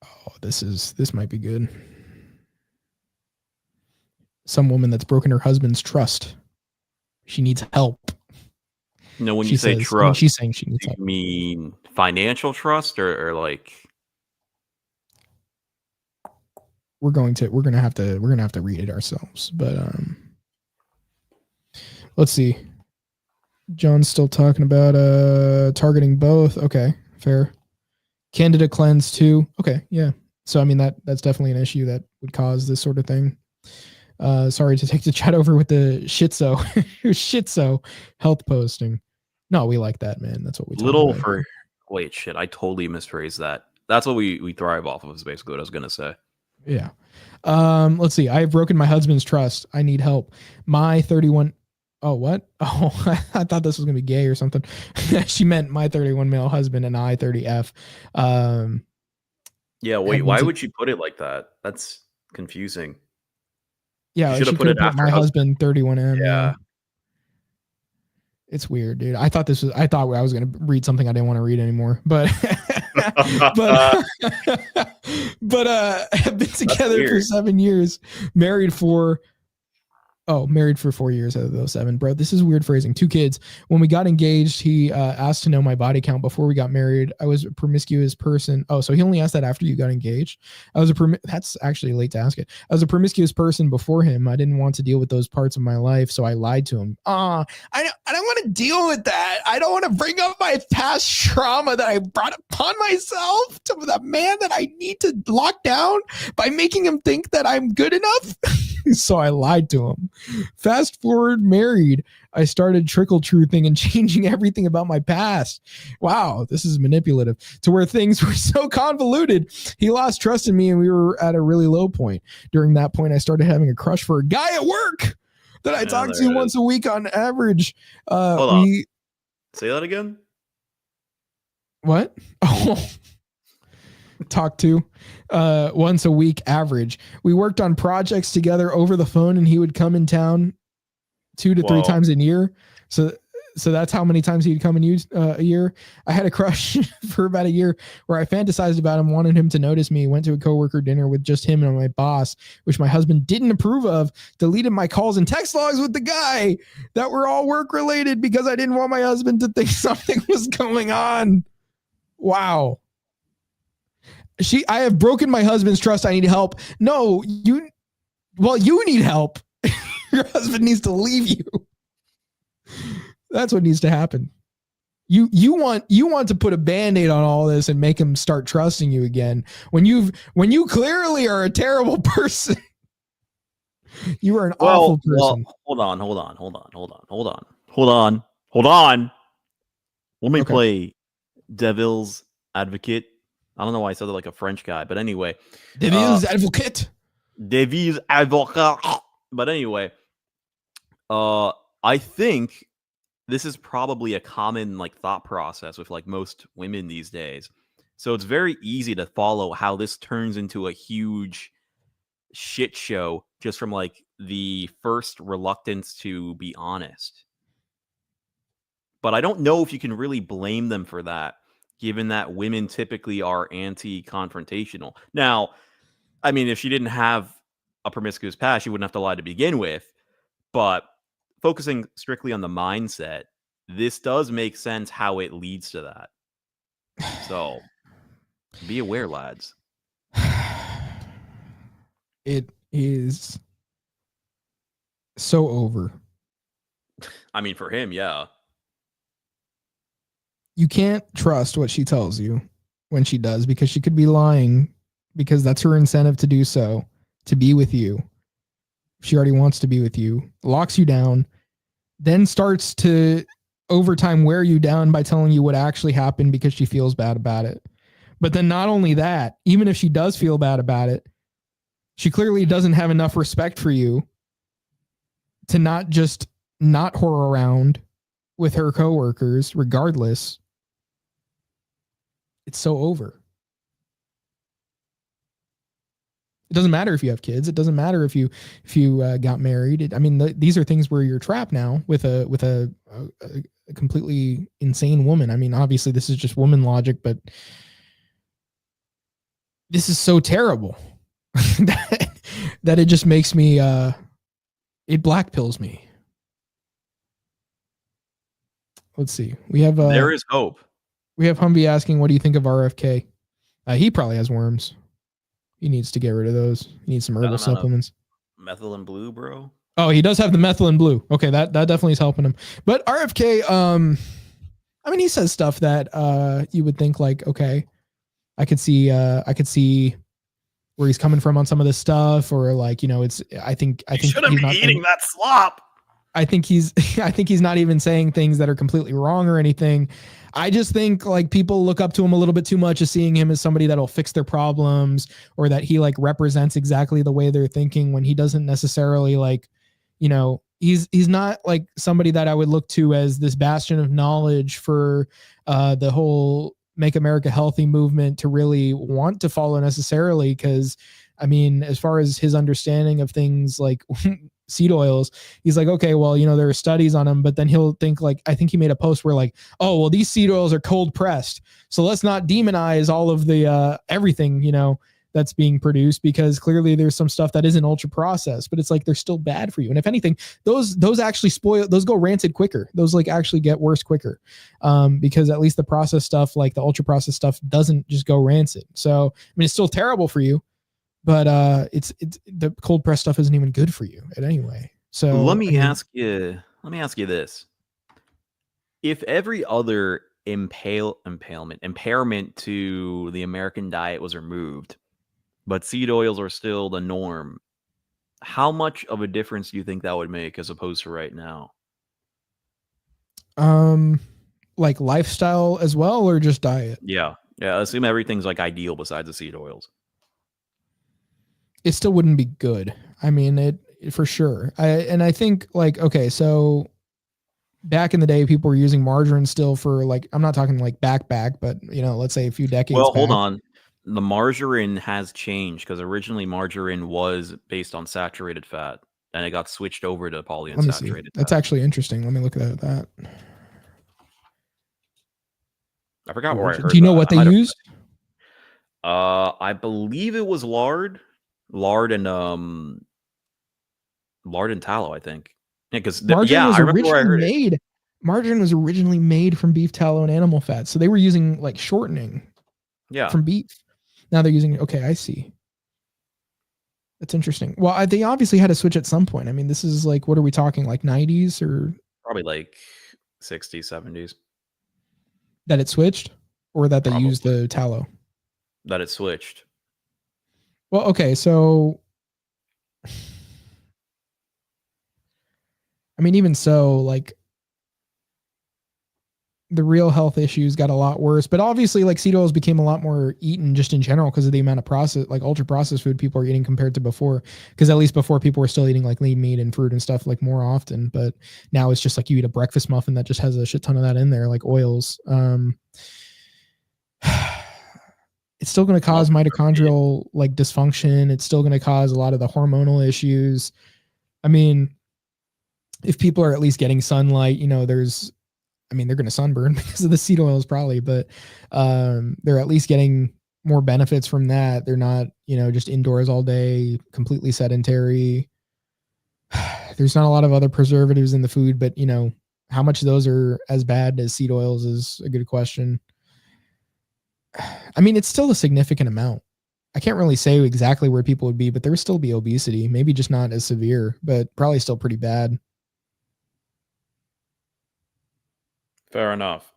Oh, this might be good. Some woman that's broken her husband's trust. She needs help. No, when you say trust, I mean, she's saying she needs do help. you mean financial trust or like? We're gonna have to read it ourselves, but let's see. John's still talking about targeting both. Okay, fair. Candida cleanse too. Okay, yeah. So I mean that's definitely an issue that would cause this sort of thing. Sorry to take the chat over with the shitso health posting. No, we like that, man. That's what we Little about. for wait, shit. I totally misphrased that. That's what we thrive off of. Is basically what I was gonna say. Yeah. Let's see. I have broken my husband's trust. I need help. My 31. Oh, what? Oh, I thought this was gonna be gay or something. She meant my 31 male husband and I 30F. Yeah. Wait. Why would you put it like that? That's confusing. Yeah, she should have put it after my husband 31M. Yeah. It's weird, dude. I thought I was gonna read something I didn't want to read anymore, but but have been together for 7 years, married for 4 years out of those 7. Bro, this is weird phrasing. 2 kids. When we got engaged, he asked to know my body count before we got married. I was a promiscuous person. Oh, so he only asked that after you got engaged? That's actually late to ask it. I was a promiscuous person before him. I didn't want to deal with those parts of my life, so I lied to him. I don't want to deal with that. I don't want to bring up my past trauma that I brought upon myself to the man that I need to lock down by making him think that I'm good enough. So I lied to him. Fast forward, married, I started trickle truthing and changing everything about my past. Wow, this is manipulative. To where things were so convoluted, he lost trust in me and we were at a really low point. During that point, I started having a crush for a guy at work that I talk to once a week on average. Hold on. Say that again. What? Oh. Talk to once a week average. We worked on projects together over the phone and he would come in town 2 to 3 times a year. So that's how many times he'd come and use a year. I had a crush for about a year where I fantasized about him, wanted him to notice me, went to a coworker dinner with just him and my boss, which my husband didn't approve of, deleted my calls and text logs with the guy that were all work related because I didn't want my husband to think something was going on. Wow. I have broken my husband's trust. I need help. No, you need help. Your husband needs to leave you. That's what needs to happen. You want to put a Band-Aid on all this and make him start trusting you again when you clearly are a terrible person. You are an awful person. Well, hold on. Let me play Devil's Advocate. I don't know why I said it like a French guy, but anyway. Devil's Advocate. But anyway, I think this is probably a common like thought process with like most women these days. So it's very easy to follow how this turns into a huge shit show just from like the first reluctance to be honest. But I don't know if you can really blame them for that, given that women typically are anti-confrontational. Now, I mean, if she didn't have a promiscuous past, she wouldn't have to lie to begin with. But focusing strictly on the mindset, this does make sense how it leads to that. So be aware, lads. It is so over. I mean, for him, yeah. You can't trust what she tells you when she does, because she could be lying, because that's her incentive to do so, to be with you. She already wants to be with you, locks you down, then starts to over time wear you down by telling you what actually happened because she feels bad about it. But then not only that, even if she does feel bad about it, she clearly doesn't have enough respect for you to not just not whore around with her coworkers regardless. It's so over. It doesn't matter if you have kids. It doesn't matter if you got married. I mean, these are things where you're trapped now with a completely insane woman. I mean, obviously this is just woman logic, but this is so terrible that it just makes me it black pills me. Let's see. We have there is hope. We have Humvee asking, "What do you think of RFK?" He probably has worms. He needs to get rid of those. He needs some herbal supplements. Methylene blue, bro. Oh, he does have the methylene blue. Okay, that definitely is helping him. But RFK, I mean, he says stuff that you would think like, okay, I could see where he's coming from on some of this stuff, or like, it's. I think shouldn't be eating that slop. I think he's not even saying things that are completely wrong or anything. I just think like people look up to him a little bit too much as seeing him as somebody that'll fix their problems, or that he like represents exactly the way they're thinking, when he doesn't necessarily like, he's not like somebody that I would look to as this bastion of knowledge for the whole Make America Healthy movement to really want to follow necessarily. Because I mean, as far as his understanding of things like seed oils, he's like, okay, well, there are studies on them, but then he'll think like, I think he made a post where like, oh, well, these seed oils are cold pressed, so let's not demonize all of the everything that's being produced, because clearly there's some stuff that isn't ultra processed, but it's like they're still bad for you. And if anything, those actually spoil, those go rancid quicker. Those like actually get worse quicker, because at least the processed stuff, like the ultra processed stuff, doesn't just go rancid. So I mean, it's still terrible for you, but it's the cold press stuff isn't even good for you in any way. So let me ask you this: if every other impairment to the American diet was removed, but seed oils are still the norm, how much of a difference do you think that would make as opposed to right now? Like lifestyle as well, or just diet? Yeah. Assume everything's like ideal besides the seed oils. It still wouldn't be good. I mean, it for sure. I think like, okay, so back in the day, people were using margarine still for like, I'm not talking like back, but let's say a few decades. Well, hold on. The margarine has changed, because originally margarine was based on saturated fat, and it got switched over to polyunsaturated fat. That's actually interesting. Let me look at that. I forgot where I heard. Do you know what they used? I believe it was lard and tallow, I think. Yeah, because margarine was originally made from beef tallow and animal fat, so they were using like shortening. Yeah. From beef. Now they're using. Okay, I see. That's interesting. Well, they obviously had to switch at some point. I mean, this is like, what are we talking, like 90s or probably like 60s, 70s? That it switched, or that they used the tallow? That it switched. Well, okay, so I mean, even so, like the real health issues got a lot worse, but obviously like seed oils became a lot more eaten just in general because of the amount of processed, like ultra processed food people are eating compared to before. Because at least before, people were still eating like lean meat and fruit and stuff like more often, but now it's just like you eat a breakfast muffin that just has a shit ton of that in there, like oils. it's still going to cause mitochondrial like dysfunction. It's still going to cause a lot of the hormonal issues. I mean, if people are at least getting sunlight, they're going to sunburn because of the seed oils probably, but they're at least getting more benefits from that. They're not, just indoors all day, completely sedentary. There's not a lot of other preservatives in the food, but how much of those are as bad as seed oils is a good question. I mean, it's still a significant amount. I can't really say exactly where people would be, but there would still be obesity, maybe just not as severe, but probably still pretty bad. Fair enough.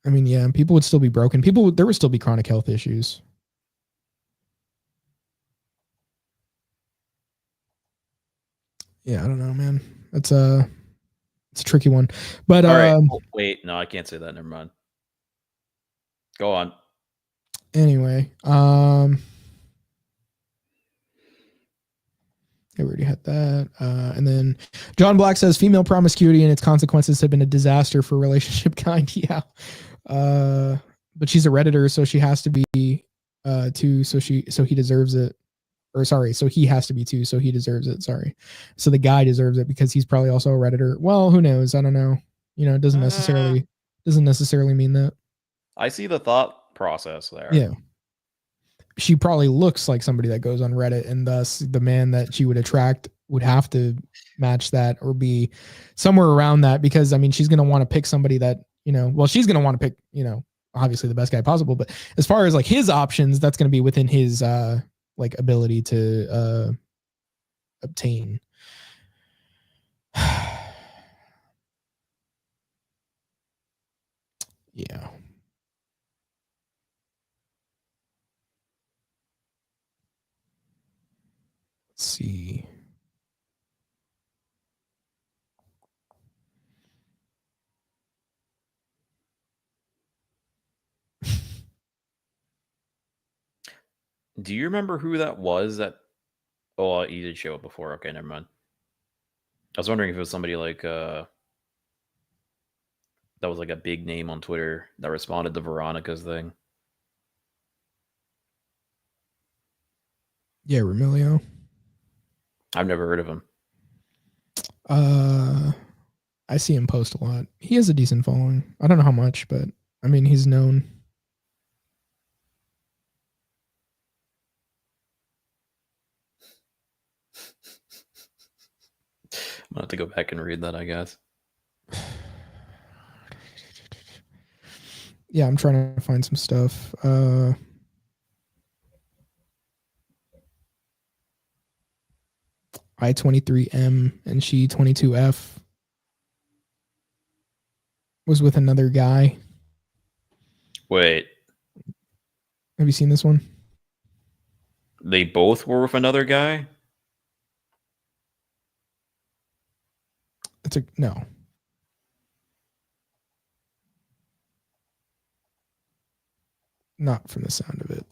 I mean, yeah, people would still be broken. There would still be chronic health issues. Yeah, I don't know, man. It's a tricky one. But all right. Wait, no, I can't say that. Never mind. Go on. Anyway, we already had that. And then John Black says female promiscuity and its consequences have been a disaster for relationship kind. Yeah. But she's a Redditor, so she has to be too. So he deserves it. Or sorry, so he has to be too, so he deserves it. Sorry. So the guy deserves it because he's probably also a Redditor. Well, who knows? I don't know. It doesn't necessarily mean that. I see the thought process there. Yeah. She probably looks like somebody that goes on Reddit, and thus the man that she would attract would have to match that or be somewhere around that, because I mean, she's going to want to pick somebody that, she's going to want to pick, obviously the best guy possible, but as far as like his options, that's going to be within his like ability to obtain. Yeah. Let's see. Do you remember who that was that? Oh, you did show it before. Okay, never mind. I was wondering if it was somebody like that was like a big name on Twitter that responded to Veronica's thing. Yeah, Remilio. I've never heard of him. I see him post a lot. He has a decent following. I don't know how much, but I mean, he's known. I'm gonna have to go back and read that, I guess. Yeah, I'm trying to find some stuff. I-23M and she 22F was with another guy. Wait. Have you seen this one? They both were with another guy? No. Not from the sound of it.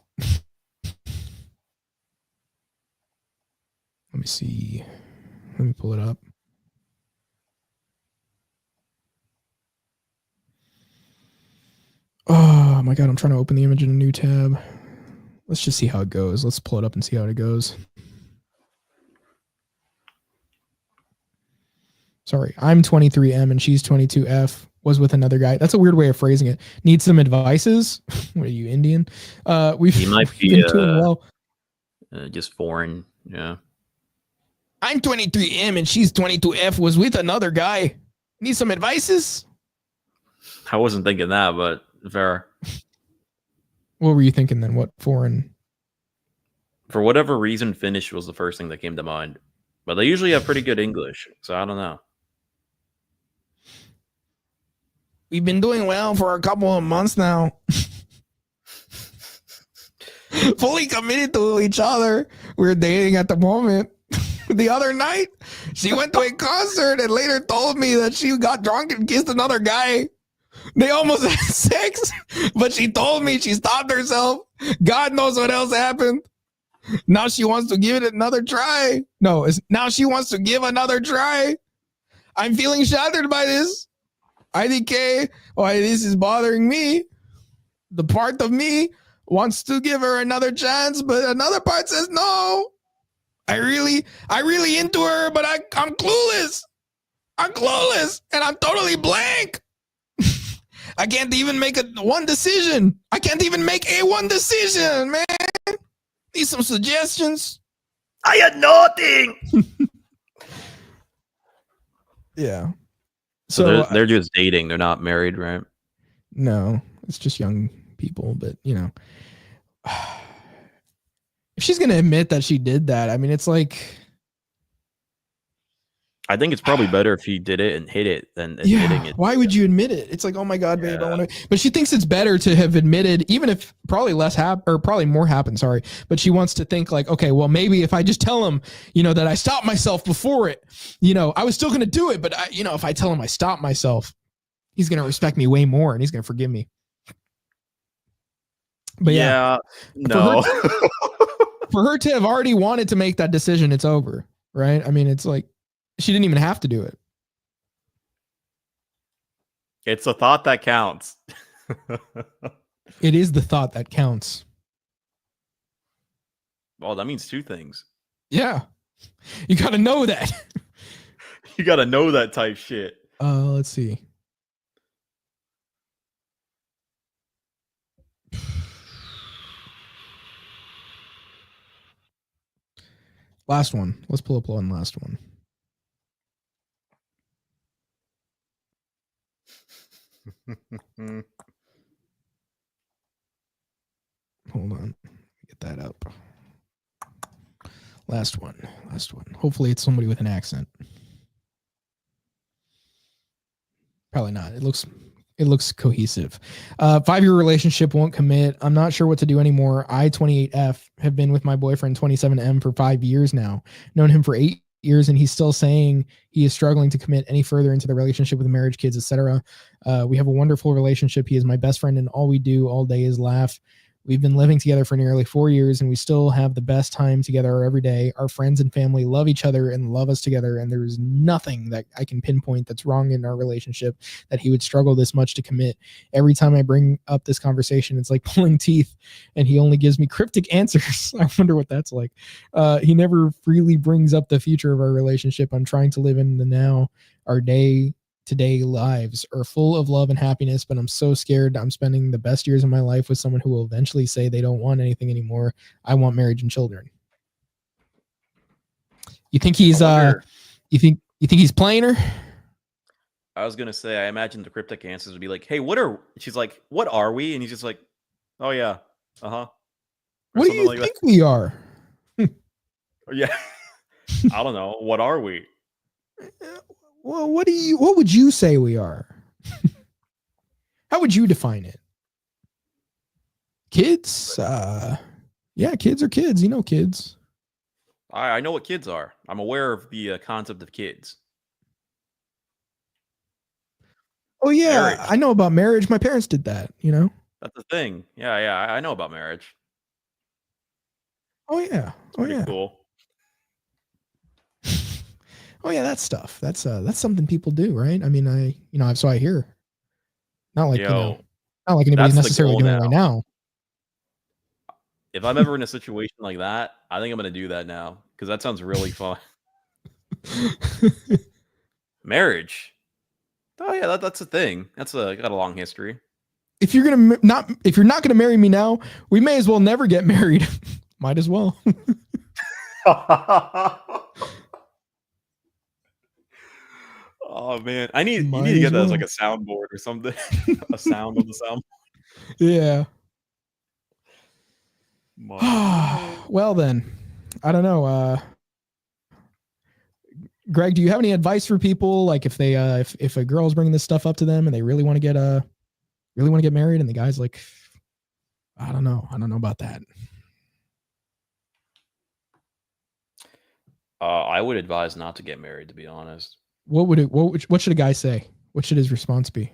Let me see. Let me pull it up. Oh my God, I'm trying to open the image in a new tab. Let's just see how it goes. Let's pull it up and see how it goes. Sorry, I'm 23M and she's 22F, was with another guy. That's a weird way of phrasing it. Need some advices? What are you, Indian? He might be been doing well. Just foreign, yeah. I'm 23M and she's 22F, was with another guy. Need some advices? I wasn't thinking that, but fair. What were you thinking then? What foreign? For whatever reason, Finnish was the first thing that came to mind. But they usually have pretty good English, so I don't know. We've been doing well for a couple of months now. Fully committed to each other. We're dating at the moment. The other night, she went to a concert and later told me that she got drunk and kissed another guy. They almost had sex, but she told me she stopped herself. God knows what else happened. Now she wants to give it another try. Now she wants to give another try. I'm feeling shattered by this. IDK, why this is bothering me. The part of me wants to give her another chance, but another part says no. I really into her, but I'm clueless. I'm clueless, and I'm totally blank. I can't even make one decision. I can't even make one decision, man. Need some suggestions. I had nothing. Yeah. So they're just dating. They're not married, right? No, it's just young people. But if she's gonna admit that she did that, I mean, it's like, I think it's probably better if he did it and hid it than admitting it. Why would you admit it? It's like, oh my God, babe, I want to. But she thinks it's better to have admitted, even if probably probably more happened. Sorry, but she wants to think like, okay, well, maybe if I just tell him, that I stopped myself before it, I was still gonna do it, but if I tell him I stopped myself, he's gonna respect me way more and he's gonna forgive me. But no. For her to have already wanted to make that decision, it's over, right? I mean, it's like she didn't even have to do it. It's a thought that counts. It is the thought that counts. Well, that means two things. Yeah. You got to know that. You got to know that type shit. Let's see. Last one. Let's pull up one last one. Hold on. Get that up. Last one. Hopefully it's somebody with an accent. Probably not. It looks cohesive. 5-year relationship, won't commit. I'm not sure what to do anymore. I, 28F, have been with my boyfriend, 27M, for 5 years now. Known him for 8 years, and he's still saying he is struggling to commit any further into the relationship with marriage, kids, etc. We have a wonderful relationship. He is my best friend, and all we do all day is laugh. We've been living together for nearly 4 years, and we still have the best time together every day. Our friends and family love each other and love us together, and there's nothing that I can pinpoint that's wrong in our relationship that he would struggle this much to commit. Every time I bring up this conversation, it's like pulling teeth, and he only gives me cryptic answers. I wonder what that's like. He never freely brings up the future of our relationship. I'm trying to live in the now. Our day-to-day lives are full of love and happiness, but I'm so scared I'm spending the best years of my life with someone who will eventually say they don't want anything anymore. I want marriage and children. You think he's you think he's playing her? I was gonna say, I imagine the cryptic answers would be like, "Hey, she's like, what are we?" And he's just like, "Oh yeah, what do you think we are?" Yeah, I don't know. What are we? Well, what would you say we are? How would you define it? Kids? Yeah, kids are kids. Kids. I know what kids are. I'm aware of the concept of kids. Oh yeah, marriage. I know about marriage. My parents did that. That's the thing. Yeah, I know about marriage. Oh yeah. Pretty cool. Oh yeah, that stuff. That's something people do, right? I mean, so I hear. Not like not like anybody's necessarily doing it right now. If I'm ever in a situation like that, I think I'm gonna do that now because that sounds really fun. Marriage. Oh yeah, that's a thing. Got a long history. If you're not gonna marry me now, we may as well never get married. Might as well. Oh man, you need to get that as like a soundboard or something. A sound on the sound. Yeah. Well then, I don't know. Greg, do you have any advice for people? Like if they if a girl's bringing this stuff up to them and they really want to get married, and the guy's like, I don't know about that. I would advise not to get married, to be honest. What should a guy say? What should his response be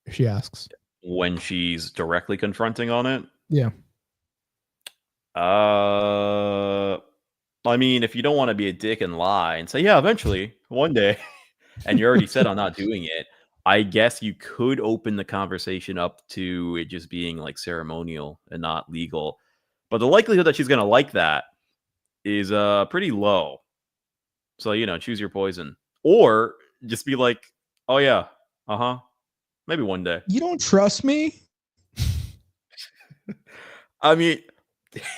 if she asks? When she's directly confronting on it? Yeah. I mean, if you don't want to be a dick and lie and say, yeah, eventually, one day, and you already said I'm not doing it, I guess you could open the conversation up to it just being like ceremonial and not legal. But the likelihood that she's going to like that is pretty low. So, choose your poison. Or just be like, oh, yeah, maybe one day. You don't trust me? I mean,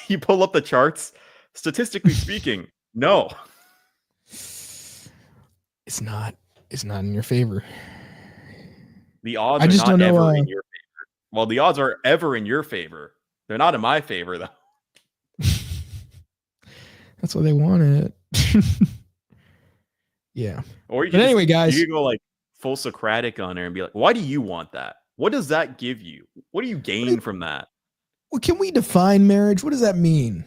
you pull up the charts. Statistically speaking, no. It's not in your favor. The odds I are just not don't know. ever in your favor. Well, the odds are ever in your favor. They're not in my favor, though. That's what they wanted. Yeah. Or you But could anyway, guys. you could go like full Socratic on there and be like, why do you want that? What does that give you? What do you gain from that? Well, can we define marriage? What does that mean?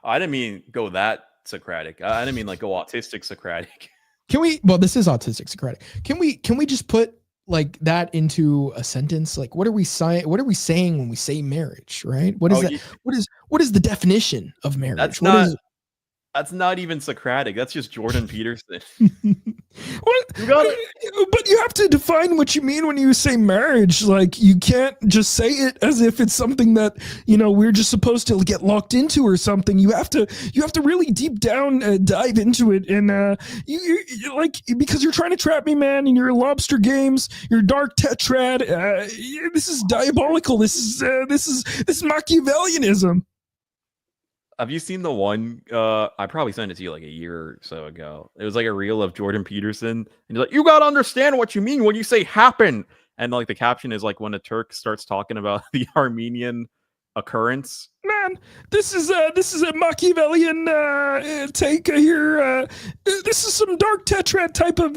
I didn't mean go that Socratic. I didn't mean like go autistic Socratic. Can we? Well, this is autistic Socratic. Can we just put like that into a sentence? Like, what are we saying? What are we saying when we say marriage? Right? What is that? What is the definition of marriage? That's not even Socratic. That's just Jordan Peterson. But you have to define what you mean when you say marriage. Like, you can't just say it as if it's something that, we're just supposed to get locked into or something. You have to really deep down dive into it. And you like, because you're trying to trap me, man, in your lobster games, your dark tetrad. This is diabolical. This is Machiavellianism. Have you seen the one? I probably sent it to you like a year or so ago. It was like a reel of Jordan Peterson, and he's like, "You gotta understand what you mean when you say happen." And like the caption is like when a Turk starts talking about the Armenian occurrence. Man, this is a Machiavellian take here. This is some dark tetrad type of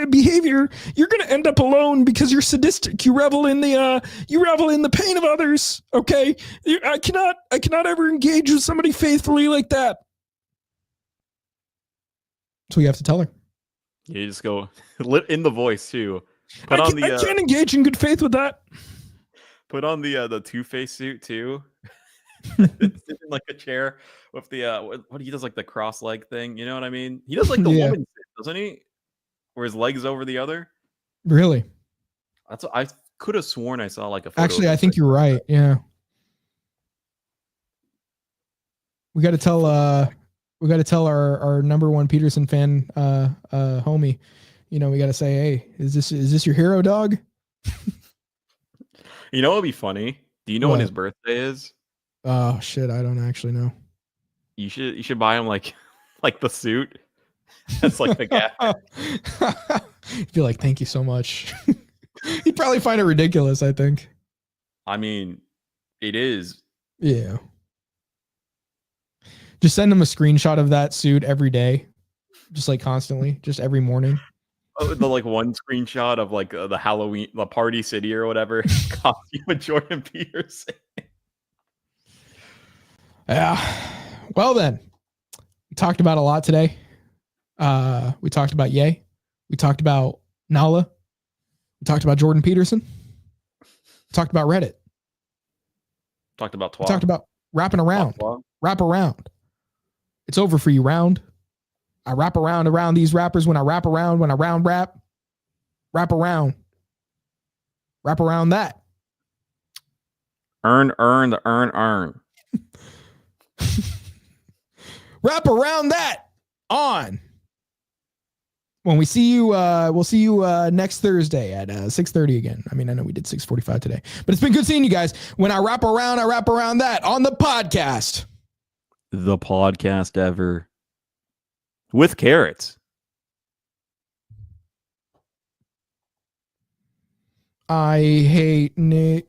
behavior. You're gonna end up alone because you're sadistic. You revel in the pain of others. Okay, I cannot ever engage with somebody faithfully like that. So you have to tell her. You just go in the voice too. I can't engage in good faith with that. Put on the Two-Face suit too. Sitting in like a chair with the what he does, like the cross leg thing. You know what I mean? He does like the woman sit, doesn't he? Where his legs over the other. Really? That's what I could have sworn I saw like a photo. Actually, I think you're right. Yeah. We got to tell our number one Peterson fan homie. We got to say, hey, is this your hero, dog? You know what would be funny? Do you know when his birthday is? Oh shit, I don't actually know. You should buy him like the suit. That's like the gap. He'd be like, thank you so much. He'd probably find it ridiculous, I think. I mean, it is. Yeah. Just send him a screenshot of that suit every day. Just like constantly, just every morning. The like one screenshot of like the Halloween, the Party City or whatever costume with Jordan Peterson. Yeah. Well then, we talked about a lot today. We talked about Ye. We talked about Nala. We talked about Jordan Peterson. We talked about Reddit. Talked about We talked about wrapping around. Wrap around. It's over for you, round. I wrap around these rappers when I rap around, when I round rap. Wrap around. Wrap around that. Earn the earn. Wrap around that on. When we see you, we'll see you next Thursday at 6:30 again. I mean, I know we did 6:45 today, but it's been good seeing you guys. When I wrap around that on the podcast. The podcast ever. With carrots. I hate Nick.